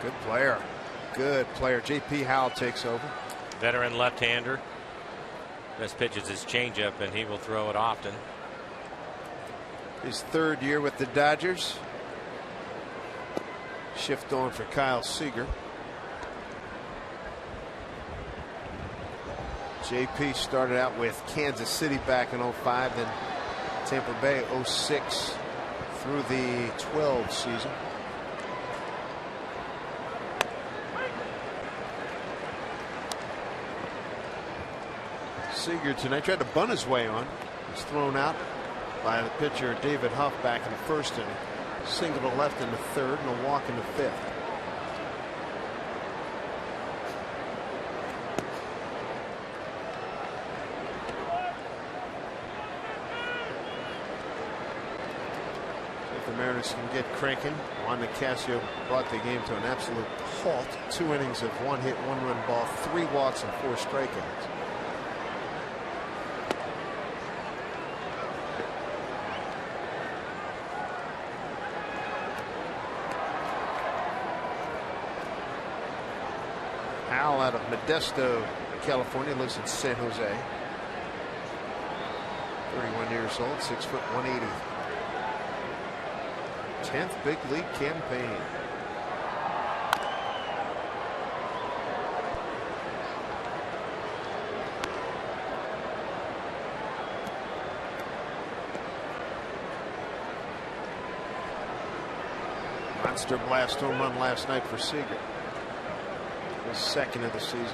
Good player. Good player. J.P. Howell takes over. Veteran left-hander. Best pitch is his changeup, and he will throw it often. His third year with the Dodgers. Shift on for Kyle Seager. JP started out with Kansas City back in 05, then Tampa Bay 06 through the 12 season. Seager tonight tried to bunt his way on. He's thrown out by the pitcher David Huff back in the first inning. Single to left in the third and a walk in the fifth. If the Mariners can get cranking, Juan Nicasio brought the game to an absolute halt. 2 innings of 1 hit, 1 run ball, 3 walks, and 4 strikeouts. Howell out of Modesto, California, lives in San Jose. 31 years old, 6 foot 180. 10th big league campaign. Monster blast home run last night for Seager. His second of the season.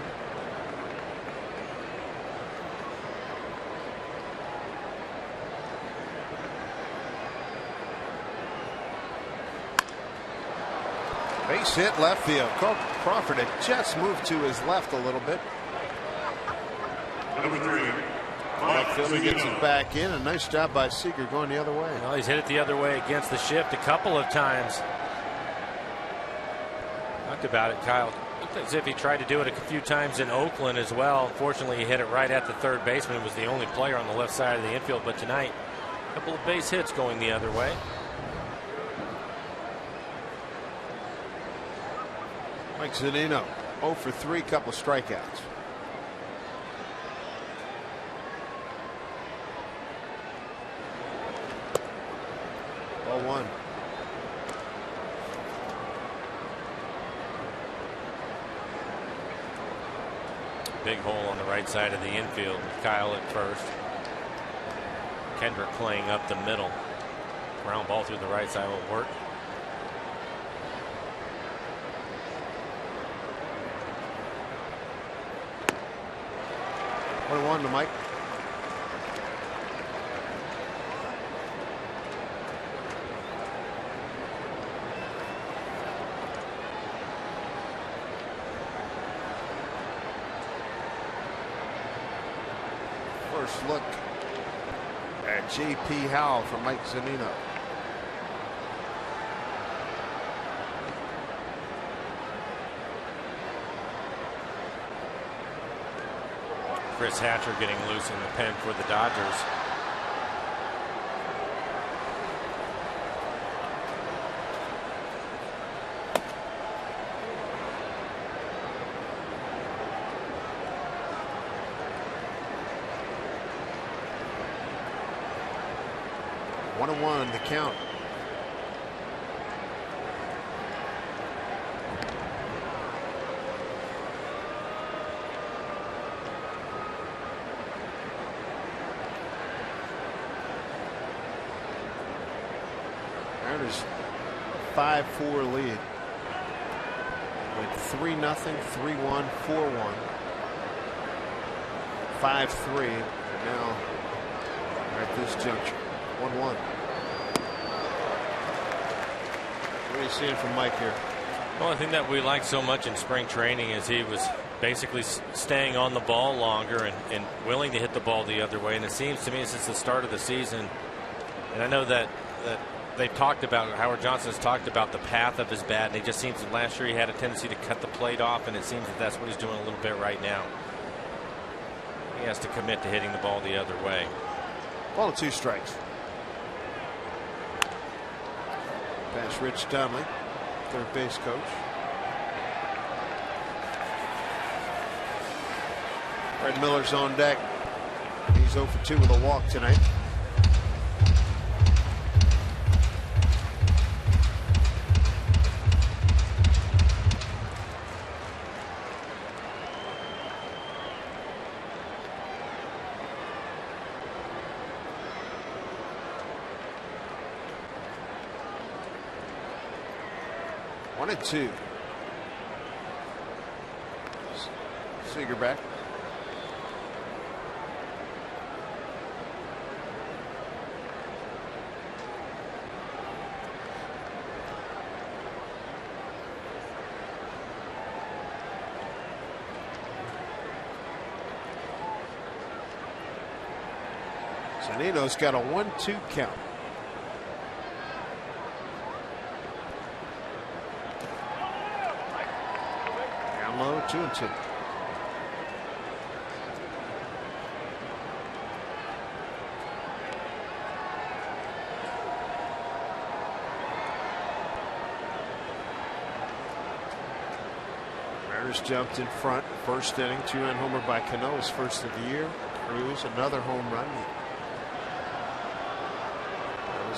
Base hit left field. Crawford had just moved to his left a little bit. Number 3. Left fielder gets it back in. A nice job by Seager going the other way. Well, he's hit it the other way against the shift a couple of times. Talked about it, Kyle. Looked as if he tried to do it a few times in Oakland as well. Fortunately, he hit it right at the third baseman. He was the only player on the left side of the infield. But tonight, a couple of base hits going the other way. Mike Zunino 0 for 3, couple of strikeouts. Ball 1. Big hole on the right side of the infield with Kyle at first. Kendrick playing up the middle. Ground ball through the right side won't work. One to Mike. First look at J.P. Howell from Mike Zunino. Chris Hatcher getting loose in the pen for the Dodgers. One and one the count. Mariners 5-4 lead. Went 3-0, 3-1, 4-1, 5-3. Now at this juncture, 1-1. What are you seeing from Mike here? Well, I think that we like so much in spring training is he was basically staying on the ball longer and willing to hit the ball the other way. And it seems to me since the start of the season, and I know that they've talked about, Howard Johnson has talked about the path of his bat, and it just seems that last year he had a tendency to cut the plate off, and it seems that that's what he's doing a little bit right now. He has to commit to hitting the ball the other way. Ball and 2 strikes. Pass Rich Donnelly, third base coach. Brad Miller's on deck. He's 0 for 2 with a walk tonight. One and two. Seager back. Zanino's got a 1-2 count. Down low, 2-2. Mariners jumped in front. First inning, 2-run homer by Cano, his first of the year. Cruz, another home run.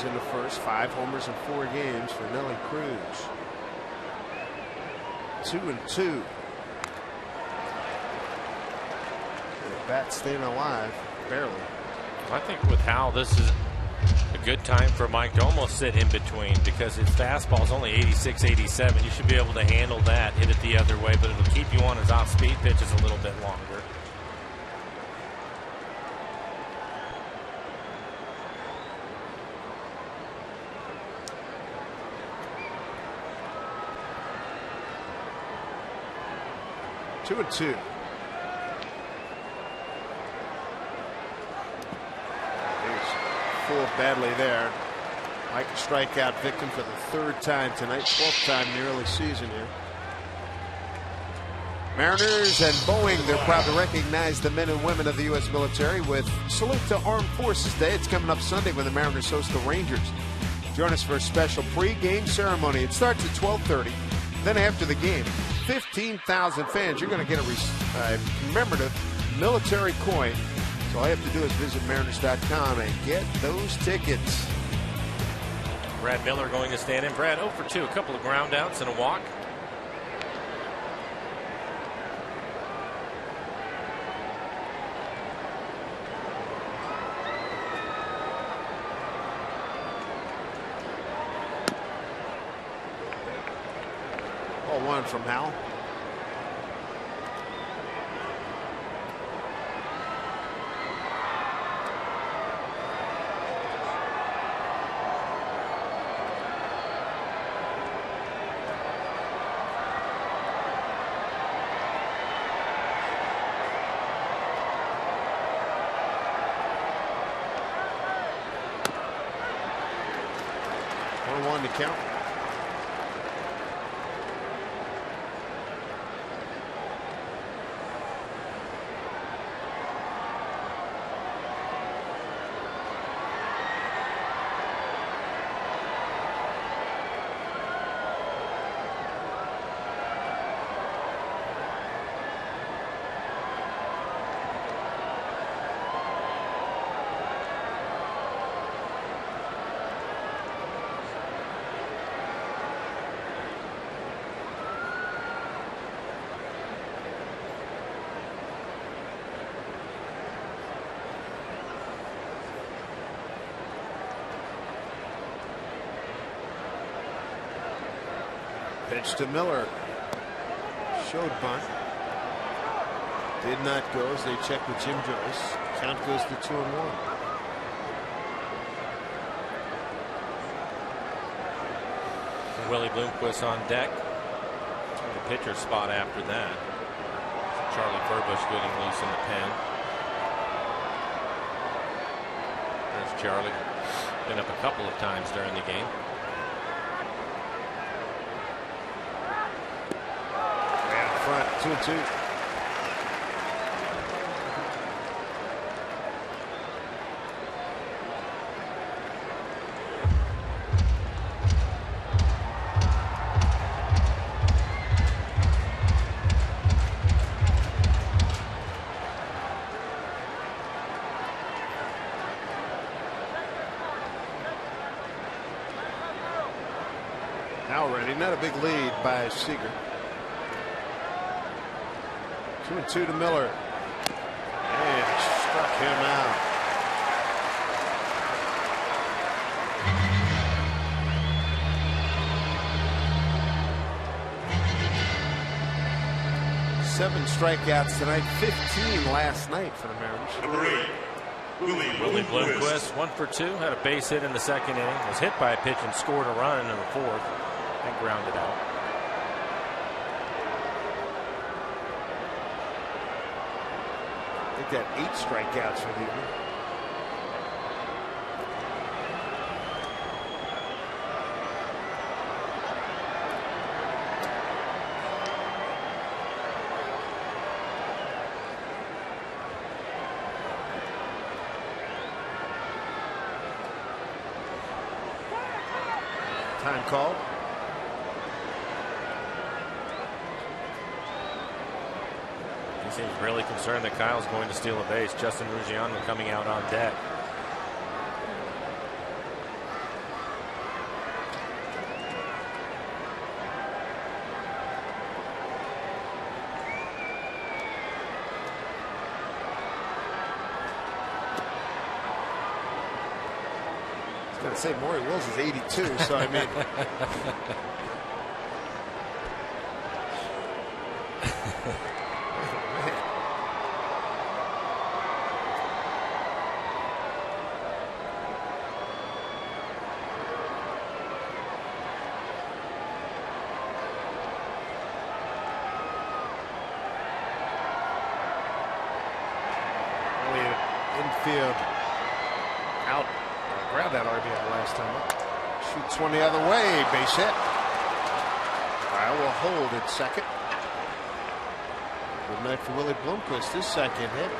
In the first, 5 homers in 4 games for Nelly Cruz. 2-2. The bat staying alive, barely. I think with Howell, this is a good time for Mike to almost sit in between, because his fastball is only 86, 87. You should be able to handle that, hit it the other way, but it'll keep you on his off-speed pitches a little bit longer. Two and two. He's full badly there. Mike, a strikeout victim for the 3rd time tonight, 12th time in the early season here. Mariners and Boeing, they're proud to recognize the men and women of the U.S. military with Salute to Armed Forces Day. It's coming up Sunday when the Mariners host the Rangers. Join us for a special pre-game ceremony. It starts at 12:30. Then after the game, 15,000 fans. You're going to get a commemorative military coin. So all you have to do is visit Mariners.com and get those tickets. Brad Miller going to stand in. Brad 0 for 2, a couple of ground outs and a walk. One from Howell. One to count. Pitch to Miller. Showed bunt. Did not go as they check with Jim Joyce. Count goes to 2-1. Willie Bloomquist on deck. The pitcher spot after that. Charlie Furbush getting loose in the pen. There's Charlie. Been up a couple of times during the game. Front 2-2. not a big lead by Seager. 2-2 to Miller. And struck him out. Seven strikeouts tonight, 15 last night for the Mariners. Number 8, Willie Bloomquist, 1 for 2, had a base hit in the second inning, was hit by a pitch and scored a run in the fourth, and grounded out. I think that 8 strikeouts for the evening. Time called. He seems really concerned that Kyle's going to steal a base. Justin Ruggiano coming out on deck. I say Maury Wills is 82, so I mean. Infield out. Grabbed that RBI last time up. Shoots one the other way. Base hit. Kyle will hold at second. Good night for Willie Bloomquist. His second hit.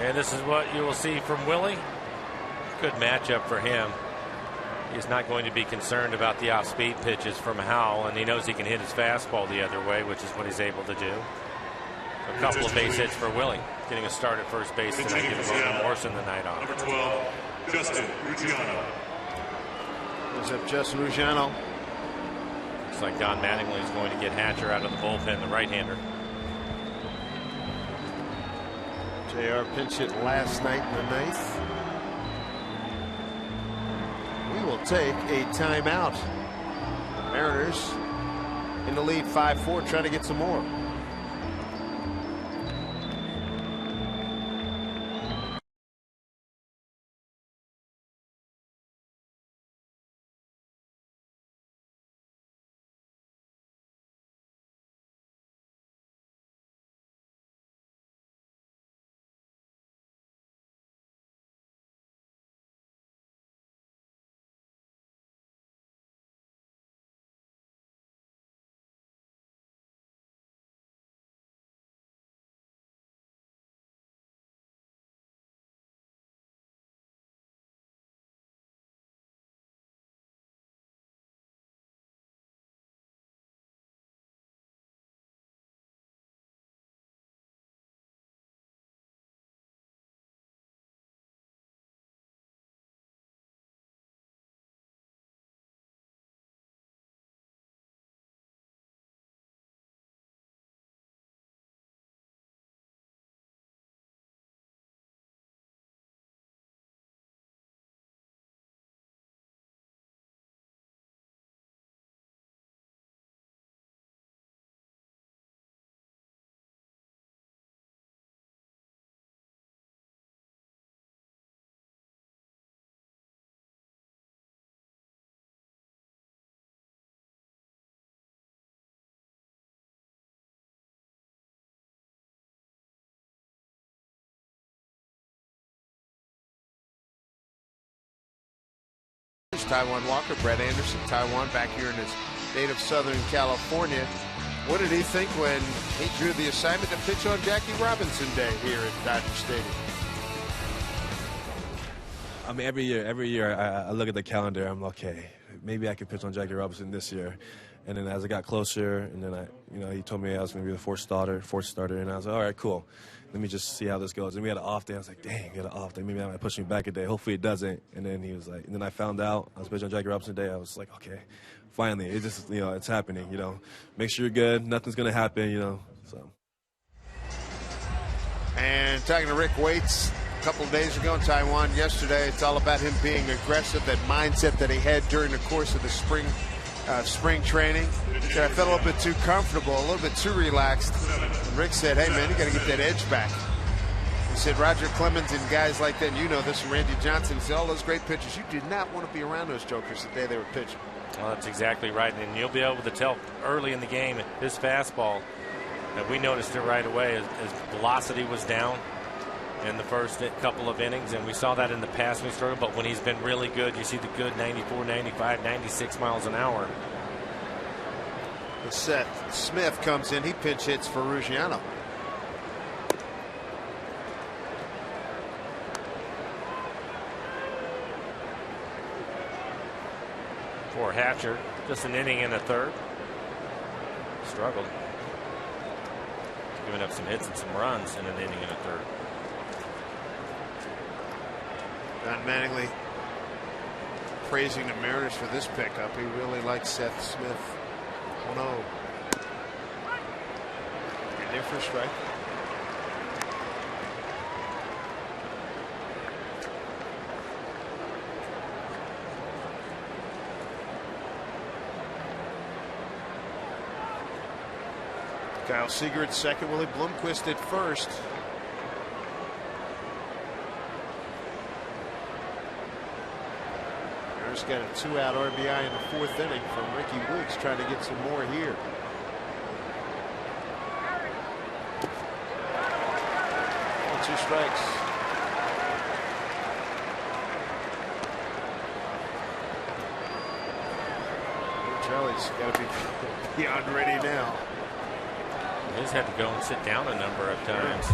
And this is what you will see from Willie. Good matchup for him. He's not going to be concerned about the off-speed pitches from Howell, and he knows he can hit his fastball the other way, which is what he's able to do. A couple of base hits for Willie. Getting a start at first base tonight, giving Logan Morrison the night off. Number 12, Justin Ruggiano. Goes up Justin Ruggiano. Looks like Don Mattingly is going to get Hatcher out of the bullpen, the right-hander. JR pinch hit last night in the ninth. We will take a timeout. Mariners in the lead 5-4, trying to get some more. Taijuan Walker, Brett Anderson. Taijuan back here in his native Southern California. What did he think when he drew the assignment to pitch on Jackie Robinson Day here at Dodger Stadium? I mean, every year I look at the calendar. I'm like, okay, maybe I could pitch on Jackie Robinson this year. And then as I got closer, and then he told me I was going to be the fourth starter, and I was like, all right, cool. let me just see how this goes. And we had an off day. I was like, dang, we had an off day. Maybe that might push me back a day. Hopefully it doesn't. And then he was like, and then I found out I was pitching on Jackie Robinson today. I was like, okay, finally, it just, it's happening. Make sure you're good. Nothing's gonna happen. So. And talking to Rick Waits a couple of days ago in Taiwan yesterday, it's all about him being aggressive, that mindset that he had during the course of the spring training. Said, I felt a little bit too comfortable, a little bit too relaxed. And Rick said, hey, man, you got to get that edge back. He said Roger Clemens and guys like that, and this, Randy Johnson, he said, all those great pitchers, you did not want to be around those jokers the day they were pitching. Well, that's exactly right, and you'll be able to tell early in the game his fastball. And we noticed it right away. His velocity was down in the first couple of innings, and we saw that in the passing struggle. But when he's been really good, you see the good 94, 95, 96 miles an hour. Seth Smith comes in. He pinch hits for Ruggiano. For Hatcher, just an inning and a third. Struggled. Giving up some hits and some runs in an inning and a third. Don Mattingly praising the Mariners for this pickup. He really likes Seth Smith. 1-0. And there for a strike. Kyle Seager at second, Willie Bloomquist at first. Mariners got a 2-out RBI in the fourth inning from Ricky Wicks, trying to get some more here. Oh, 2 strikes. Charlie's got to be beyond ready now. He's had to go and sit down a number of times.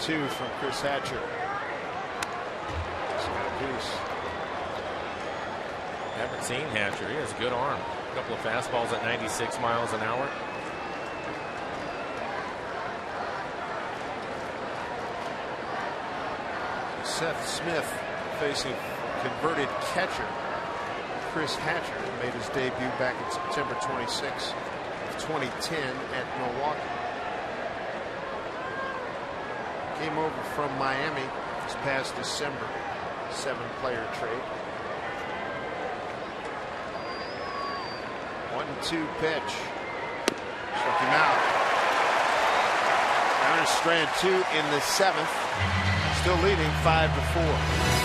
Two from Chris Hatcher. He's got a piece. Haven't seen Hatcher. He has a good arm. A couple of fastballs at 96 miles an hour. Seth Smith facing converted catcher Chris Hatcher, who made his debut back in September 26 of 2010 at Milwaukee. Came over from Miami this past December. 7-player trade. 1-2 pitch. Struck him out. Mariners strand 2 in the 7th. Still leading 5-4.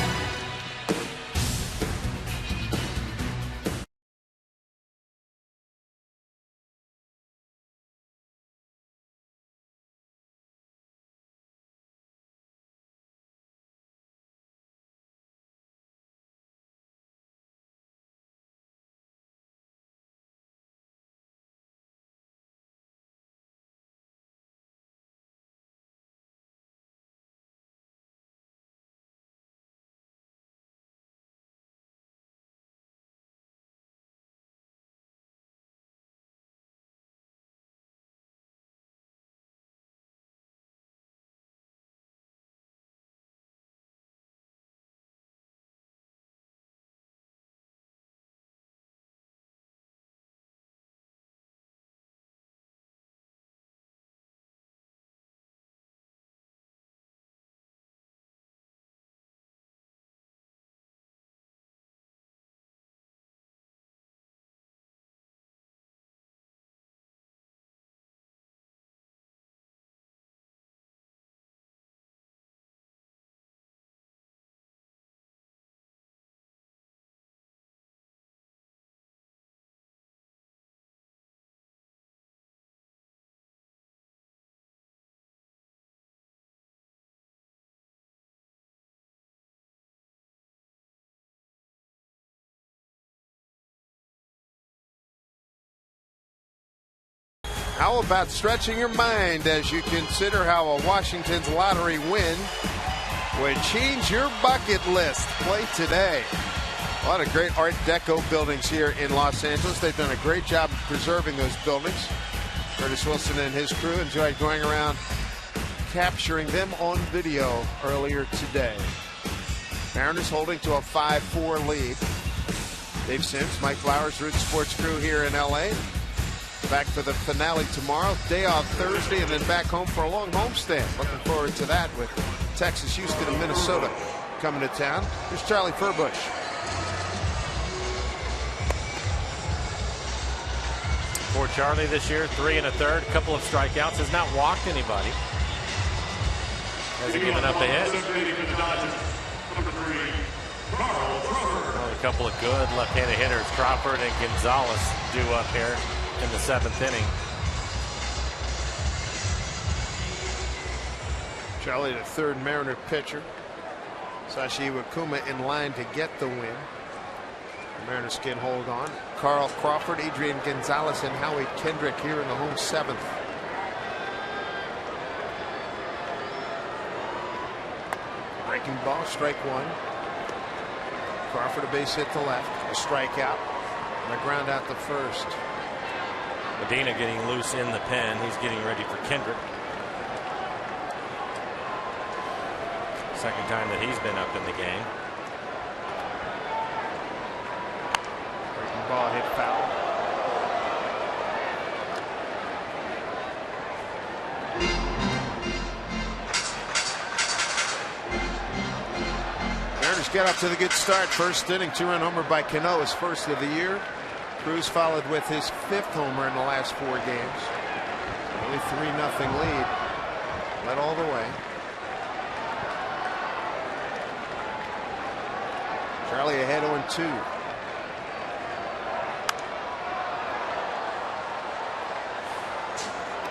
How about stretching your mind as you consider how a Washington's lottery win would change your bucket list? Play today. A lot of great Art Deco buildings here in Los Angeles. They've done a great job of preserving those buildings. Curtis Wilson and his crew enjoyed going around capturing them on video earlier today. Mariners holding to a 5-4 lead. Dave Sims, Mike Flowers, Root Sports crew here in L.A. Back for the finale tomorrow. Day off Thursday, and then back home for a long homestand. Looking forward to that with Texas, Houston, and Minnesota coming to town. Here's Charlie Furbush. For Charlie this year, 3 1/3, couple of strikeouts, has not walked anybody. Hasn't given up a hit. Well, a couple of good left-handed hitters, Crawford and Gonzalez, due up here in the 7th inning. Charlie, the third Mariner pitcher. Sashi Iwakuma in line to get the win. The Mariners can hold on. Carl Crawford, Adrian Gonzalez, and Howie Kendrick here in the home 7th. Breaking ball, strike one. Crawford a base hit to left, a strikeout, and a ground out to first. Medina getting loose in the pen. He's getting ready for Kendrick. Second time that he's been up in the game. Breaking ball hit foul. Mariners get off to the good start. First inning, 2-run homer by Cano, his first of the year. Cruz followed with his 5th homer in the last 4 games. Only 3-0 lead. Led all the way. Charlie ahead 0-2.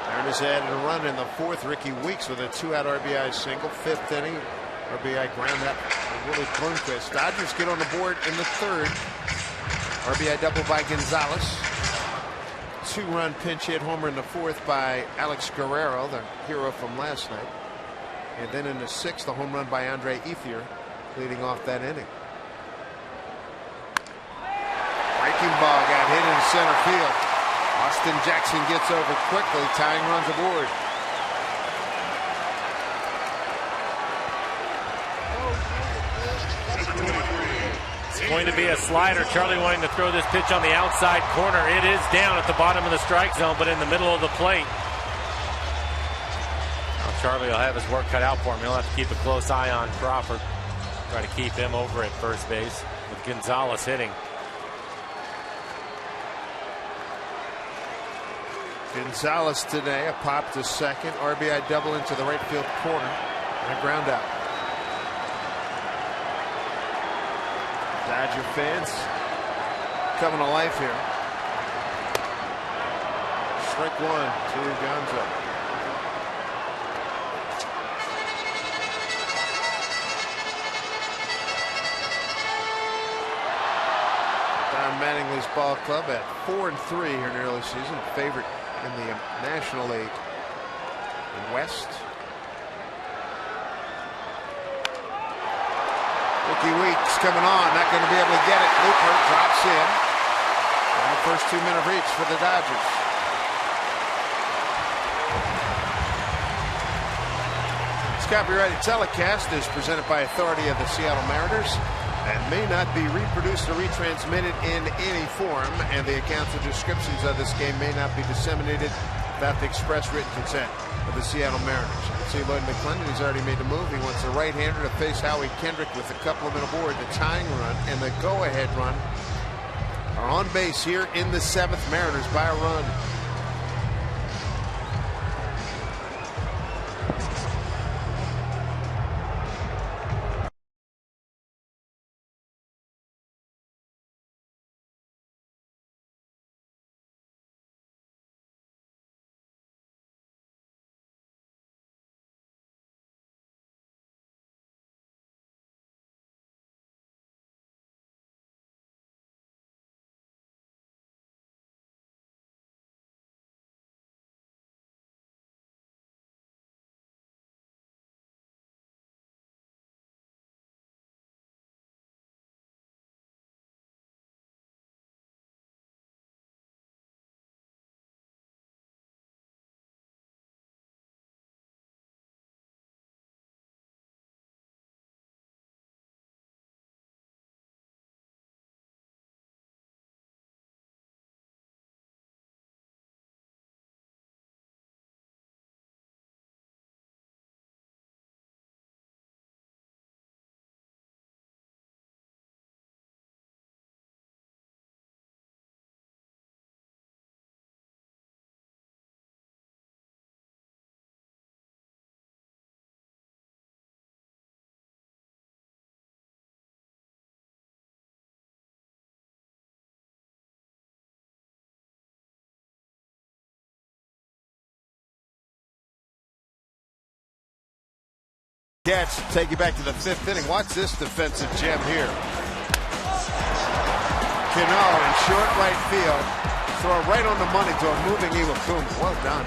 Mariners added a run in the 4th. Ricky Weeks with a 2-out RBI single. 5th inning, RBI ground out Willie Bloomquist. Dodgers get on the board in the 3rd. RBI double by Gonzalez. 2-run pinch hit homer in the 4th by Alex Guerrero, the hero from last night. And then in the 6th, a home run by Andre Ethier, leading off that inning. Breaking ball got hit in center field. Austin Jackson gets over quickly, tying runs aboard. It's going to be a slider. Charlie wanting to throw this pitch on the outside corner. It is down at the bottom of the strike zone, but in the middle of the plate. Now Charlie will have his work cut out for him. He'll have to keep a close eye on Crawford. Try to keep him over at first base with Gonzalez hitting. Gonzalez today, a pop to second, RBI double into the right field corner, and a ground out. Dodger fans coming to life here. Strike one to Gonzo. Don Mattingly's ball club at 4-3 here in the early season, favorite in the National League West. Ricky Weeks coming on, not going to be able to get it. Looper drops in. And the first 2-minute reach for the Dodgers. This copyrighted telecast is presented by authority of the Seattle Mariners and may not be reproduced or retransmitted in any form, and the accounts and descriptions of this game may not be disseminated without the express written consent of the Seattle Mariners. See Lloyd McClendon, he's already made the move. He wants the right-hander to face Howie Kendrick with a couple of men aboard. The tying run and the go-ahead run are on base here in the 7th. Mariners by a run. Catch, take you back to the 5th inning. Watch this defensive gem here. Cano in short right field. Throw right on the money to a moving Iwakuma. Well done.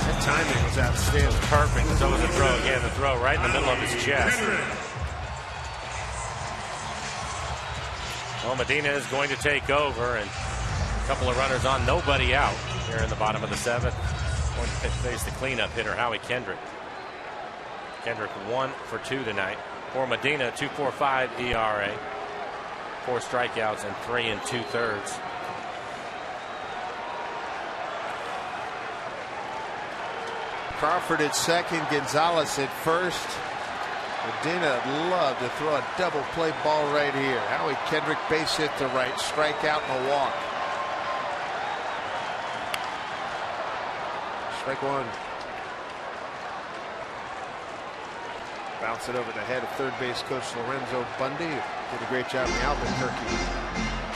That timing was outstanding. Perfect. So was the throw again. The throw right in the middle of his chest. Well, Medina is going to take over, and a couple of runners on, nobody out here in the bottom of the 7th. Going to face the cleanup hitter, Howie Kendrick. Kendrick 1 for 2 tonight. For Medina, 2.45 ERA, 4 strikeouts and 3 2/3. Crawford at second, Gonzalez at first. Medina would love to throw a double play ball right here. Howie Kendrick base hit to right, strikeout and a walk. Strike one. Bounce it over the head of third base coach Lorenzo Bundy. Did a great job in the Albuquerque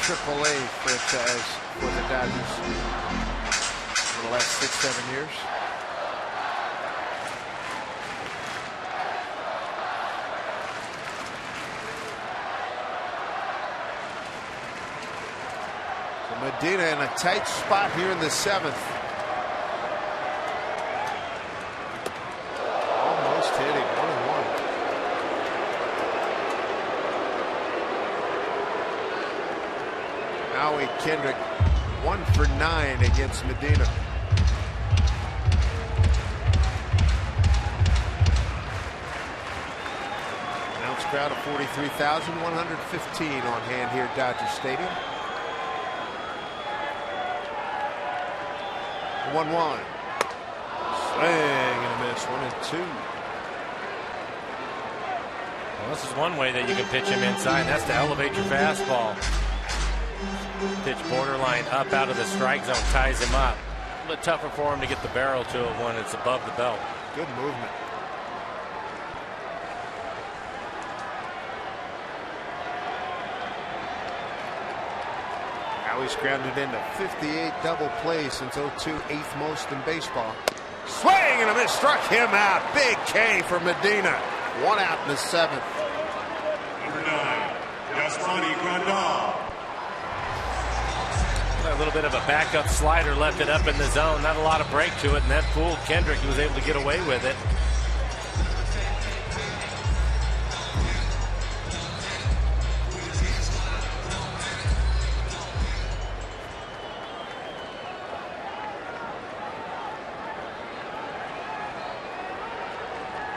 AAA franchise for the Dodgers for the last 6-7 years. So Medina in a tight spot here in the 7th. Almost hit him. 1-1. Howie Kendrick 1 for 9 against Medina. Announced crowd of 43,115 on hand here at Dodger Stadium. 1-1. Swing and a miss. 1-2. Well, this is one way that you can pitch him inside, and that's to elevate your fastball. Pitch borderline up out of the strike zone, ties him up. A little bit tougher for him to get the barrel to it when it's above the belt. Good movement. Howie's grounded into 58 double plays since 02, 8th most in baseball. Swing and a miss, struck him out. Big K for Medina. 1 out in the 7th. Number 9, Yasmani Grandal. A little bit of a backup slider left it up in the zone. Not a lot of break to it, and that fooled Kendrick. He was able to get away with it.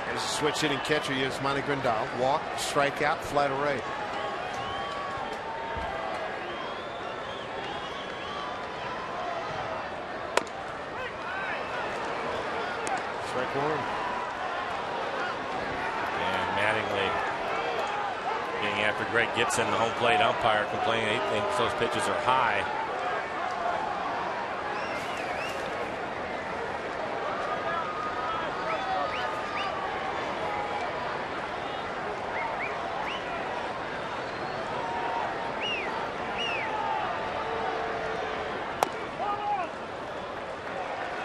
There's a switch hitting catcher, Yasmani Grandal. Walk, strikeout, fly to right. Strike one. And Mattingly getting after Greg Gibson, the home plate umpire, complaining he thinks those pitches are high.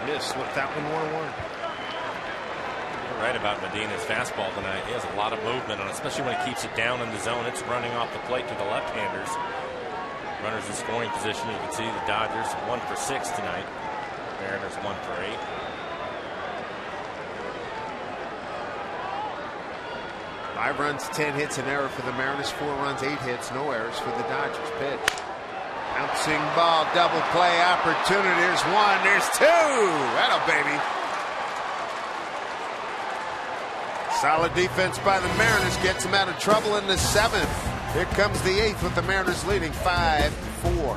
Missed with that one. 1-1. You're right about Medina's fastball tonight. He has a lot of movement on it, especially when he keeps it down in the zone. It's running off the plate to the left-handers. Runners in scoring position. You can see the Dodgers 1 for 6 tonight. Mariners 1 for 8. Five runs, 10 hits, an error for the Mariners. 4 runs, 8 hits, no errors for the Dodgers. Pitch. Bouncing ball, double play opportunity. There's 1, there's 2. That'll baby. Solid defense by the Mariners gets them out of trouble in the 7th. Here comes the 8th with the Mariners leading 5-4.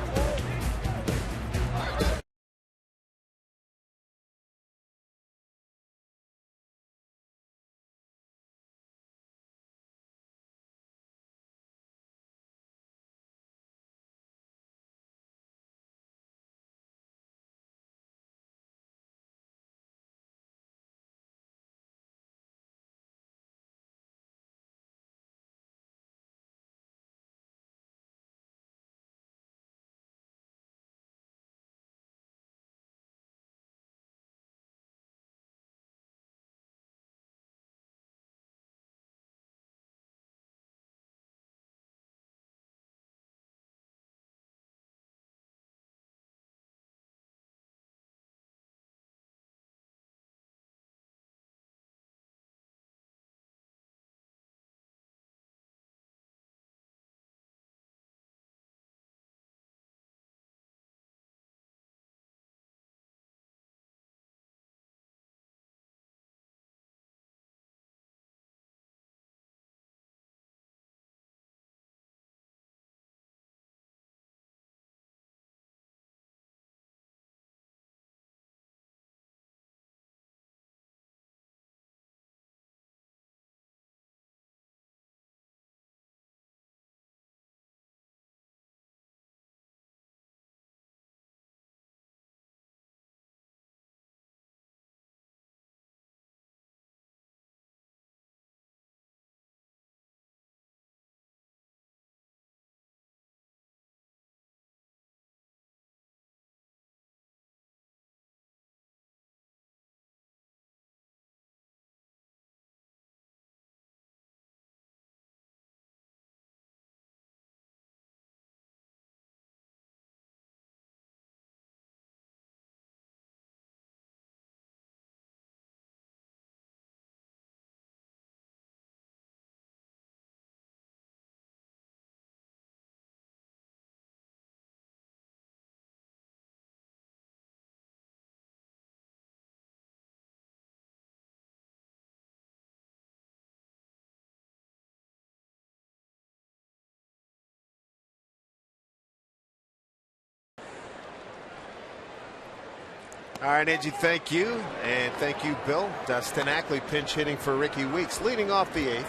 All right, Angie, thank you. And thank you, Bill. Dustin Ackley pinch hitting for Ricky Weeks. Leading off the 8th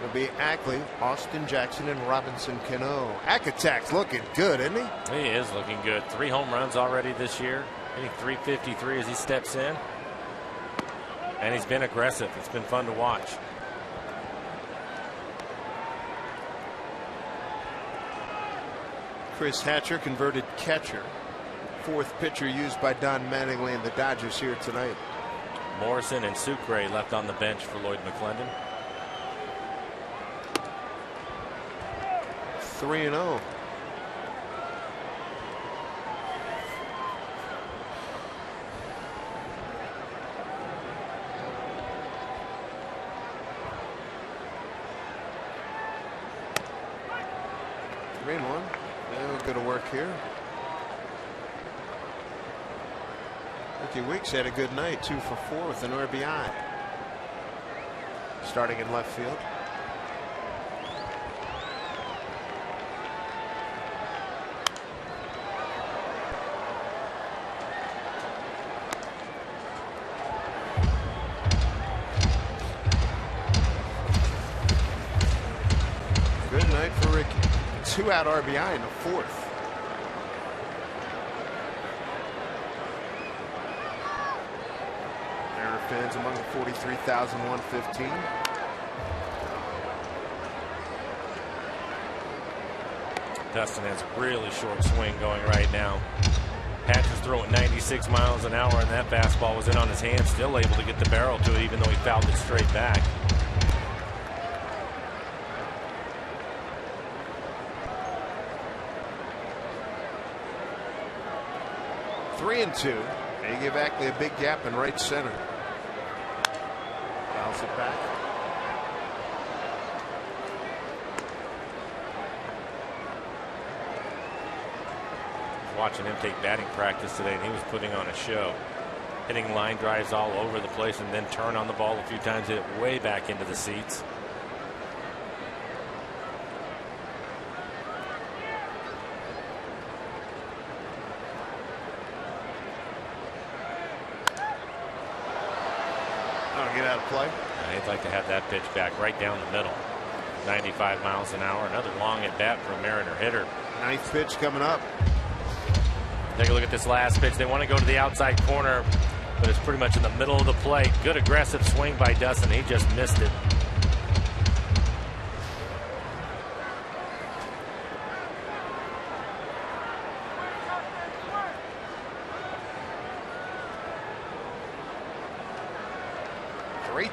will be Ackley, Austin Jackson, and Robinson Cano. Acatac's looking good, isn't he? He is looking good. 3 home runs already this year. Hitting .353 as he steps in. And he's been aggressive. It's been fun to watch. Chris Hatcher, converted catcher. 4th pitcher used by Don Mattingly and the Dodgers here tonight. Morrison and Sucre left on the bench for Lloyd McClendon. 3-0. Green one. Yeah, good work here. Ricky Weeks had a good night, 2 for 4 with an RBI. Starting in left field. Good night for Ricky. 2-out RBI in the 4th. Fans among the 43,115. Dustin has a really short swing going right now. Hatcher's throwing 96 miles an hour, and that fastball was in on his hand, still able to get the barrel to it, even though he fouled it straight back. Three and 2. They give Ackley a big gap in right center. Fouls it back. Watching him take batting practice today, and he was putting on a show. Hitting line drives all over the place and then turn on the ball a few times, hit it way back into the seats. Get out of play. I'd like to have that pitch back right down the middle. 95 miles an hour. Another long at bat for a Mariner hitter. 9th pitch coming up. Take a look at this last pitch. They want to go to the outside corner, but it's pretty much in the middle of the plate. Good aggressive swing by Dustin. He just missed it.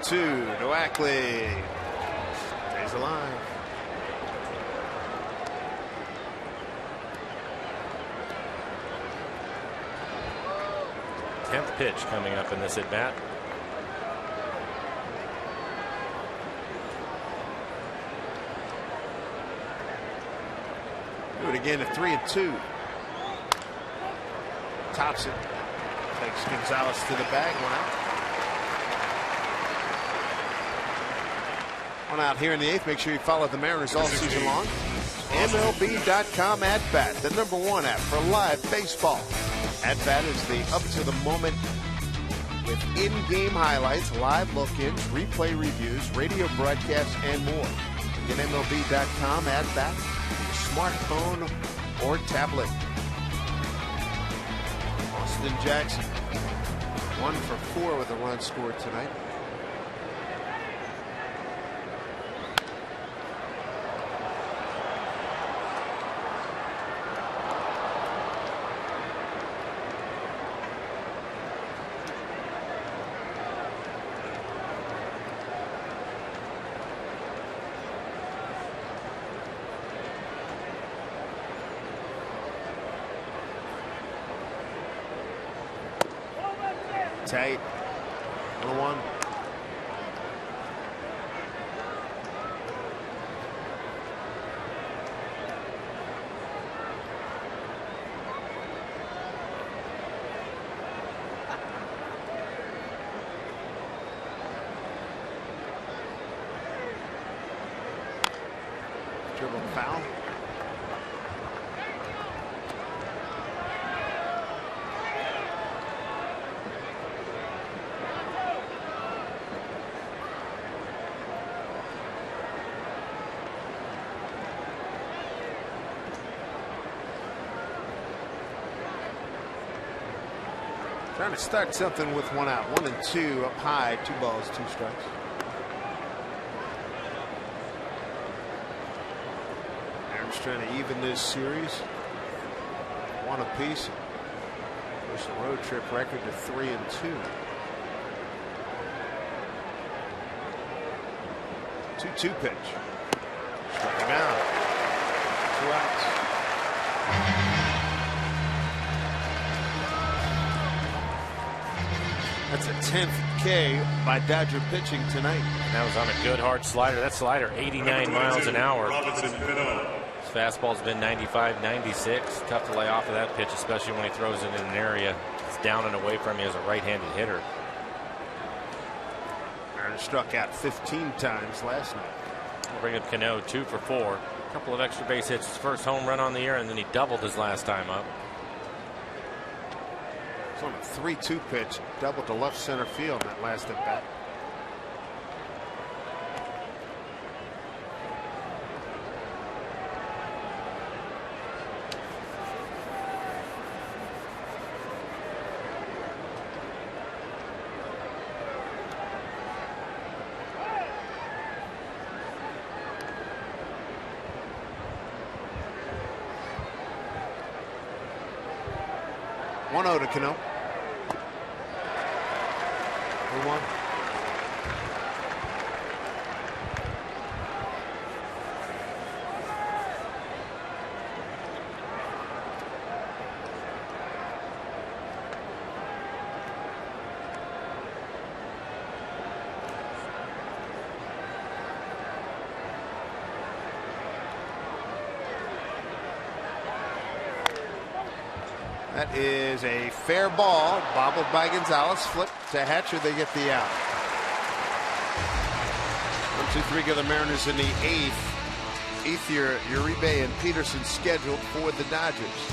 To Ackley. Stays alive. Tenth pitch coming up in this at bat. Do it again at 3 and 2. Tops it. Takes Gonzalez to the bag. One out. One out here in the 8th. Make sure you follow the Mariners all season long. MLB.com at bat, the #1 app for live baseball. At bat is the up to the moment with in-game highlights, live look-ins, replay reviews, radio broadcasts, and more. Get MLB.com at bat, smartphone or tablet. Austin Jackson, 1 for 4 with a run scored tonight. Tight. 1-1. Dribble foul. Trying to start something with 1 out. 1 and 2 up high. 2 balls, 2 strikes. Aaron's trying to even this series. 1 apiece. Push the road trip record to 3 and 2. 2-2 pitch. Striking out. 2 outs. That's a 10th K by Dodger pitching tonight. That was on a good hard slider. That slider 89 miles an hour. His fastball's been 95, 96. Tough to lay off of that pitch, especially when he throws it in an area that's down and away from you as a right-handed hitter. Aaron struck out 15 times last night. Bring up Cano 2 for 4. A couple of extra base hits. His first home run on the year, and then he doubled his last time up. It's on a 3-2 pitch. Doubled to left center field in that last at bat. To Cano. 1. That is a fair ball, bobbled by Gonzalez, flipped to Hatcher. They get the out. 1-2-3 go the Mariners in the 8th. Uribe and Peterson scheduled for the Dodgers.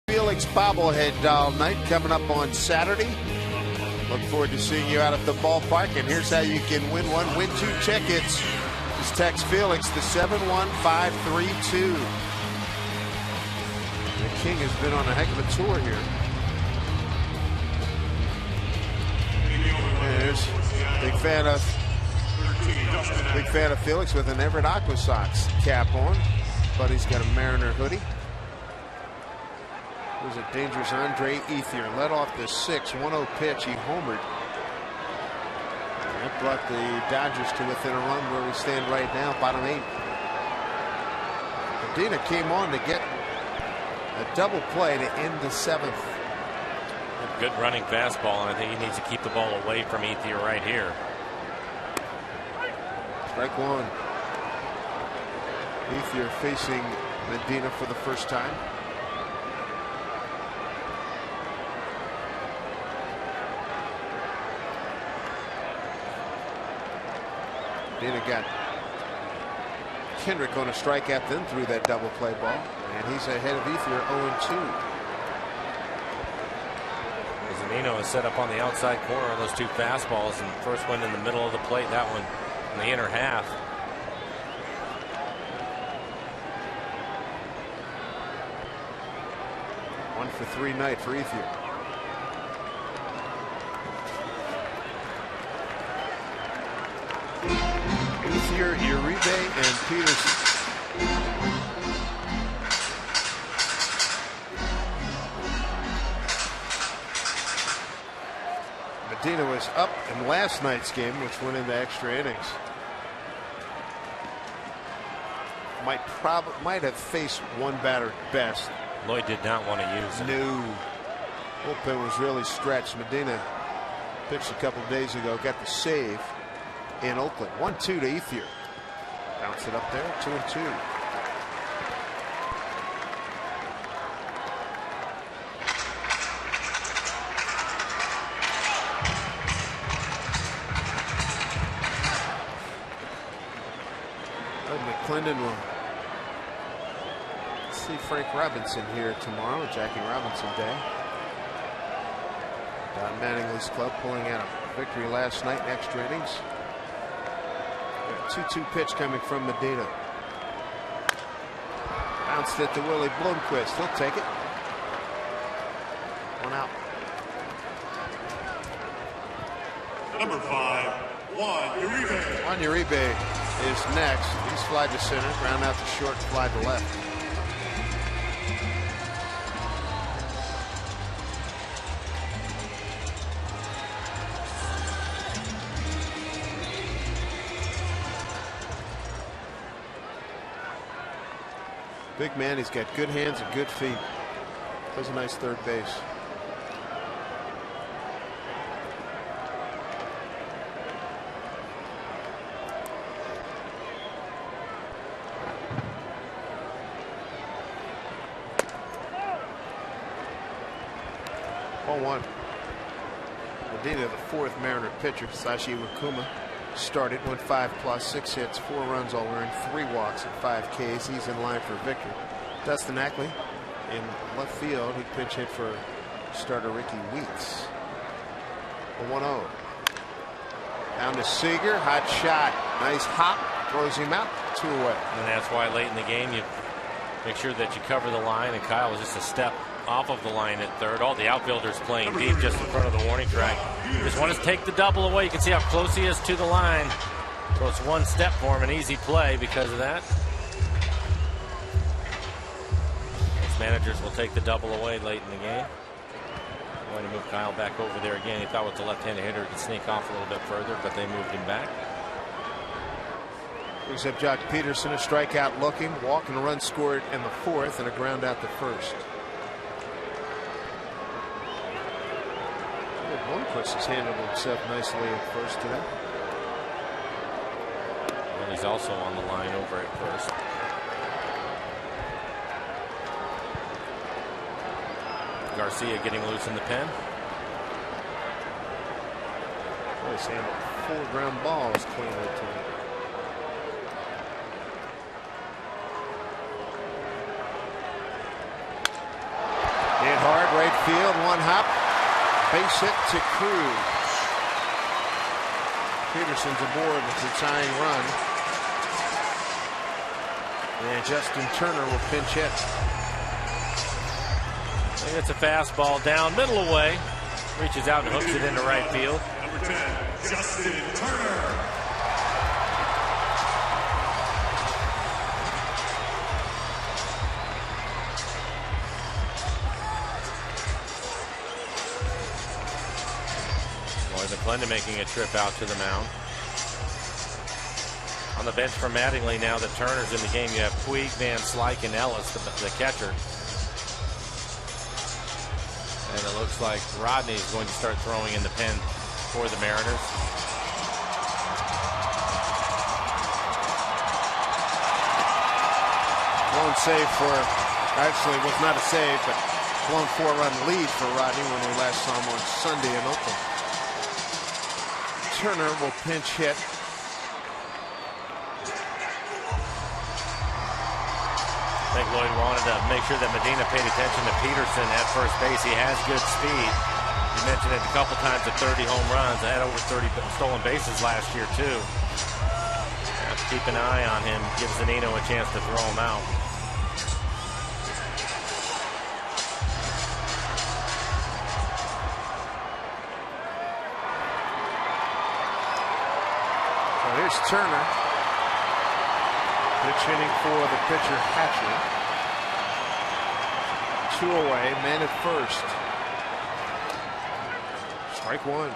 Felix bobblehead all night coming up on Saturday. Look forward to seeing you out at the ballpark. And here's how you can win one. Win 2 tickets. Just text Felix to 71532. The King has been on a heck of a tour here. There's big fan of Felix with an Everett Aqua Sox cap on. Buddy's got a Mariner hoodie. Was a dangerous Andre Ethier. Led off the 6-1-0 pitch. He homered. And that brought the Dodgers to within a run where we stand right now, bottom 8. Medina came on to get a double play to end the 7th. A good running fastball, and I think he needs to keep the ball away from Ethier right here. Strike 1. Ethier facing Medina for the first time. Medina got Kendrick on a strikeout, then threw that double play ball, and he's ahead of Ethier 0-2. Zunino is set up on the outside corner on those two fastballs, and first one in the middle of the plate, that one in the inner half. One for 3 night for Ethier. Ethier, Uribe, and Peterson. Medina was up in last night's game, which went into extra innings. Might have faced one batter at best. Lloyd did not want to use it. No. Bullpen was really stretched. Medina pitched a couple of days ago, got the save in Oakland. 1-2 to Ethier. Bounce it up there, 2-2. McClendon will see Frank Robinson here tomorrow, Jackie Robinson Day. Don Mattingly's club pulling out a victory last night in extra innings. 2-2 pitch coming from Medina. Bounced it to Willie Bloomquist. He'll take it. One out. Number 5, Juan Uribe. Juan Uribe is next. He's fly to center, ground out to short, fly to left. Big man, he's got good hands and good feet. Plays a nice third base. One. Medina, the fourth Mariner pitcher. Sashi Wakuma started, went 5+, 6 hits, 4 runs, all earned, 3 walks, and 5 Ks. He's in line for victory. Dustin Ackley in left field. He pinch hit for starter Ricky Weeks. A 1-0. Down to Seager, hot shot, nice hop, throws him out, 2 away. And that's why late in the game you make sure that you cover the line, and Kyle was just a step off of the line at third. All the outfielders playing deep just in front of the warning track. Just want to take the double away. You can see how close he is to the line. So it's one step for him, an easy play because of that. Most managers will take the double away late in the game. Going to move Kyle back over there again. He thought with the left-handed hitter he could sneak off a little bit further, but they moved him back. Brings up Jock Peterson, a strikeout looking, walk and a run scored in the 4th, and a ground out the 1st. Blomquist has handled himself nicely at first today. Well, he's also on the line over at first. Garcia getting loose in the pen. He's handled 4 ground balls cleanly tonight. Hit hard, right field, 1 hop. Base hit to Cruz. Peterson's aboard with the tying run. And Justin Turner will pinch hit. I think it's a fastball down, middle away. Reaches out and hooks it into right field. Number 10, Justin Turner. McClendon making a trip out to the mound. On the bench for Mattingly now that Turner's in the game, you have Puig, Van Slyke, and Ellis, the catcher. And it looks like Rodney is going to start throwing in the pen for the Mariners. Blown save for, actually it was not a save, but blown 4-run lead for Rodney when we last saw him on Sunday in Oakland. Turner will pinch hit I think Lloyd wanted to make sure that Medina paid attention to Peterson at first base. He has good speed. You mentioned it a couple times at 30 home runs. I had over 30 stolen bases last year, too. Have to keep an eye on him. Give Zunino a chance to throw him out. So here's Turner. Pitch hitting for the pitcher Hatcher. 2 away, man at first. Strike one.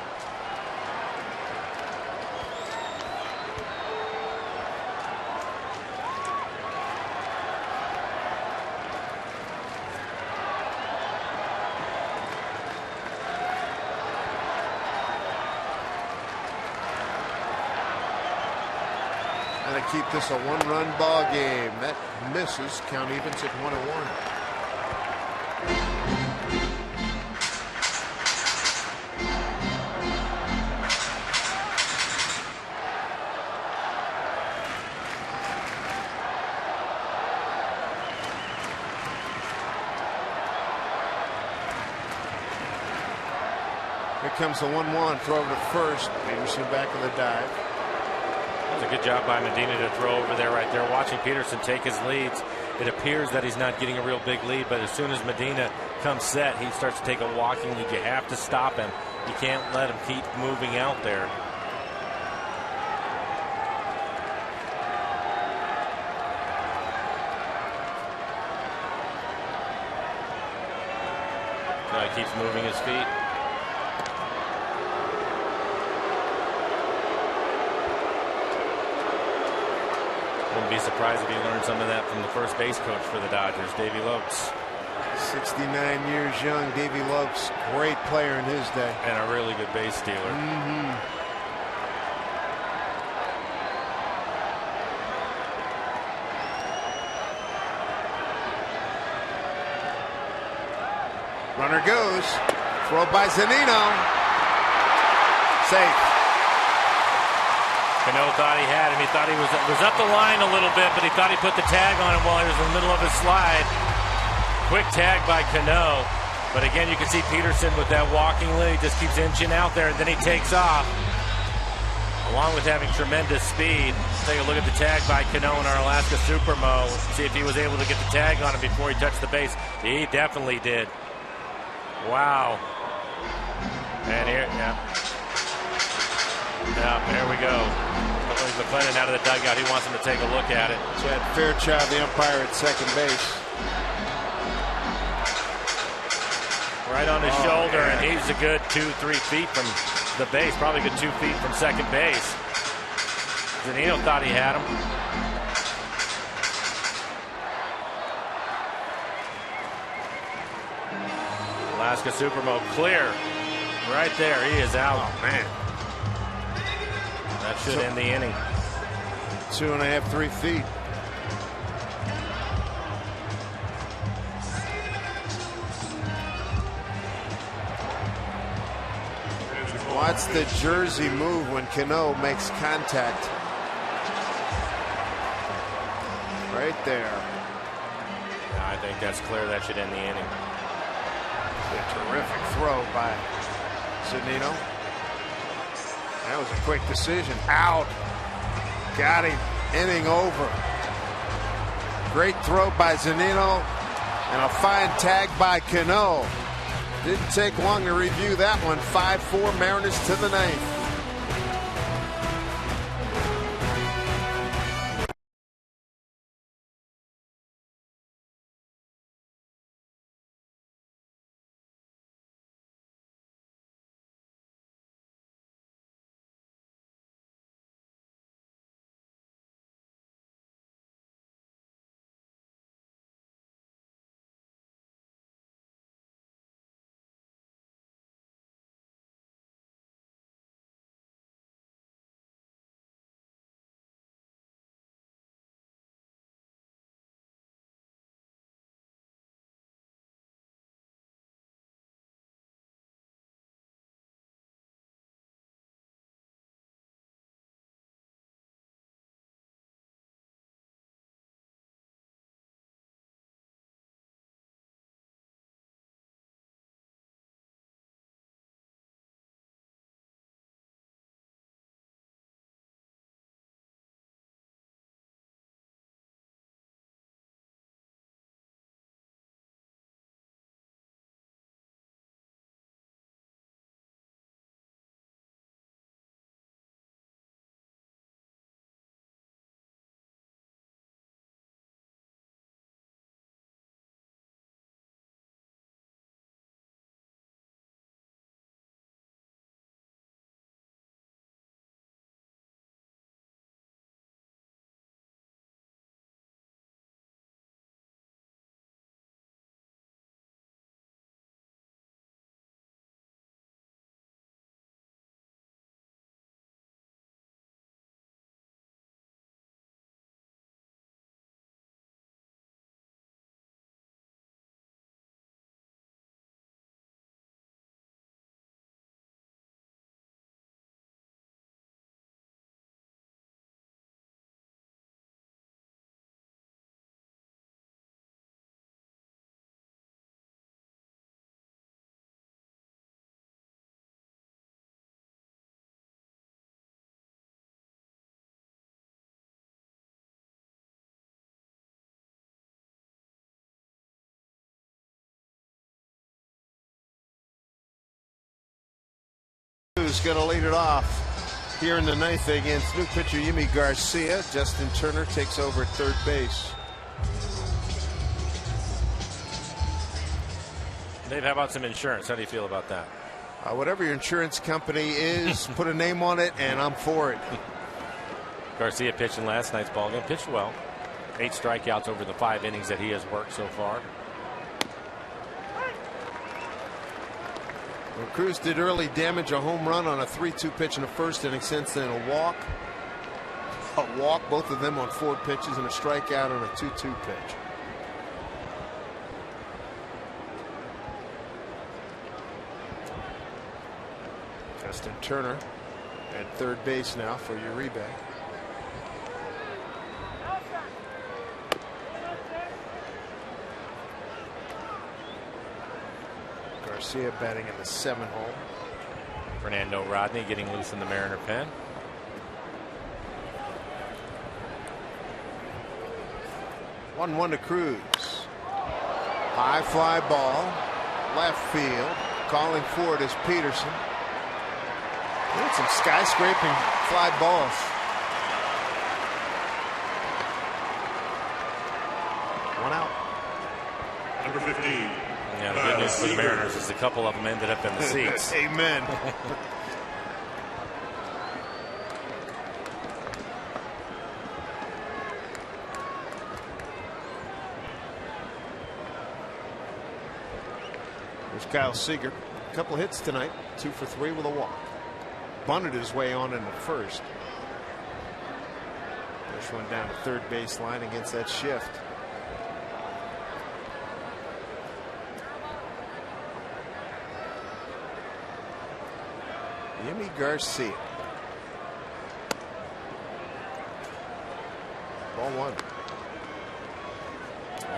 To keep this a 1-run ball game. That misses. Count evens at 1-1. Here comes the 1-1. Throw over to first. Peterson back in the dive. It was a good job by Medina to throw over there right there. Watching Peterson take his leads, it appears that he's not getting a real big lead, but as soon as Medina comes set, he starts to take a walking lead. You have to stop him. You can't let him keep moving out there. Now he keeps moving his feet. Wouldn't be surprised if he learned some of that from the first base coach for the Dodgers, Davey Lopes. 69 years young, Davey Lopes, great player in his day. And a really good base stealer. Runner goes. Throw by Zunino. Safe. Cano thought he had him. He thought he was up the line a little bit, but he thought he put the tag on him while he was in the middle of his slide. Quick tag by Cano. But again, you can see Peterson with that walking lead. He just keeps inching out there, and then he takes off. Along with having tremendous speed. Take a look at the tag by Cano in our Alaska Supermo. See if he was able to get the tag on him before he touched the base. He definitely did. Wow. And here, there we go. McClellan out of the dugout. He wants him to take a look at it. Chad Fairchild, the umpire at second base. Right on his shoulder, and he's a good 2-3 feet from the base. Probably a good 2 feet from second base. Zunino thought he had him. Alaska Supermo clear. Right there. He is out. Oh, man. That should end the inning. 2.5, 3 feet. Watch the jersey move when Cano makes contact. Right there. I think that's clear. That should end the inning. A terrific throw by Zunino. That was a quick decision. Out. Got him. Inning over. Great throw by Zunino and a fine tag by Cano. Didn't take long to review that one. 5-4 Mariners to the 9th. Cruz going to lead it off here in the ninth against new pitcher Yimi Garcia. Justin Turner takes over at third base. Dave, how about some insurance? How do you feel about that? Whatever your insurance company is, put a name on it, and I'm for it. Garcia pitched in last night's ballgame. Pitched well. 8 strikeouts over the 5 innings that he has worked so far. Well, Cruz did early damage, a home run on a 3-2 pitch in the first inning. Since then, a walk, both of them on 4 pitches, and a strikeout on a 2-2 pitch. Justin Turner at third base now for Uribe. Garcia batting in the 7 hole. Fernando Rodney getting loose in the Mariner pen. One to Cruz. High fly ball, left field. Calling for it is Peterson. Look, some skyscraping fly balls. One out. Number 15. Yeah, the good news for the Mariners is a couple of them ended up in the seats. Amen. There's Kyle Seager. A couple of hits tonight. 2 for 3 with a walk. Bunted his way on in the first. First one down to third base line against that shift. Yimi Garcia. Ball 1.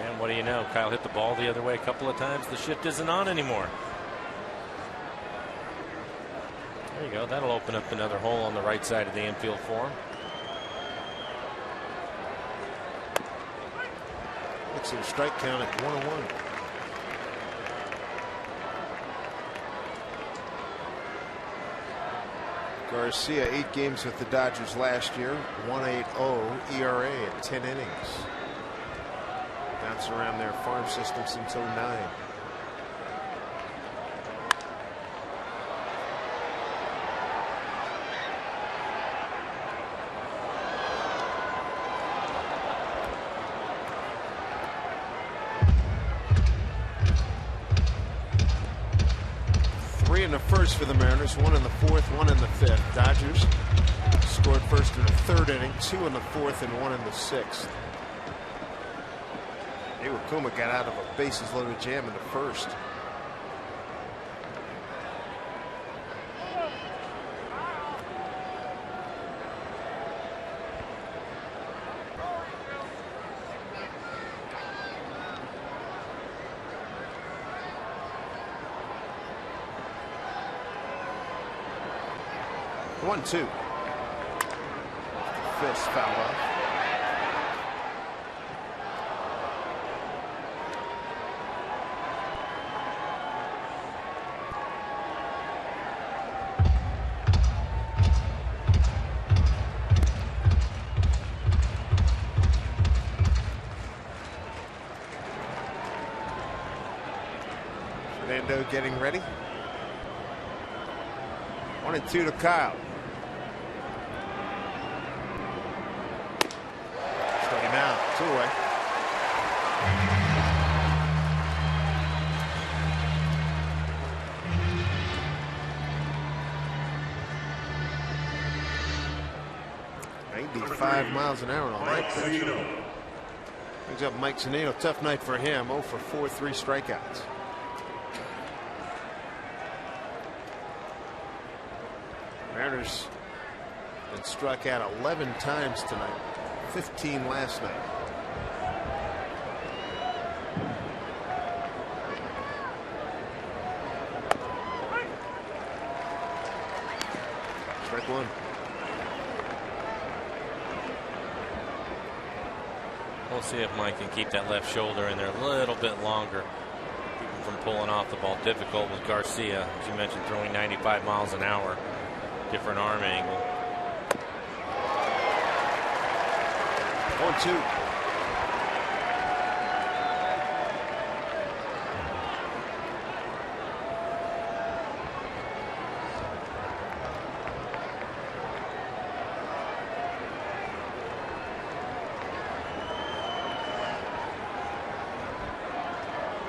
And what do you know? Kyle hit the ball the other way a couple of times. The shift isn't on anymore. There you go. That'll open up another hole on the right side of the infield for him. Looks at a strike count at 1-1. Garcia 8 games with the Dodgers last year. 1.80 ERA at 10 innings. Bounced around their farm system since 09. Three in the first for the Mariners, 1 in the 4th, 1 in the 5th. Dodgers scored first in the 3rd inning, 2 in the 4th, and 1 in the 6th. Iwakuma got out of a bases loaded jam in the first. One, 2. Fist fouled off. Fernando getting ready. 1 and 2 to Kyle. Now, 2 away. Miles an hour on that pitch. Brings up Mike Zunino. Tough night for him. 0 for 4, 3 strikeouts. Mariners been struck out 11 times tonight. 15 last night. Strike 1. We'll see if Mike can keep that left shoulder in there a little bit longer. Keep him from pulling off the ball. Difficult with Garcia, as you mentioned, throwing 95 miles an hour. Different arm angle. 1-2.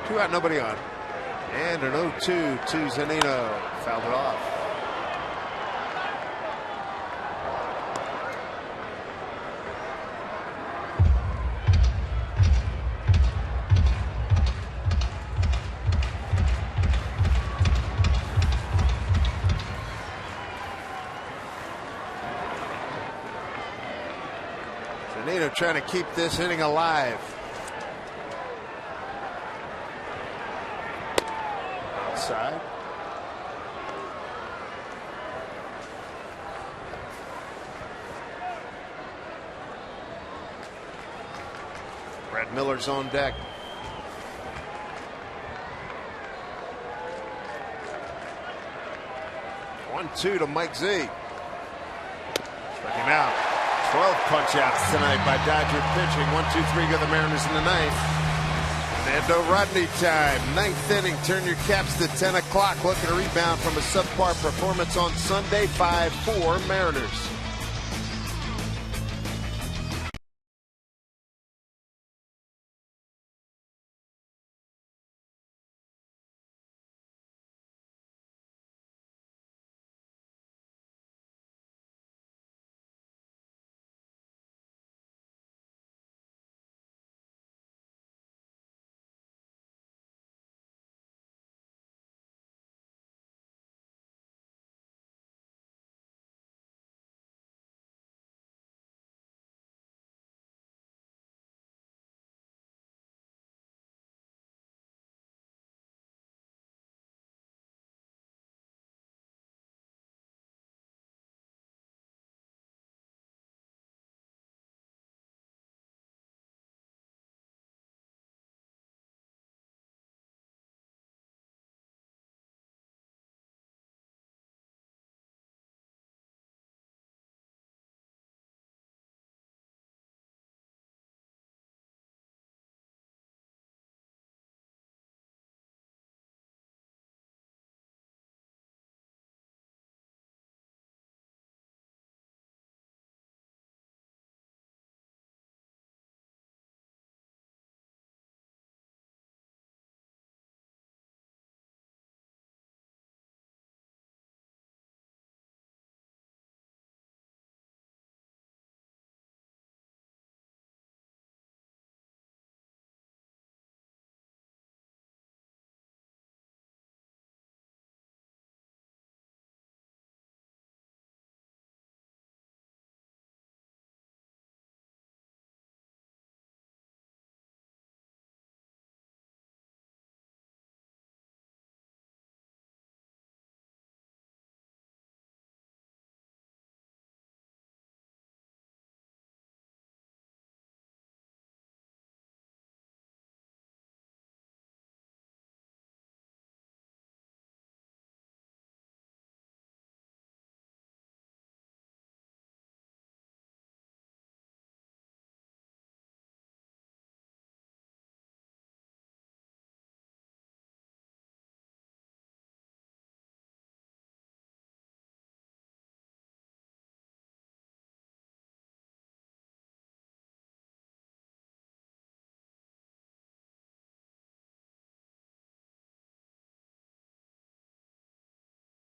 Two out, nobody on. And an 0-2 to Zunino. Fouled it off. Zunino trying to keep this inning alive. Outside. Brad Miller's on deck. One-two to Mike Z. Struck him out. 12 punch-outs tonight by Dodger pitching. 1-2-3 go the Mariners in the ninth. Fernando Rodney time. Ninth inning. Turn your caps to 10 o'clock. Looking to rebound from a subpar performance on Sunday. 5-4 Mariners.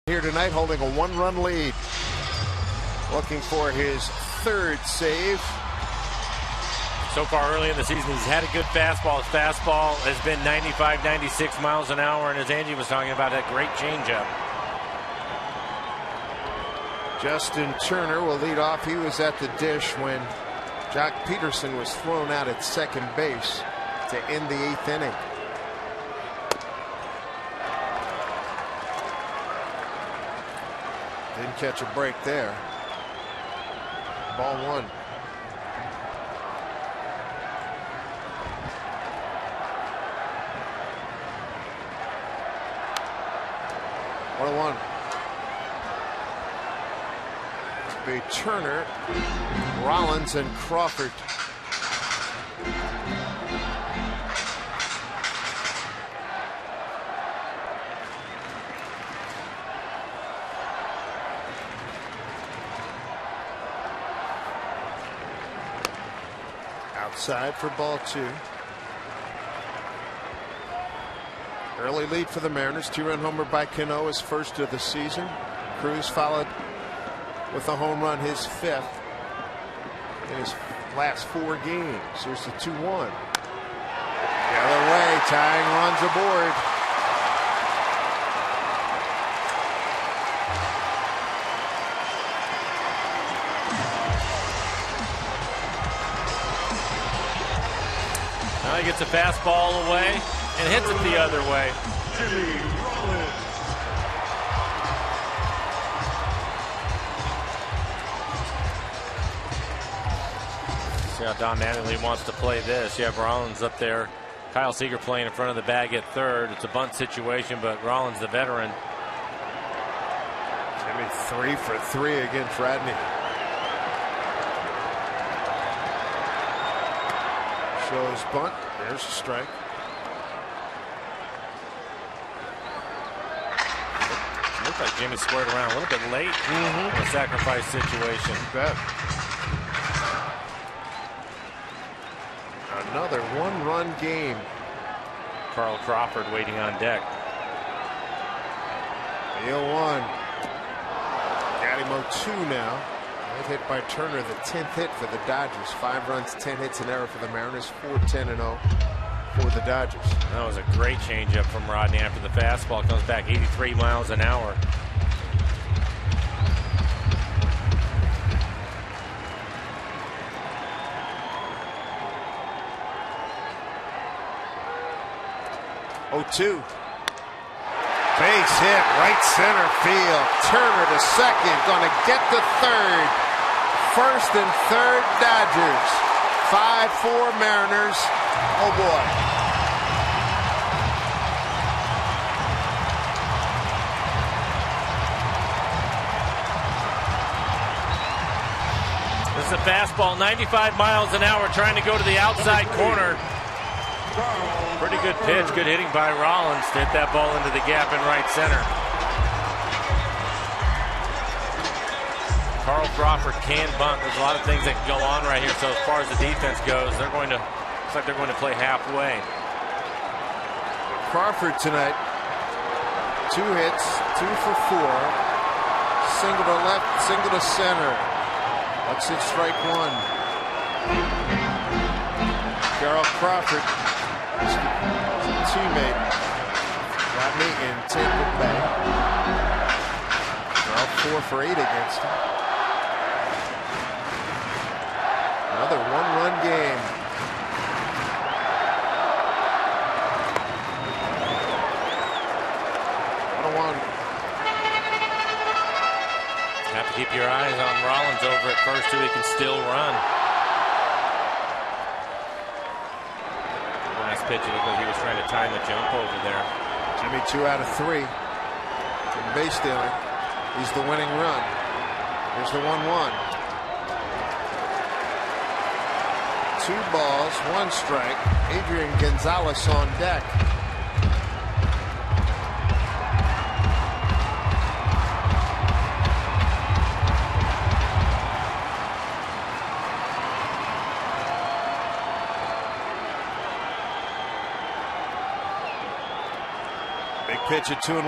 Here tonight holding a one-run lead. Looking for his third save. So far early in the season, he's had a good fastball. His fastball has been 95, 96 miles an hour, and as Angie was talking about, that great changeup. Justin Turner will lead off. He was at the dish when Jock Peterson was thrown out at second base to end the eighth inning. Didn't catch a break there. Ball one. be Turner, Rollins, and Crawford. Outside for ball 2. Early lead for the Mariners. 2-run homer by Cano, his first of the season. Cruz followed with a home run, his 5th in his last 4 games. Here's the 2-1. The other way, tying runs aboard. Now he gets a fastball away and hits it the other way. See how Don Mattingly wants to play this. You have Rollins up there. Kyle Seager playing in front of the bag at third. It's a bunt situation, but Rollins, the veteran. Jimmy 3 for 3 against Radney. Shows bunt. There's a strike. Looks like Jimmy squared around a little bit late in a sacrifice situation. You bet. Another 1-run game. Carl Crawford waiting on deck. The 0-1. Got him 0-2 now. That hit by Turner, the 10th hit for the Dodgers. 5 runs, 10 hits, an error for the Mariners. 4-10-0 for the Dodgers. That was a great changeup from Rodney after the fastball comes back 83 miles an hour. Two. Base hit, right center field. Turner to second, gonna get to third. First and third, Dodgers. 5-4 Mariners. Oh boy. This is a fastball, 95 miles an hour, trying to go to the outside corner. Pretty good pitch, good hitting by Rollins to hit that ball into the gap in right center. Carl Crawford can bunt. There's a lot of things that can go on right here. So as far as the defense goes, looks like they're going to play halfway. Crawford tonight, 2 hits, 2 for 4. Single to left, single to center. That's it, strike 1. Carl Crawford, teammate, Rodney in Tampa Bay. Well, 4 for 8 against him. Another 1-run game. Have to keep your eyes on Rollins over at first, so he can still run. Last pitch, it looked like he was trying to time the jump over there. Jimmy 2 out of 3. From base stealing. He's the winning run. Here's the 1-1. 2 balls, 1 strike. Adrian Gonzalez on deck. Big pitch at 2-1.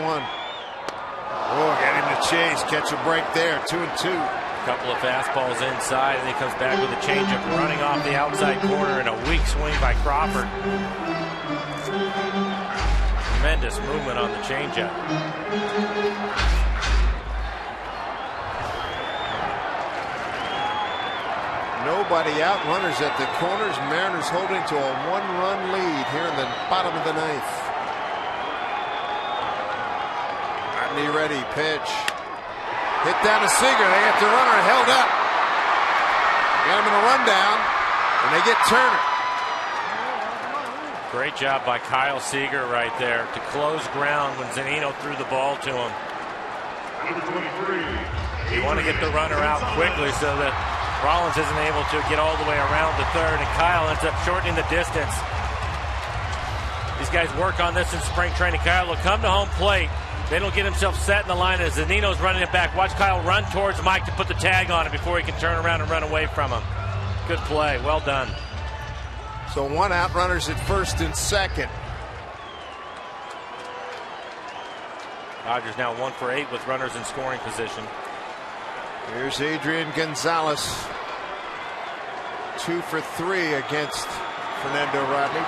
Oh, got him to chase, catch a break there. 2-2. A couple of fastballs inside, and he comes back with a changeup running off the outside corner, and a weak swing by Crawford. Tremendous movement on the changeup. Nobody out, runners at the corners. Mariners holding to a 1-run lead here in the bottom of the 9th. Rodney ready, pitch. Hit down to Seager. They get the runner held up. Got him in a rundown, and they get Turner. Great job by Kyle Seager right there to close ground when Zunino threw the ball to him. Number 23, You want to get the runner out quickly so that Rollins isn't able to get all the way around the third, and Kyle ends up shortening the distance. These guys work on this in spring training. Kyle will come to home plate. Then he'll get himself set in the line as Zunino's running it back. Watch Kyle run towards Mike to put the tag on it before he can turn around and run away from him. Good play. Well done. So 1 out, runners at first and second. Dodgers now 1 for 8 with runners in scoring position. Here's Adrian Gonzalez. 2 for 3 against Fernando Rodney.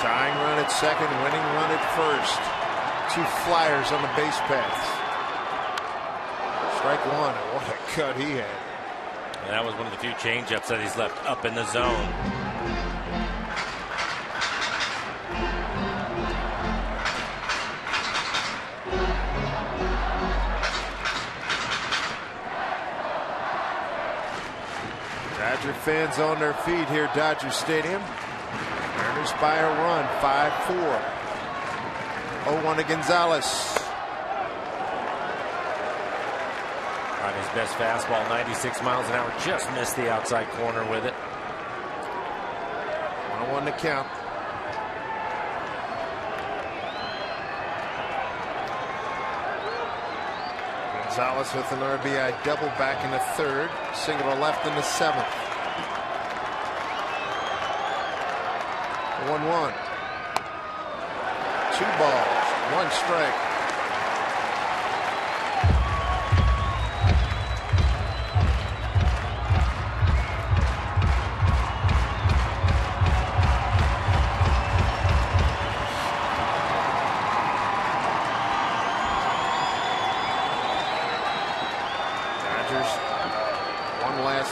Tying run at second, winning run at first. 2 flyers on the base paths. Strike 1. What a cut he had. And that was one of the few changeups that he's left up in the zone. Dodger fans on their feet here at Dodger Stadium. Mariners by a run, 5-4. 0-1 to Gonzalez. Rodney's best fastball, 96 miles an hour, just missed the outside corner with it. 1-1 to count. Gonzalez with an RBI double back in the third, single to left in the seventh. 1-1. 2 balls, 1 strike.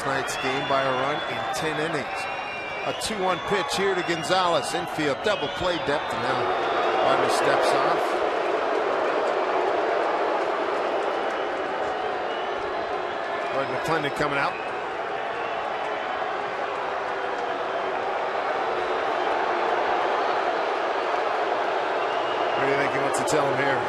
Night's game by a run in 10 innings. A 2-1 pitch here to Gonzalez. Infield double play depth, and now Rodney steps off. Lloyd McClendon coming out. What do you think he wants to tell him here?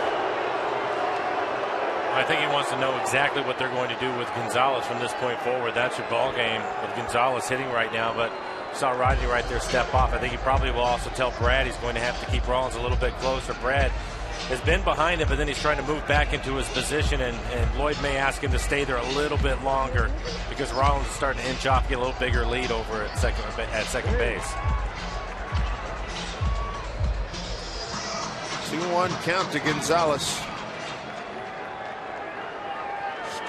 I think he wants to know exactly what they're going to do with Gonzalez from this point forward. That's your ball game with Gonzalez hitting right now, but saw Rodney right there step off. I think he probably will also tell Brad he's going to have to keep Rollins a little bit closer. Brad has been behind him, but then he's trying to move back into his position, and Lloyd may ask him to stay there a little bit longer because Rollins is starting to inch off, get a little bigger lead over at second base. 2-1 count to Gonzalez.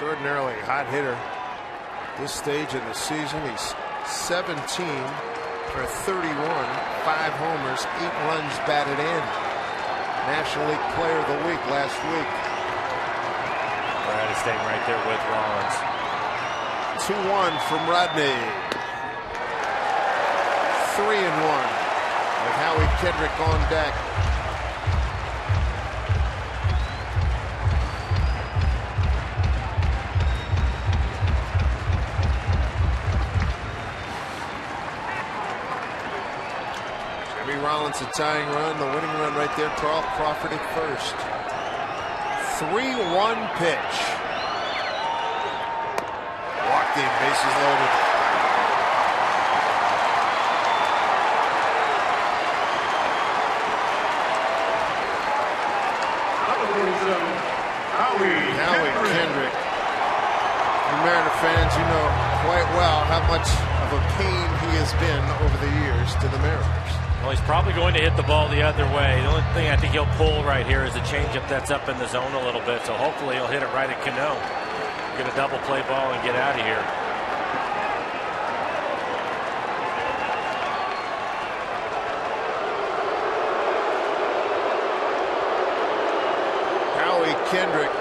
Extraordinarily hot hitter at this stage of the season. He's 17 for 31, 5 homers, 8 runs batted in. National League Player of the Week last week. Brad is staying right there with Rollins. 2-1 from Rodney. 3-1 with Howie Kendrick on deck. Rollins a tying run, the winning run right there. Carl Crawford at first. 3-1 pitch. Walked in, bases loaded. Howie Kendrick. You Mariner fans, you know quite well how much of a pain he has been over the years to the Mariners. Well, he's probably going to hit the ball the other way. The only thing I think he'll pull right here is a changeup that's up in the zone a little bit. So hopefully he'll hit it right at Cano. Get a double play ball and get out of here. Howie Kendrick,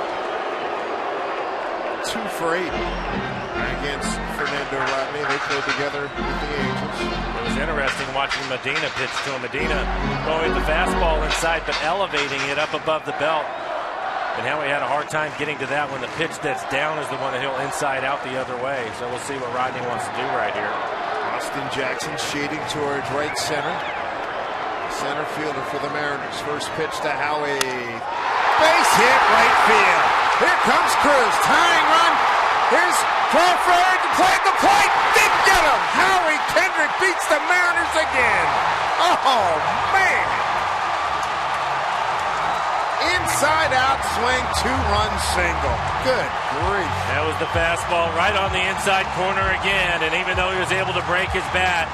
2 for 8 against Fernando Rodney. They played together with the Angels. It was interesting watching Medina pitch to him. Medina going the fastball inside, but elevating it up above the belt. And Howie had a hard time getting to that when the pitch that's down is the one that he'll inside out the other way. So we'll see what Rodney wants to do right here. Austin Jackson shading towards right center. Center fielder for the Mariners. First pitch to Howie. base hit right field. Here comes Cruz, tying run. Here's Crawford to play at the plate. Didn't get him. Howie Kendrick beats the Mariners again. Oh, man. Inside out swing, 2-run single. Good grief. That was the fastball right on the inside corner again. And even though he was able to break his bat,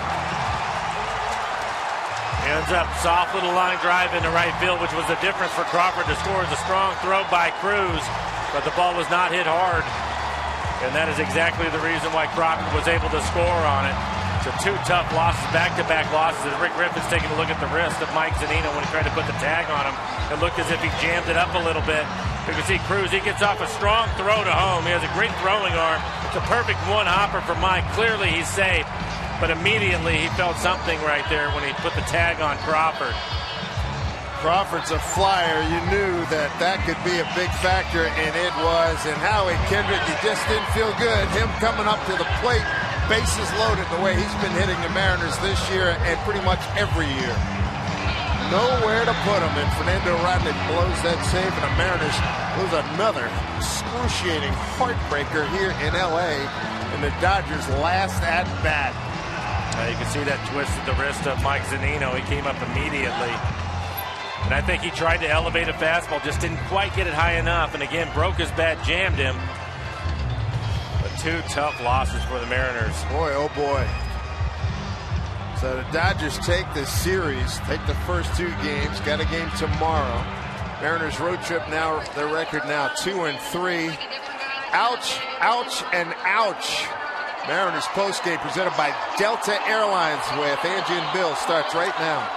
he ends up soft little line drive into right field, which was the difference for Crawford to score. It was a strong throw by Cruz, but the ball was not hit hard. And that is exactly the reason why Crawford was able to score on it. So 2 tough losses, back-to-back losses. And Rick Riffin's taking a look at the wrist of Mike Zunino when he tried to put the tag on him. It looked as if he jammed it up a little bit. You can see Cruz, he gets off a strong throw to home. He has a great throwing arm. It's a perfect one-hopper for Mike. Clearly he's safe, but immediately he felt something right there when he put the tag on Crawford. Crawford's a flyer. You knew that that could be a big factor, and it was. And Howie Kendrick, he just didn't feel good. Him coming up to the plate, bases loaded the way he's been hitting the Mariners this year and pretty much every year. Nowhere to put him, and Fernando Rodney blows that save, and the Mariners lose another excruciating heartbreaker here in L.A. in the Dodgers' last at-bat. You can see that twist at the wrist of Mike Zunino. He came up immediately. And I think he tried to elevate a fastball, just didn't quite get it high enough. And again, broke his bat, jammed him. But 2 tough losses for the Mariners. Boy, oh boy. So the Dodgers take this series, take the first 2 games, got a game tomorrow. Mariners road trip now, their record now 2-3. Ouch, ouch, and ouch. Mariners postgame presented by Delta Airlines with Angie and Bill starts right now.